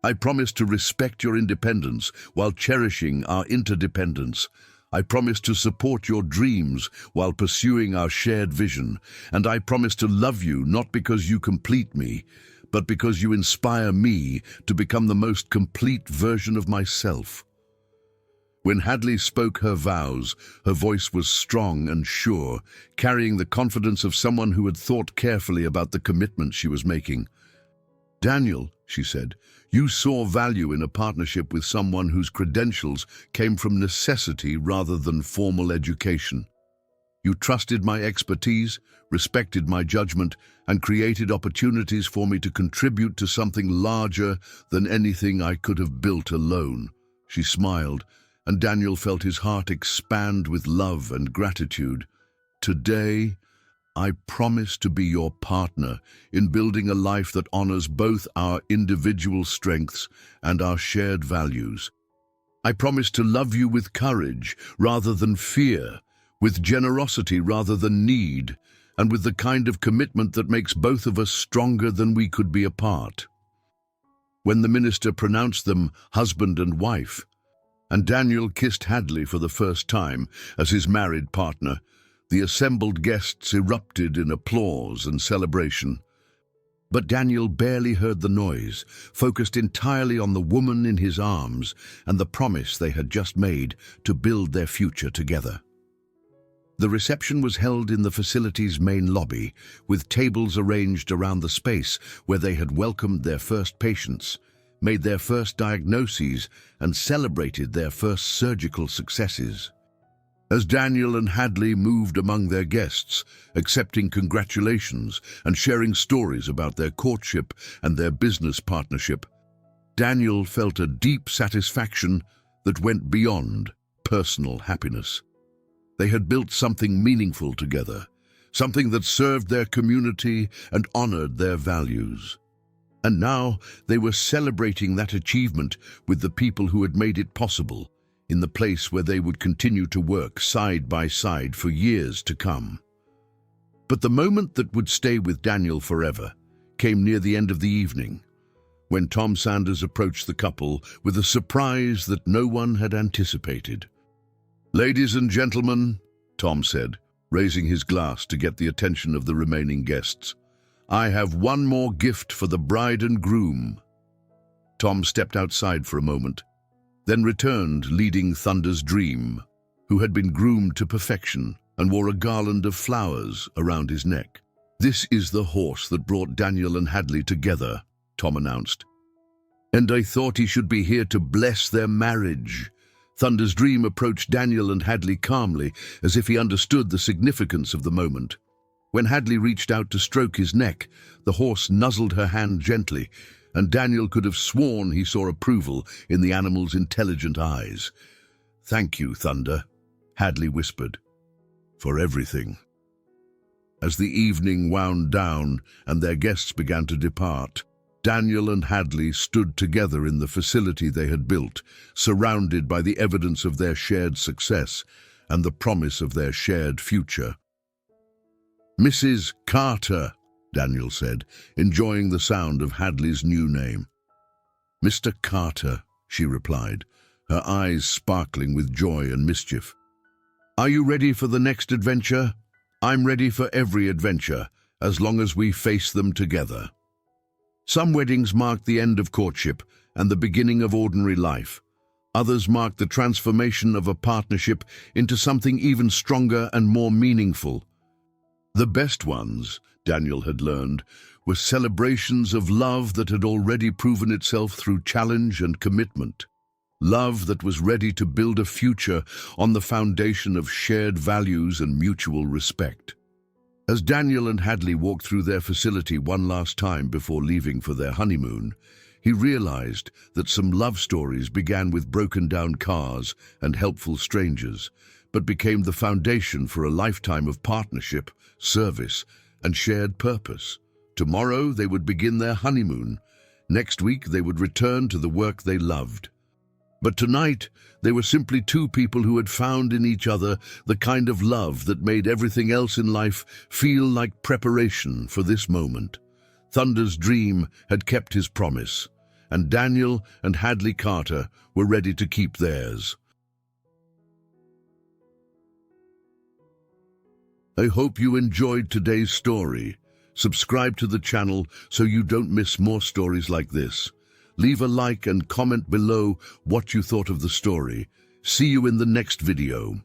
I promise to respect your independence while cherishing our interdependence. I promise to support your dreams while pursuing our shared vision. And I promise to love you not because you complete me, but because you inspire me to become the most complete version of myself." When Hadley spoke her vows, her voice was strong and sure, carrying the confidence of someone who had thought carefully about the commitment she was making. "Daniel," she said, "you saw value in a partnership with someone whose credentials came from necessity rather than formal education. You trusted my expertise, respected my judgment, and created opportunities for me to contribute to something larger than anything I could have built alone." She smiled, and Daniel felt his heart expand with love and gratitude. "Today, I promise to be your partner in building a life that honors both our individual strengths and our shared values. I promise to love you with courage rather than fear, with generosity rather than need, and with the kind of commitment that makes both of us stronger than we could be apart." When the minister pronounced them husband and wife, and Daniel kissed Hadley for the first time as his married partner, the assembled guests erupted in applause and celebration. But Daniel barely heard the noise, focused entirely on the woman in his arms and the promise they had just made to build their future together. The reception was held in the facility's main lobby, with tables arranged around the space where they had welcomed their first patients, made their first diagnoses, and celebrated their first surgical successes. As Daniel and Hadley moved among their guests, accepting congratulations and sharing stories about their courtship and their business partnership, Daniel felt a deep satisfaction that went beyond personal happiness. They had built something meaningful together, something that served their community and honored their values. And now they were celebrating that achievement with the people who had made it possible, in the place where they would continue to work side by side for years to come. But the moment that would stay with Daniel forever came near the end of the evening, when Tom Sanders approached the couple with a surprise that no one had anticipated. "Ladies and gentlemen," Tom said, raising his glass to get the attention of the remaining guests, "I have one more gift for the bride and groom." Tom stepped outside for a moment, then returned leading Thunder's Dream, who had been groomed to perfection and wore a garland of flowers around his neck. "This is the horse that brought Daniel and Hadley together," Tom announced. "And I thought he should be here to bless their marriage." Thunder's Dream approached Daniel and Hadley calmly, as if he understood the significance of the moment. When Hadley reached out to stroke his neck, the horse nuzzled her hand gently, and Daniel could have sworn he saw approval in the animal's intelligent eyes. "Thank you, Thunder," Hadley whispered, "for everything." As the evening wound down and their guests began to depart, Daniel and Hadley stood together in the facility they had built, surrounded by the evidence of their shared success and the promise of their shared future. "Mrs. Carter," Daniel said, enjoying the sound of Hadley's new name. "Mr. Carter," she replied, her eyes sparkling with joy and mischief. Are you ready for the next adventure? I'm ready for every adventure, as long as we face them together. Some weddings mark the end of courtship and the beginning of ordinary life. Others mark the transformation of a partnership into something even stronger and more meaningful. The best ones, Daniel had learned, were celebrations of love that had already proven itself through challenge and commitment. Love that was ready to build a future on the foundation of shared values and mutual respect. As Daniel and Hadley walked through their facility one last time before leaving for their honeymoon, he realized that some love stories began with broken-down cars and helpful strangers, but became the foundation for a lifetime of partnership, service, and shared purpose. Tomorrow they would begin their honeymoon. Next week they would return to the work they loved. But tonight, they were simply two people who had found in each other the kind of love that made everything else in life feel like preparation for this moment. Thunder's dream had kept his promise, and Daniel and Hadley Carter were ready to keep theirs. I hope you enjoyed today's story. Subscribe to the channel so you don't miss more stories like this. Leave a like and comment below what you thought of the story. See you in the next video.